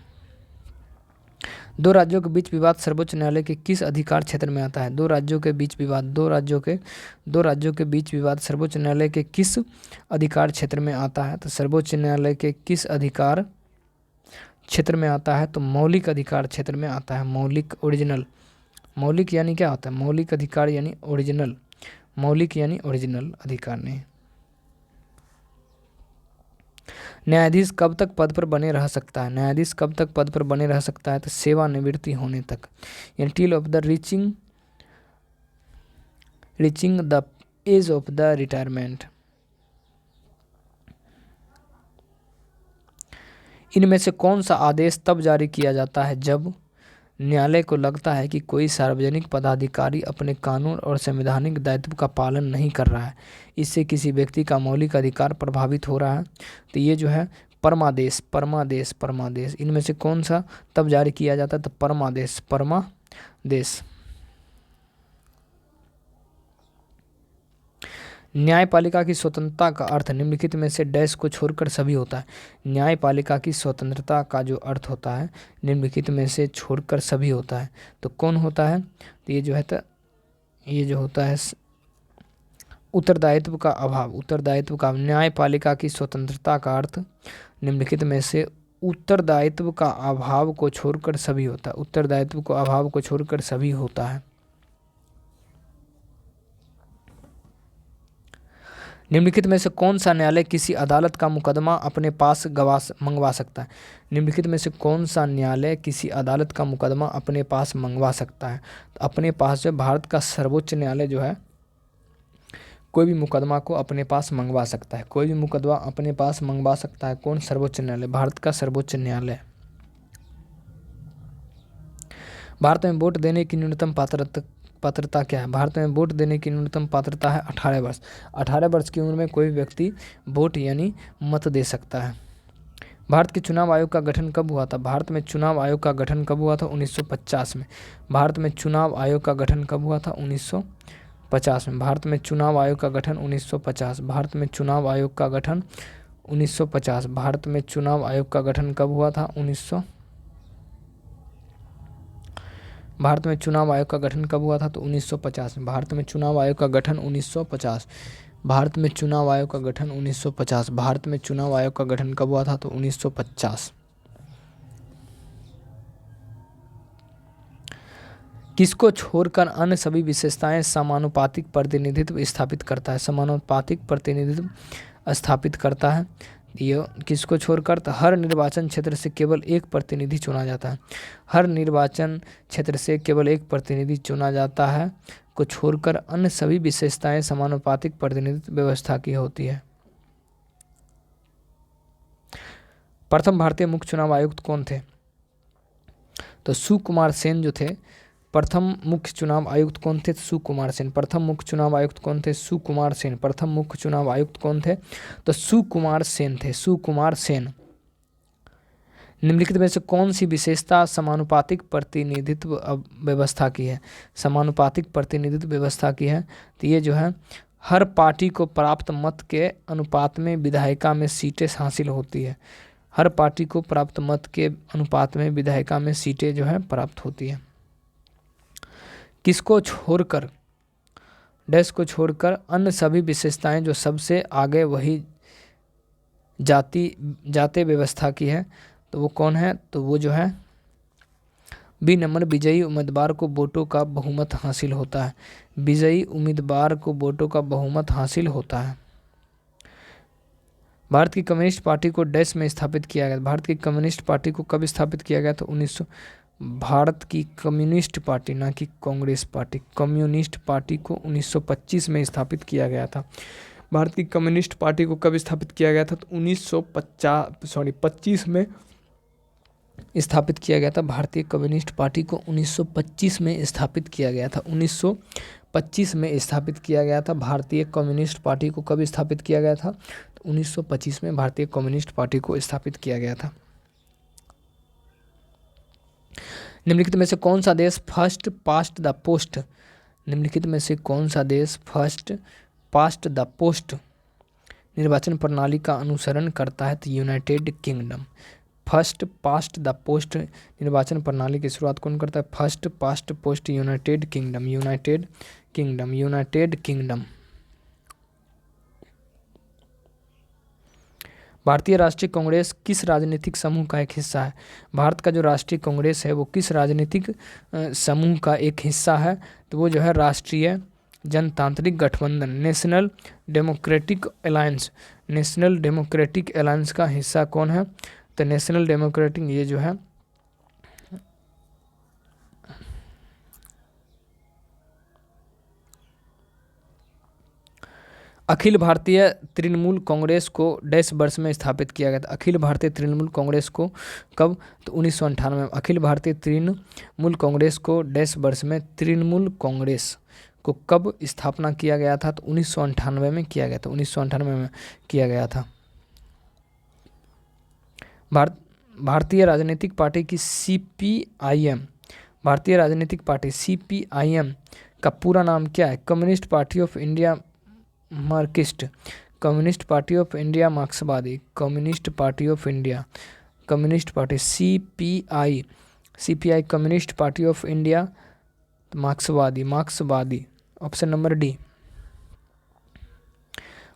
2 राज्यों के बीच विवाद सर्वोच्च न्यायालय के किस अधिकार क्षेत्र में आता है? 2 राज्यों के बीच विवाद सर्वोच्च न्यायालय के किस अधिकार क्षेत्र में आता है? तो सर्वोच्च न्यायालय के किस अधिकार क्षेत्र में आता है? तो मौलिक अधिकार क्षेत्र में आता है। मौलिक यानी क्या होता है? मौलिक अधिकार यानी ओरिजिनल अधिकार नहीं। न्यायाधीश कब तक पद पर बने रह सकता है? तो सेवानिवृत्ति होने तक, यानी till of the reaching the age of the retirement. इनमें से कौन सा आदेश तब जारी किया जाता है जब न्यायालय को लगता है कि कोई सार्वजनिक पदाधिकारी अपने कानून और संवैधानिक दायित्व का पालन नहीं कर रहा है, इससे किसी व्यक्ति का मौलिक अधिकार प्रभावित हो रहा है? तो ये जो है परमादेश। इनमें से कौन सा तब जारी किया जाता है? तो परमादेश। न्यायपालिका की स्वतंत्रता का अर्थ निम्नलिखित में से डैश को छोड़कर सभी होता है। न्यायपालिका की स्वतंत्रता का जो अर्थ होता है निम्नलिखित में से छोड़कर सभी होता है। तो कौन होता है? तो ये जो है ये जो होता है उत्तरदायित्व का अभाव। उत्तरदायित्व का न्यायपालिका की स्वतंत्रता का अर्थ निम्नलिखित में से उत्तरदायित्व का अभाव को छोड़कर सभी होता है। उत्तरदायित्व को अभाव को छोड़कर सभी होता है। निम्नलिखित में से कौन सा न्यायालय किसी अदालत का मुकदमा अपने पास मंगवा सकता है? निम्नलिखित में से कौन सा न्यायालय किसी अदालत का मुकदमा अपने पास मंगवा सकता है? तो अपने पास जो भारत का सर्वोच्च न्यायालय जो है कोई भी मुकदमा को अपने पास मंगवा सकता है। कोई भी मुकदमा अपने पास मंगवा सकता है। कौन? सर्वोच्च न्यायालय, भारत का सर्वोच्च न्यायालय। भारत में वोट देने की न्यूनतम पात्रता क्या है? भारत में वोट देने की न्यूनतम पात्रता है 18 वर्ष। 18 वर्ष की उम्र में कोई भी व्यक्ति वोट यानी मत दे सकता है। भारत के चुनाव आयोग का गठन कब हुआ था? भारत में चुनाव आयोग का गठन कब हुआ था? 1950 में। भारत में चुनाव आयोग का गठन कब हुआ था? 1950 में। भारत में चुनाव आयोग का गठन 1950। भारत में चुनाव आयोग का गठन 1950। भारत में चुनाव आयोग का गठन कब हुआ था? भारत में चुनाव आयोग का गठन कब हुआ था? तो 1950 में। भारत में चुनाव आयोग का गठन 1950। भारत में चुनाव आयोग का गठन 1950। भारत में चुनाव आयोग का गठन कब हुआ था? तो 1950। किसको छोड़कर अन्य सभी विशेषताएं समानुपातिक प्रतिनिधित्व स्थापित करता है? समानुपातिक प्रतिनिधित्व स्थापित करता है। ये किसको छोड़कर? तो हर निर्वाचन क्षेत्र से केवल एक प्रतिनिधि चुना जाता है। हर निर्वाचन क्षेत्र से केवल एक प्रतिनिधि चुना जाता है को छोड़कर अन्य सभी विशेषताएं समानुपातिक प्रतिनिधित्व व्यवस्था की होती है। प्रथम भारतीय मुख्य चुनाव आयुक्त कौन थे? तो सुकुमार सेन जो थे प्रथम मुख्य चुनाव आयुक्त कौन थे? सुकुमार सेन। प्रथम मुख्य चुनाव आयुक्त कौन थे? सुकुमार सेन। प्रथम मुख्य चुनाव आयुक्त कौन थे? तो सुकुमार सेन थे। सुकुमार सेन। निम्नलिखित में से कौन सी विशेषता समानुपातिक प्रतिनिधित्व व्यवस्था की है? समानुपातिक प्रतिनिधित्व व्यवस्था की है। तो ये जो है हर पार्टी को प्राप्त मत के अनुपात में विधायिका में सीटें हासिल होती है। हर पार्टी को प्राप्त मत के अनुपात में विधायिका में सीटें जो है प्राप्त होती है। किसको छोड़कर? डैश को छोड़कर अन्य सभी विशेषताएं जो सबसे आगे वही जाति व्यवस्था की है। तो वो कौन है? तो वो जो है बी नंबर, विजयी उम्मीदवार को वोटों का बहुमत हासिल होता है। विजयी उम्मीदवार को वोटों का बहुमत हासिल होता है। भारत की कम्युनिस्ट पार्टी को डैश में स्थापित किया गया। भारत की कम्युनिस्ट पार्टी को कब स्थापित किया गया? तो 1900। भारत की कम्युनिस्ट पार्टी, ना कि कांग्रेस पार्टी, कम्युनिस्ट पार्टी को 1925 में स्थापित किया गया था। भारत की कम्युनिस्ट पार्टी को कब स्थापित किया गया था? तो 25 में स्थापित किया गया था। भारतीय कम्युनिस्ट पार्टी को 1925 में स्थापित किया गया था। 1925 में स्थापित किया गया था। भारतीय कम्युनिस्ट पार्टी को कब स्थापित किया गया था? तो 1925 में भारतीय कम्युनिस्ट पार्टी को स्थापित किया गया था। निम्नलिखित में से कौन सा देश फर्स्ट पास्ट द पोस्ट? निम्नलिखित में से कौन सा देश फर्स्ट पास्ट द पोस्ट निर्वाचन प्रणाली का अनुसरण करता है? तो United kingdom. First past the post निर्वाचन प्रणाली की शुरुआत कौन करता है? First past post United kingdom. United kingdom. United kingdom. भारतीय राष्ट्रीय कांग्रेस किस राजनीतिक समूह का एक हिस्सा है? भारत का जो राष्ट्रीय कांग्रेस है वो किस राजनीतिक समूह का एक हिस्सा है? तो वो जो है राष्ट्रीय जनतांत्रिक गठबंधन, national democratic alliance. National democratic alliance का हिस्सा कौन है? तो नेशनल डेमोक्रेटिक ये जो है अखिल भारतीय तृणमूल कांग्रेस को डैश वर्ष में स्थापित किया गया था। अखिल भारतीय तृणमूल कांग्रेस को कब? तो 1998 में। अखिल भारतीय तृणमूल कांग्रेस को डैश वर्ष में तृणमूल कांग्रेस को कब स्थापना किया गया था? तो 1998 में किया गया था। 1998 में किया गया था। भारतीय राजनीतिक पार्टी की CPIM, भारतीय राजनीतिक पार्टी CPIM का पूरा नाम क्या है? Communist party of India marxist, communist party of India मार्क्सवादी, communist party of India, communist party CPI, CPI communist party of India मार्क्सवादी, मार्क्सवादी। Option number D.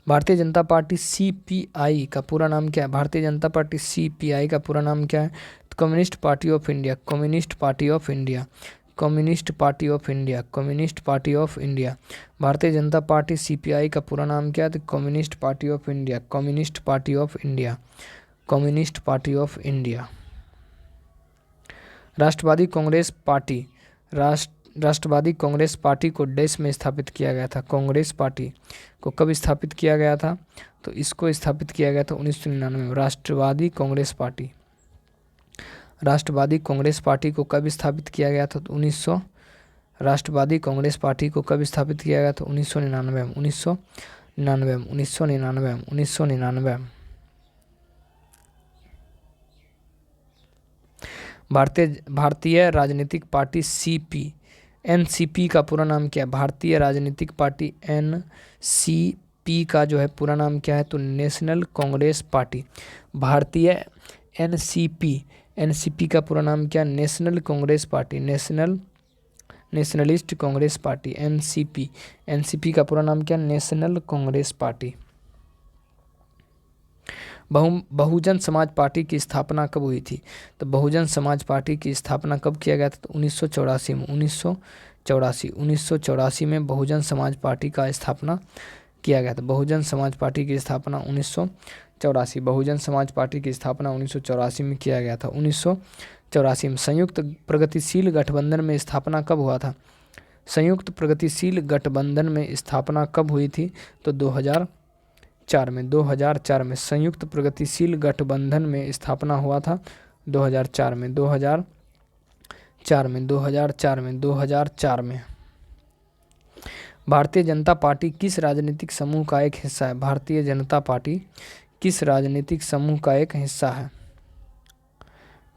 Bharatiya Janata party CPI का पूरा नाम क्या है? भारतीय जनता पार्टी सीपीआई का पूरा नाम क्या है? Communist party of India, communist party of India, communist party of India, communist party of India. भारतीय जनता पार्टी सीपीआई का पूरा नाम क्या है? तो communist party of India, communist party of India, communist party of India. राष्ट्रवादी कांग्रेस पार्टी, राष्ट्रवादी कांग्रेस पार्टी को देश में स्थापित किया गया था। कांग्रेस पार्टी को कब स्थापित किया गया था? तो इसको स्थापित किया गया था 1999 में। राष्ट्रवादी कांग्रेस पार्टी, राष्ट्रवादी कांग्रेस पार्टी को कब स्थापित किया गया था? तो राष्ट्रवादी कांग्रेस पार्टी को कब स्थापित किया गया था? 1999 में, 1999 में, 1999 में, 1999 में। भारतीय राजनीतिक पार्टी सीपी, एनसीपी का पूरा नाम क्या है? भारतीय राजनीतिक पार्टी एनसीपी का जो है पूरा नाम क्या है? तो नेशनल कांग्रेस पार्टी। भारतीय एनसीपी, एनसीपी का पूरा नाम क्या? National Congress party, nationalist Congress party, NCP. NCP का पूरा नाम क्या? National Congress party. Bahujan Samaj party की स्थापना कब हुई थी? तो बहुजन समाज पार्टी की स्थापना कब किया गया था? तो 1984 में, 1984 में बहुजन समाज पार्टी का स्थापना किया गया था। बहुजन समाज पार्टी की स्थापना 1984, बहुजन समाज पार्टी की स्थापना 1984 में किया गया था। 1984 में। संयुक्त प्रगतिशील गठबंधन में स्थापना कब हुआ था? संयुक्त प्रगतिशील गठबंधन में स्थापना कब हुई थी? तो 2004 में, 2004 में संयुक्त प्रगतिशील गठबंधन में स्थापना हुआ था। 2004 में, 2004 में, 2004 में, 2004 में। भारतीय जनता पार्टी किस राजनीतिक समूह का एक हिस्सा है? भारतीय जनता पार्टी किस राजनीतिक समूह का एक हिस्सा है?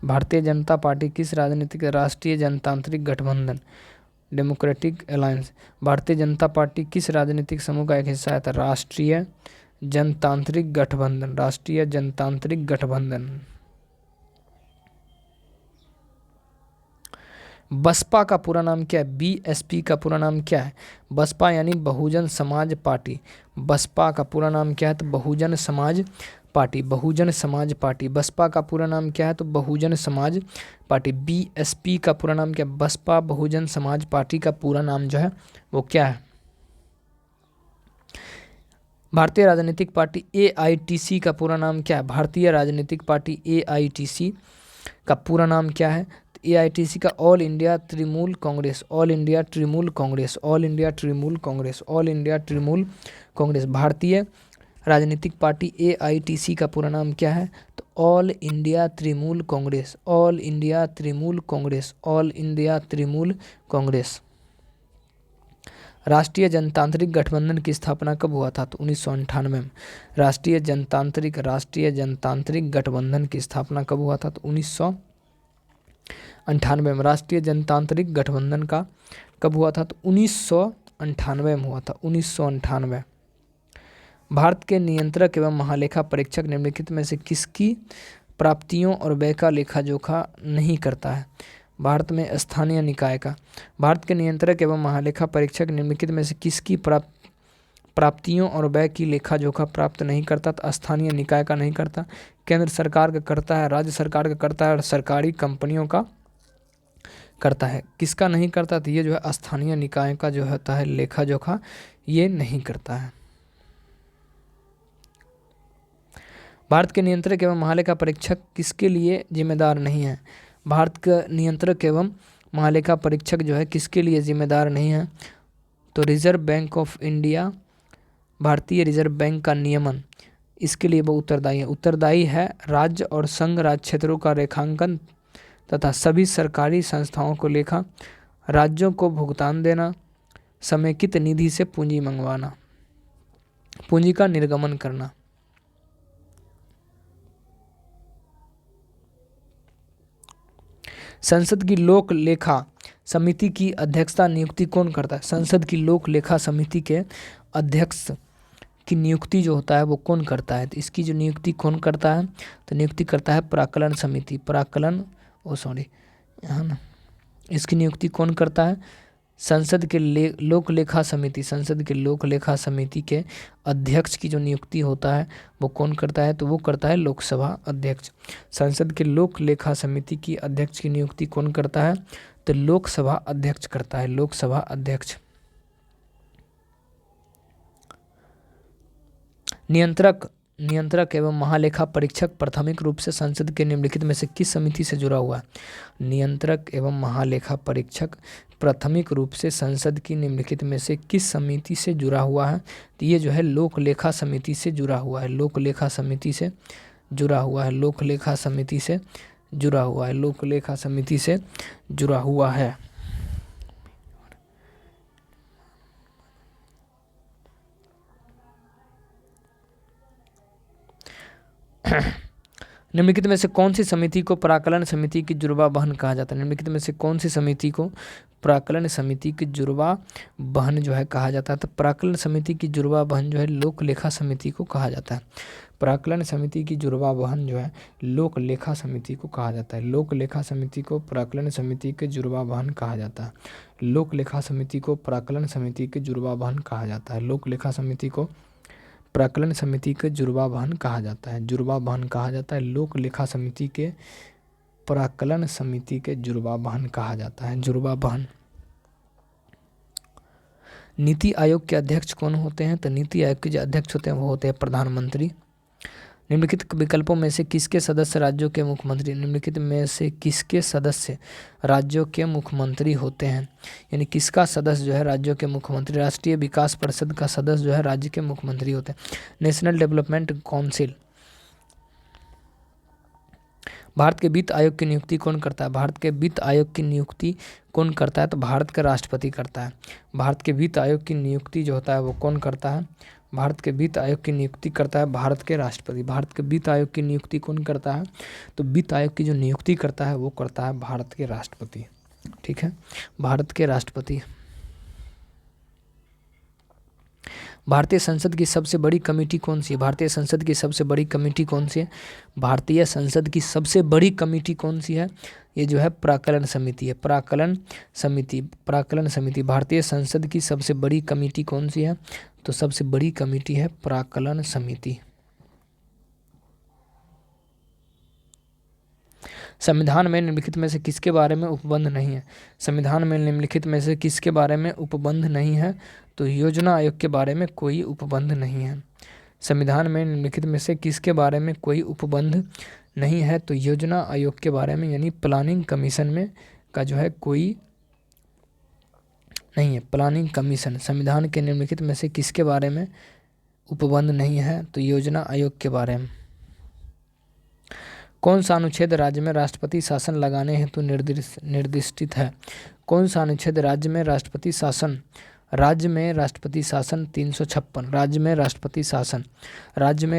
भारतीय जनता पार्टी किस राजनीतिक, राष्ट्रीय जनतांत्रिक गठबंधन, डेमोक्रेटिक अलायंस। भारतीय जनता पार्टी किस राजनीतिक समूह का एक हिस्सा है? तो राष्ट्रीय जनतांत्रिक गठबंधन, राष्ट्रीय जनतांत्रिक गठबंधन। बसपा का पूरा नाम क्या है? बीएसपी का पूरा नाम क्या है? बसपा यानी बहुजन समाज पार्टी। बसपा का पूरा नाम क्या है? तो बहुजन समाज पार्टी, बहुजन समाज पार्टी। बसपा का पूरा नाम क्या है? तो बहुजन समाज पार्टी। बीएसपी का पूरा नाम क्या है? बसपा बहुजन समाज पार्टी का पूरा नाम जो है वो क्या है? भारतीय राजनीतिक पार्टी एआईटीसी का पूरा नाम क्या है? भारतीय राजनीतिक पार्टी एआईटीसी का पूरा नाम क्या है? एआईटीसी का all India Trinamool Congress, all India Trinamool Congress, all India Trinamool Congress, all India Trinamool Congress. भारतीय राजनीतिक पार्टी एआईटीसी का पूरा नाम क्या है? तो all India Trinamool Congress, all India Trinamool Congress, all India Trinamool Congress. राष्ट्रीय जनतांत्रिक गठबंधन की स्थापना कब हुआ था? तो 1998 में। राष्ट्रीय जनतांत्रिक गठबंधन की स्थापना कब हुआ था? तो 1998 में। राष्ट्रीय जनतांत्रिक गठबंधन का कब हुआ था? तो 1998 में हुआ था, 1998। भारत के नियंत्रक एवं महालेखा परीक्षक निम्नलिखित में से किसकी प्राप्तियों और व्यय का लेखा जोखा नहीं करता है? भारत में स्थानीय निकाय का। भारत के नियंत्रक एवं महालेखा परीक्षक निम्नलिखित में से किसकी प्राप्तियों और व्यय की लेखा जोखा प्राप्त नहीं करता? तो स्थानीय निकाय का नहीं करता। केंद्र सरकार का करता है, राज्य सरकार का करता है और सरकारी कंपनियों का करता है। किसका नहीं करता? तो ये जो है स्थानीय निकाय का जो होता है लेखा जोखा ये नहीं करता है। भारत के नियंत्रक एवं महालेखा परीक्षक किसके लिए जिम्मेदार नहीं है? भारत का नियंत्रक एवं महालेखा परीक्षक जो है किसके लिए जिम्मेदार नहीं है? तो रिजर्व बैंक ऑफ इंडिया, भारतीय रिजर्व बैंक का नियमन, इसके लिए वो उत्तरदायी है। उत्तरदायी है राज्य और संघ राज्य क्षेत्रों का रेखांकन तथा सभी सरकारी संस्थाओं को लेखा, राज्यों को भुगतान देना, समेकित निधि से पूंजी मंगवाना, पूंजी का निर्गमन करना। संसद की लोक लेखा समिति की अध्यक्षता नियुक्ति कौन करता है? संसद की लोक लेखा समिति के अध्यक्ष की नियुक्ति जो होता है वो कौन करता है? तो इसकी जो नियुक्ति कौन करता है? तो नियुक्ति करता है प्राक्कलन समिति। यहाँ ना, इसकी नियुक्ति कौन करता है? संसद के लोक लेखा समिति। संसद के लोक लेखा समिति के अध्यक्ष की जो नियुक्ति होता है वो कौन करता है? तो वो करता है लोकसभा अध्यक्ष। संसद के लोक लेखा समिति की अध्यक्ष की नियुक्ति कौन करता है? तो लोकसभा अध्यक्ष करता है, लोकसभा अध्यक्ष। नियंत्रक एवं महालेखा परीक्षक प्राथमिक रूप से संसद के निम्नलिखित में से किस समिति से जुड़ा हुआ है? नियंत्रक एवं महालेखा परीक्षक प्राथमिक रूप से संसद की निम्नलिखित में से किस समिति से जुड़ा हुआ है? तो ये जो है लोक लेखा समिति से जुड़ा हुआ है, लोक लेखा समिति से जुड़ा हुआ है, लोक लेखा समिति से जुड़ा हुआ है, लोक लेखा समिति से जुड़ा हुआ है। निम्नलिखित में से कौन सी समिति को प्राक्कलन समिति की जुड़वा बहन कहा जाता है? निम्नलिखित में से कौन सी समिति को प्राक्कलन समिति की जुड़वा बहन जो है कहा जाता है? तो प्राक्कलन समिति की जुड़वा बहन जो है लोक लेखा समिति को कहा जाता है। प्राक्कलन समिति की जुड़वा बहन जो है लोक लेखा समिति को कहा जाता है। लोक लेखा समिति को प्राक्कलन समिति के जुड़वा बहन कहा जाता है। लोक लेखा समिति को प्राक्कलन समिति के जुड़वा बहन कहा जाता है। लोक लेखा समिति को प्राक्कलन समिति के जुड़वा बहन कहा जाता है। जुड़वा बहन कहा जाता है। लोक लेखा समिति के प्राक्कलन समिति के जुड़वा बहन कहा जाता है, जुड़वा बहन। नीति आयोग के अध्यक्ष कौन होते हैं? तो नीति आयोग के जो अध्यक्ष होते हैं वो होते हैं प्रधानमंत्री। निम्नलिखित विकल्पों में से किसके सदस्य राज्यों के मुख्यमंत्री? निम्नलिखित में से किसके सदस्य राज्यों के मुख्यमंत्री होते हैं? यानी किसका सदस्य जो है राज्यों के मुख्यमंत्री? राष्ट्रीय विकास परिषद का सदस्य जो है राज्य के मुख्यमंत्री होते हैं। National development council. भारत के वित्त आयोग की नियुक्ति कौन करता है? भारत के वित्त आयोग की नियुक्ति कौन करता है? तो भारत का राष्ट्रपति करता है। भारत के वित्त आयोग की नियुक्ति जो होता है वो कौन करता है? भारत के वित्त आयोग की नियुक्ति करता है भारत के राष्ट्रपति। भारत के वित्त आयोग की नियुक्ति कौन करता है? तो वित्त आयोग की जो नियुक्ति करता है वो करता है भारत के राष्ट्रपति। ठीक है, भारत के राष्ट्रपति। भारतीय संसद की सबसे बड़ी कमेटी कौन सी है? भारतीय संसद की सबसे बड़ी कमेटी कौन सी है? भारतीय संसद की सबसे बड़ी कमेटी कौन सी है? ये जो है प्राक्कलन समिति है, प्राक्कलन समिति। प्राक्कलन समिति। भारतीय संसद की सबसे बड़ी कमेटी कौन सी है? तो सबसे बड़ी कमेटी है प्राक्कलन समिति। संविधान में निम्नलिखित में से किसके बारे में उपबंध नहीं है? संविधान में निम्नलिखित में से किसके बारे में उपबंध नहीं है? तो योजना आयोग के बारे में कोई उपबंध नहीं है। संविधान में निम्नलिखित में से किसके बारे में कोई उपबंध नहीं है? तो योजना आयोग के बारे में, यानी प्लानिंग कमीशन में का जो है कोई नहीं है। प्लानिंग कमीशन संविधान के निम्नलिखित में से किसके बारे में उपबंध नहीं है? तो योजना आयोग के बारे में। कौन सा अनुच्छेद राज्य में राष्ट्रपति शासन लगाने हेतु निर्दिष्टित है? कौन सा अनुच्छेद राज्य में राष्ट्रपति शासन 356 राज्य में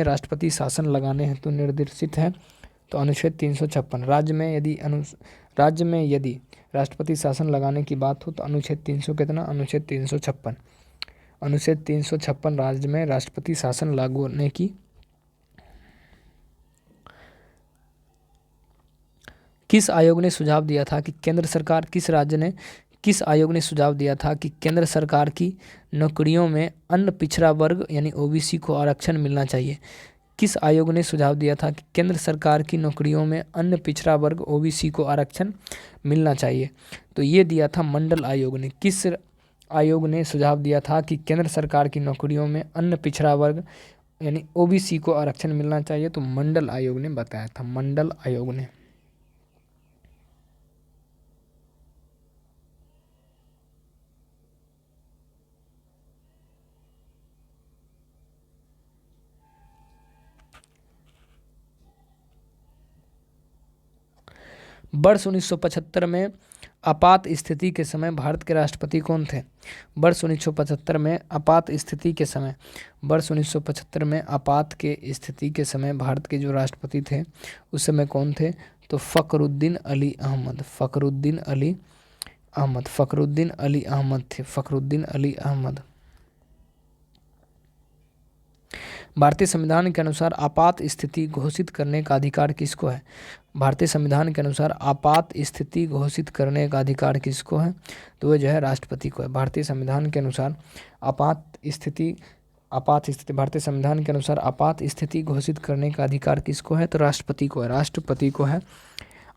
राष्ट्रपति शासन लगाने हेतु निर्देशित है? तो अनुच्छेद 356। राज्य में यदि राष्ट्रपति शासन लगाने की बात हो तो अनुच्छेद 356। अनुच्छेद 356 राज्य में राष्ट्रपति शासन लागू होने की। किस आयोग ने सुझाव दिया था कि केंद्र सरकार की नौकरियों में अन्य पिछड़ा वर्ग यानी ओबीसी को आरक्षण मिलना चाहिए? किस आयोग ने सुझाव दिया था कि केंद्र सरकार की नौकरियों में अन्य पिछड़ा वर्ग ओबीसी को आरक्षण मिलना चाहिए? तो ये दिया था मंडल आयोग ने। किस आयोग ने सुझाव दिया था कि केंद्र सरकार की नौकरियों में अन्य पिछड़ा वर्ग यानी ओबीसी को आरक्षण मिलना चाहिए? तो मंडल आयोग ने बताया था, मंडल आयोग ने। वर्ष 1975 में आपात स्थिति के समय भारत के राष्ट्रपति कौन थे? वर्ष 1975 में आपात स्थिति के समय भारत के जो राष्ट्रपति थे उस समय कौन थे? तो फ़खरुद्दीन अली अहमद थे। फ़खरुद्दीन अली अहमद। भारतीय संविधान के अनुसार आपात स्थिति घोषित करने का अधिकार किसको है? भारतीय संविधान के अनुसार आपात स्थिति घोषित करने का अधिकार किसको है? तो वह जो है राष्ट्रपति को है। भारतीय संविधान के अनुसार आपात स्थिति भारतीय संविधान के अनुसार आपात स्थिति घोषित करने का अधिकार किसको है? तो राष्ट्रपति को है। राष्ट्रपति को है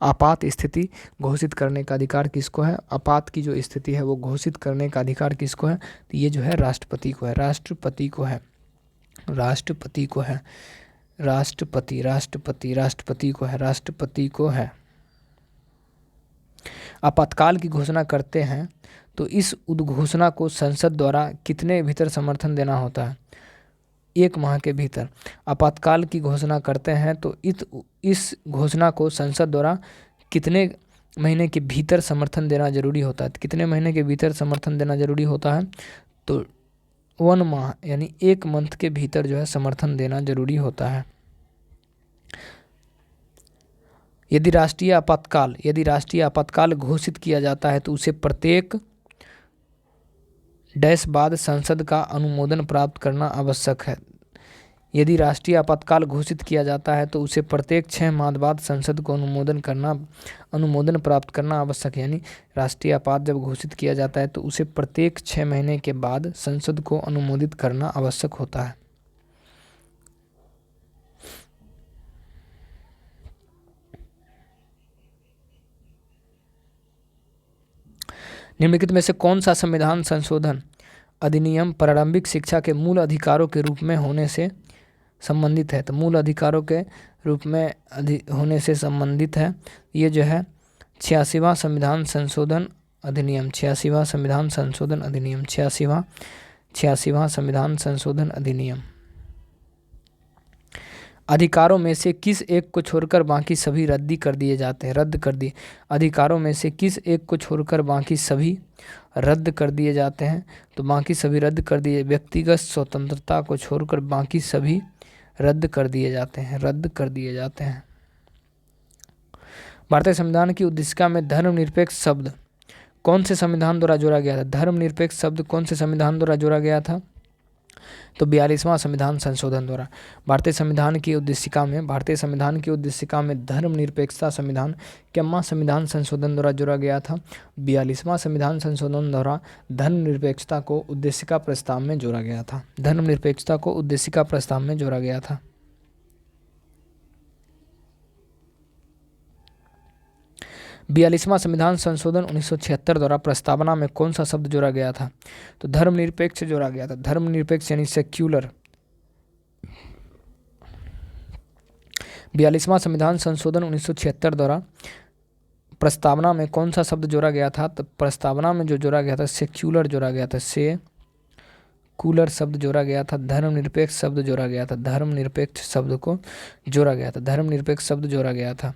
आपात स्थिति घोषित करने का अधिकार किसको है? आपात की जो स्थिति है वो घोषित करने का अधिकार किसको है? तो ये जो है राष्ट्रपति को है। राष्ट्रपति को है। राष्ट्रपति को है। राष्ट्रपति को है। आपातकाल की घोषणा करते हैं तो इस उद्घोषणा को संसद द्वारा कितने भीतर समर्थन देना होता है? 1 माह के भीतर। आपातकाल की घोषणा करते हैं तो इस घोषणा को संसद द्वारा कितने महीने के भीतर समर्थन देना जरूरी होता है? कितने महीने के भीतर समर्थन देना जरूरी होता है? तो 1 माह यानी 1 मंथ के भीतर जो है समर्थन देना जरूरी होता है। यदि राष्ट्रीय आपातकाल घोषित किया जाता है तो उसे प्रत्येक डैश बाद संसद का अनुमोदन प्राप्त करना आवश्यक है। यदि राष्ट्रीय आपातकाल घोषित किया जाता है तो उसे प्रत्येक 6 माह बाद संसद को अनुमोदन प्राप्त करना आवश्यक है। यानी राष्ट्रीय आपात जब घोषित किया जाता है तो उसे प्रत्येक 6 महीने के बाद संसद को अनुमोदित करना आवश्यक होता है। निम्नलिखित में से कौन सा संविधान संशोधन अधिनियम प्रारंभिक शिक्षा के मूल अधिकारों के रूप में होने से संबंधित है? तो मूल अधिकारों के रूप में होने से संबंधित है। ये जो है 86वां संविधान संशोधन अधिनियम। 86वां संविधान संशोधन अधिनियम। अधिकारों में से किस एक को छोड़कर बाकी सभी रद्द कर दिए। अधिकारों में से किस एक को छोड़कर बाकी सभी रद्द कर दिए जाते हैं? तो बाकी सभी रद्द कर दिए। व्यक्तिगत स्वतंत्रता को छोड़कर बाकी सभी रद्द कर दिए जाते हैं। भारतीय संविधान की उद्देशिका में धर्मनिरपेक्ष शब्द कौन से संविधान द्वारा जोड़ा गया था? धर्मनिरपेक्ष शब्द कौन से संविधान द्वारा जोड़ा गया था? तो 42वां संविधान संशोधन द्वारा। भारतीय संविधान की उद्देशिका में धर्मनिरपेक्षता संविधान कितवां संविधान संशोधन द्वारा जोड़ा गया था? 42वां संविधान संशोधन द्वारा धर्मनिरपेक्षता को उद्देशिका प्रस्ताव में जोड़ा गया था। 42वां संविधान संशोधन 1976 द्वारा प्रस्तावना में कौन सा शब्द जोड़ा गया था? तो धर्मनिरपेक्ष जोड़ा गया था। धर्मनिरपेक्ष यानी सेक्युलर। 42वां संविधान संशोधन 1976 द्वारा प्रस्तावना में कौन सा शब्द जोड़ा गया था? तो प्रस्तावना में जो जोड़ा गया था सेक्युलर जोड़ा गया था। सेक्युलर शब्द जोड़ा गया था। धर्मनिरपेक्ष शब्द जोड़ा गया था। धर्मनिरपेक्ष शब्द जोड़ा गया था।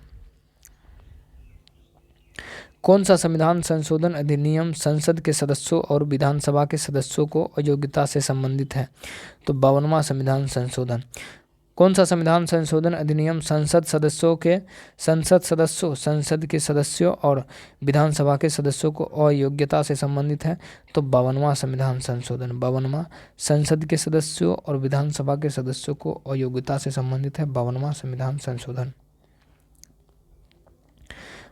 कौन सा संविधान संशोधन अधिनियम संसद के सदस्यों और विधानसभा के सदस्यों को अयोग्यता से संबंधित है? तो 52वां संविधान संशोधन। कौन सा संविधान संशोधन अधिनियम संसद के सदस्यों और विधानसभा के सदस्यों को अयोग्यता से संबंधित है? तो 52वां संविधान संशोधन। 52वां संसद के सदस्यों और विधानसभा के सदस्यों को अयोग्यता से संबंधित है। 52वां संविधान संशोधन।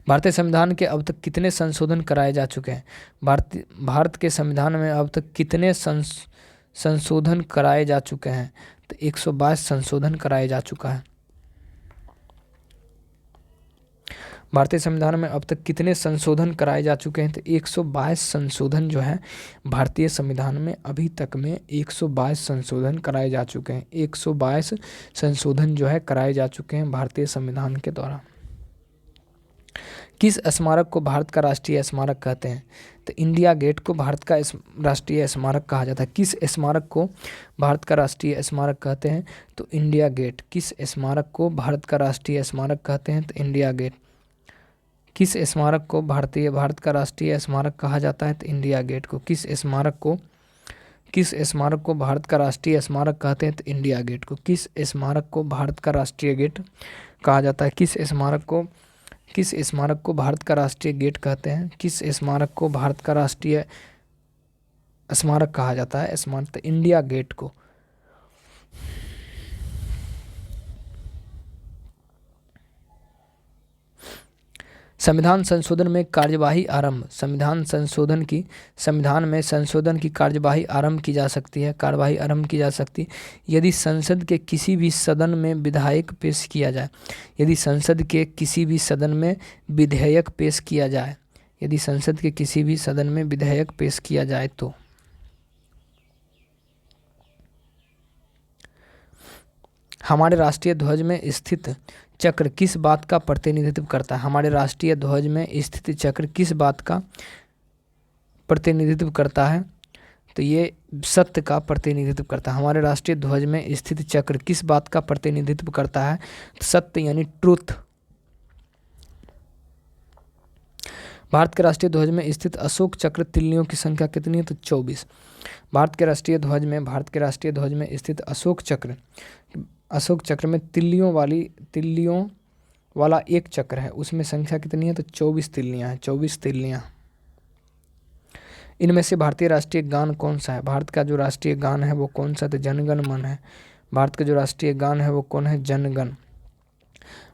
भारतीय संविधान के अब तक कितने संशोधन कराए जा चुके हैं? भारत के संविधान में अब तक कितने संशोधन कराए जा चुके हैं? तो 122 संशोधन कराए जा चुका है। भारतीय संविधान में अब तक कितने संशोधन कराए जा चुके हैं? तो 122 संशोधन जो है भारतीय संविधान में अभी तक में 122 संशोधन कराए जा चुके हैं। 122 संशोधन जो है कराए जा चुके हैं भारतीय संविधान के द्वारा। किस स्मारक को भारत का राष्ट्रीय स्मारक कहते हैं? तो इंडिया गेट को भारत का राष्ट्रीय स्मारक कहा जाता है। किस स्मारक को भारत का राष्ट्रीय स्मारक कहते हैं? तो इंडिया गेट। किस स्मारक को भारत का राष्ट्रीय स्मारक कहते हैं? तो इंडिया गेट। किस स्मारक को भारत का राष्ट्रीय स्मारक कहा जाता है? तो इंडिया गेट को। किस स्मारक को भारत का राष्ट्रीय स्मारक कहते हैं? तो इंडिया गेट को। किस स्मारक को भारत का राष्ट्रीय गेट कहा जाता है? किस स्मारक को भारत का राष्ट्रीय गेट कहते हैं? किस स्मारक को भारत का राष्ट्रीय स्मारक कहा जाता है? स्मारक तो इंडिया गेट को। संविधान संशोधन में कार्यवाही आरंभ, संविधान में संशोधन की कार्यवाही आरंभ की जा सकती है, कार्यवाही आरंभ की जा सकती है यदि संसद के किसी भी सदन में विधायक पेश किया जाए, यदि संसद के किसी भी सदन में विधेयक पेश किया जाए, यदि संसद के किसी भी सदन में विधेयक पेश किया जाए तो। हमारे राष्ट्रीय ध्वज में स्थित चक्र किस बात का प्रतिनिधित्व करता है? हमारे राष्ट्रीय ध्वज में स्थित चक्र किस बात का प्रतिनिधित्व करता है? तो ये सत्य का प्रतिनिधित्व करता है। हमारे राष्ट्रीय ध्वज में स्थित चक्र किस बात का प्रतिनिधित्व करता है? तो सत्य यानी ट्रुथ। भारत के राष्ट्रीय ध्वज में स्थित अशोक चक्र तिल्लियों की संख्या कितनी है? तो 24। भारत के राष्ट्रीय ध्वज में स्थित अशोक चक्र में तिल्लियों वाला एक चक्र है, उसमें संख्या कितनी है? तो 24 तिल्लियां हैं, 24 तिल्लियां। इनमें से भारतीय राष्ट्रीय गान कौन सा है? भारत का जो राष्ट्रीय गान है वो कौन सा? तो जनगण मन है। भारत का जो राष्ट्रीय गान है वो कौन है? जनगण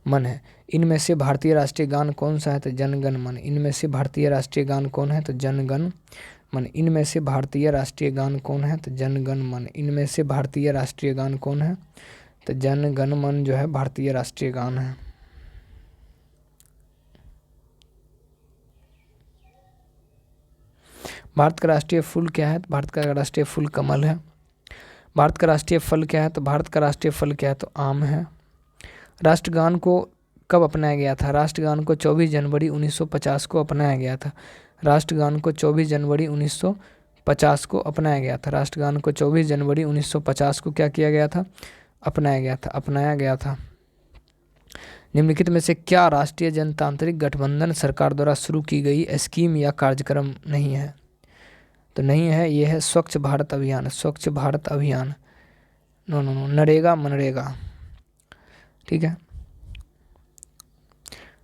मन है। इनमें से भारतीय राष्ट्रीय गान कौन सा है? तो जनगण मन। इनमें से भारतीय राष्ट्रीय गान कौन है? तो जनगण मन। इनमें से भारतीय राष्ट्रीय गान कौन है? तो जनगण मन। इनमें से भारतीय राष्ट्रीय गान कौन है? तो जनगण मन जो है भारतीय राष्ट्रीय गान है। भारत का राष्ट्रीय फूल क्या है? भारत का राष्ट्रीय फूल कमल है। भारत का राष्ट्रीय फल क्या है? तो भारत का राष्ट्रीय फल क्या है? तो आम है। राष्ट्रगान को कब अपनाया गया था? राष्ट्रगान को 24 जनवरी 1950 को अपनाया गया था। राष्ट्रगान को 24 जनवरी 1950 को अपनाया गया था। राष्ट्रगान को 24 जनवरी 1950 को क्या किया गया था? अपनाया गया था। निम्नलिखित में से क्या राष्ट्रीय जनतांत्रिक गठबंधन सरकार द्वारा शुरू की गई स्कीम या कार्यक्रम नहीं है? तो नहीं है, ये है स्वच्छ भारत अभियान। स्वच्छ भारत अभियान नो, नरेगा मनरेगा। ठीक है।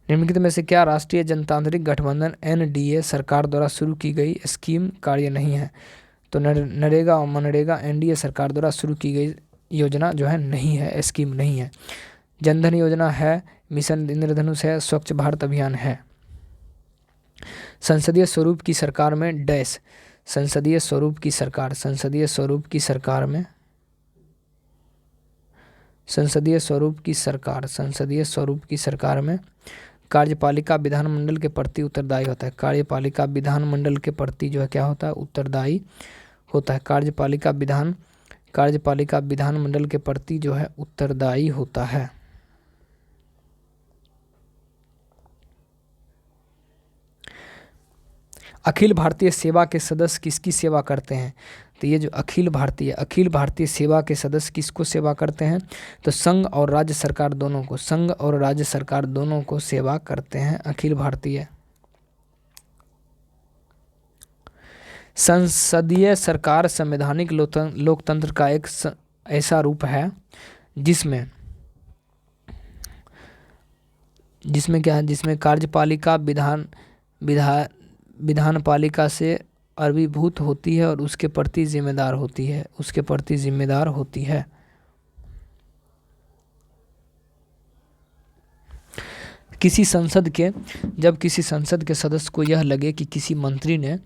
निम्नलिखित में से क्या राष्ट्रीय जनतांत्रिक गठबंधन NDA सरकार द्वारा शुरू की गई स्कीम कार्य नहीं है? तो नरेगा और मनरेगा NDA सरकार द्वारा शुरू की गई योजना जो है नहीं है, स्कीम नहीं है। जनधन योजना है, मिशन इंद्रधनुष है, स्वच्छ भारत अभियान है। संसदीय स्वरूप की सरकार में डैश, संसदीय स्वरूप की सरकार में कार्यपालिका विधानमंडल के प्रति उत्तरदायी होता है। कार्यपालिका विधानमंडल के प्रति जो है क्या होता है? उत्तरदायी होता है। कार्यपालिका विधानमंडल के प्रति जो है उत्तरदायी होता है। अखिल भारतीय सेवा के सदस्य किसकी सेवा करते हैं? तो ये जो अखिल भारतीय सेवा के सदस्य किसको सेवा करते हैं? तो संघ और राज्य सरकार दोनों को सेवा करते हैं अखिल भारतीय। संसदीय सरकार संवैधानिक लोकतंत्र का एक ऐसा रूप है जिसमें क्या है? जिसमें कार्यपालिका विधानपालिका से अभिभूत होती है और उसके प्रति जिम्मेदार होती है। जब किसी संसद के सदस्य को यह लगे कि किसी मंत्री ने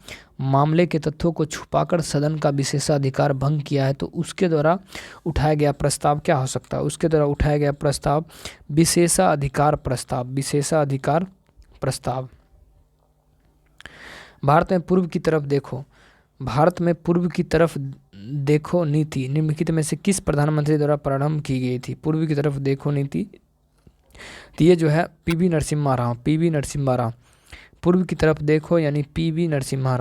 मामले के तथ्यों को छुपाकर सदन का विशेषाधिकार भंग किया है तो उसके द्वारा उठाया गया प्रस्ताव क्या हो सकता है? उसके द्वारा उठाया गया प्रस्ताव विशेषाधिकार प्रस्ताव। भारत में पूर्व की तरफ देखो नीति निम्नलिखित में से किस प्रधानमंत्री द्वारा प्रारंभ की गई थी? पूर्व की तरफ देखो नीति, तो ये जो है पीवी नरसिम्हा राव। पूर्व की तरफ देखो यानी पीवी नरसिम्हा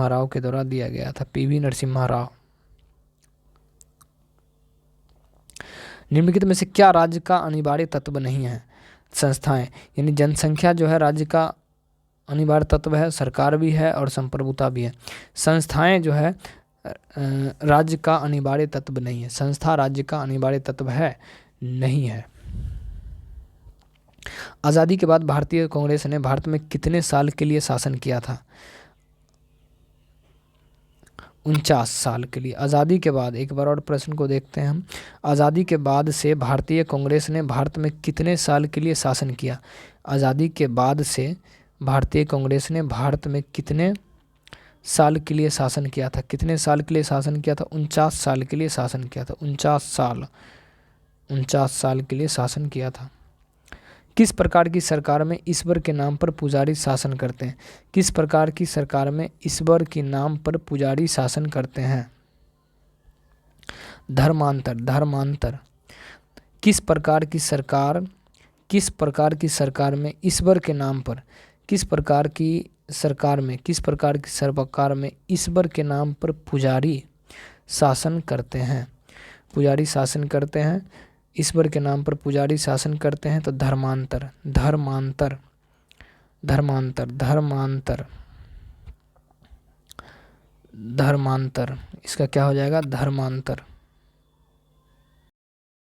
राव के द्वारा दिया गया था। पीवी नरसिम्हा राव। निम्नलिखित में से क्या राज्य का अनिवार्य तत्व नहीं है? संस्थाएं, यानी जनसंख्या जो है राज्य का अनिवार्य तत्व है, सरकार भी है और संप्रभुता भी है। संस्थाएं जो है राज्य का अनिवार्य तत्व नहीं है। संस्था राज्य का अनिवार्य तत्व है नहीं है। आज़ादी के बाद भारतीय कांग्रेस ने भारत में कितने साल के लिए शासन किया था? 49 साल के लिए। आज़ादी के बाद, एक बार और प्रश्न को देखते हैं हम। आज़ादी के बाद से भारतीय कांग्रेस ने भारत में कितने साल के लिए शासन किया? आज़ादी के बाद से भारतीय कांग्रेस ने भारत में कितने साल के लिए शासन किया था? कितने साल के लिए शासन किया था? 49 साल के लिए शासन किया था। 49 साल के लिए शासन किया था। किस प्रकार की सरकार में ईश्वर के नाम पर पुजारी शासन करते हैं? किस प्रकार की सरकार में ईश्वर के नाम पर पुजारी शासन करते हैं? धर्मांतर। किस प्रकार की सरकार में ईश्वर के नाम पर किस प्रकार की सरकार में ईश्वर के नाम पर पुजारी शासन करते हैं? ईश्वर के नाम पर पुजारी शासन करते हैं। तो धर्मांतर। इसका क्या हो जाएगा? धर्मांतर।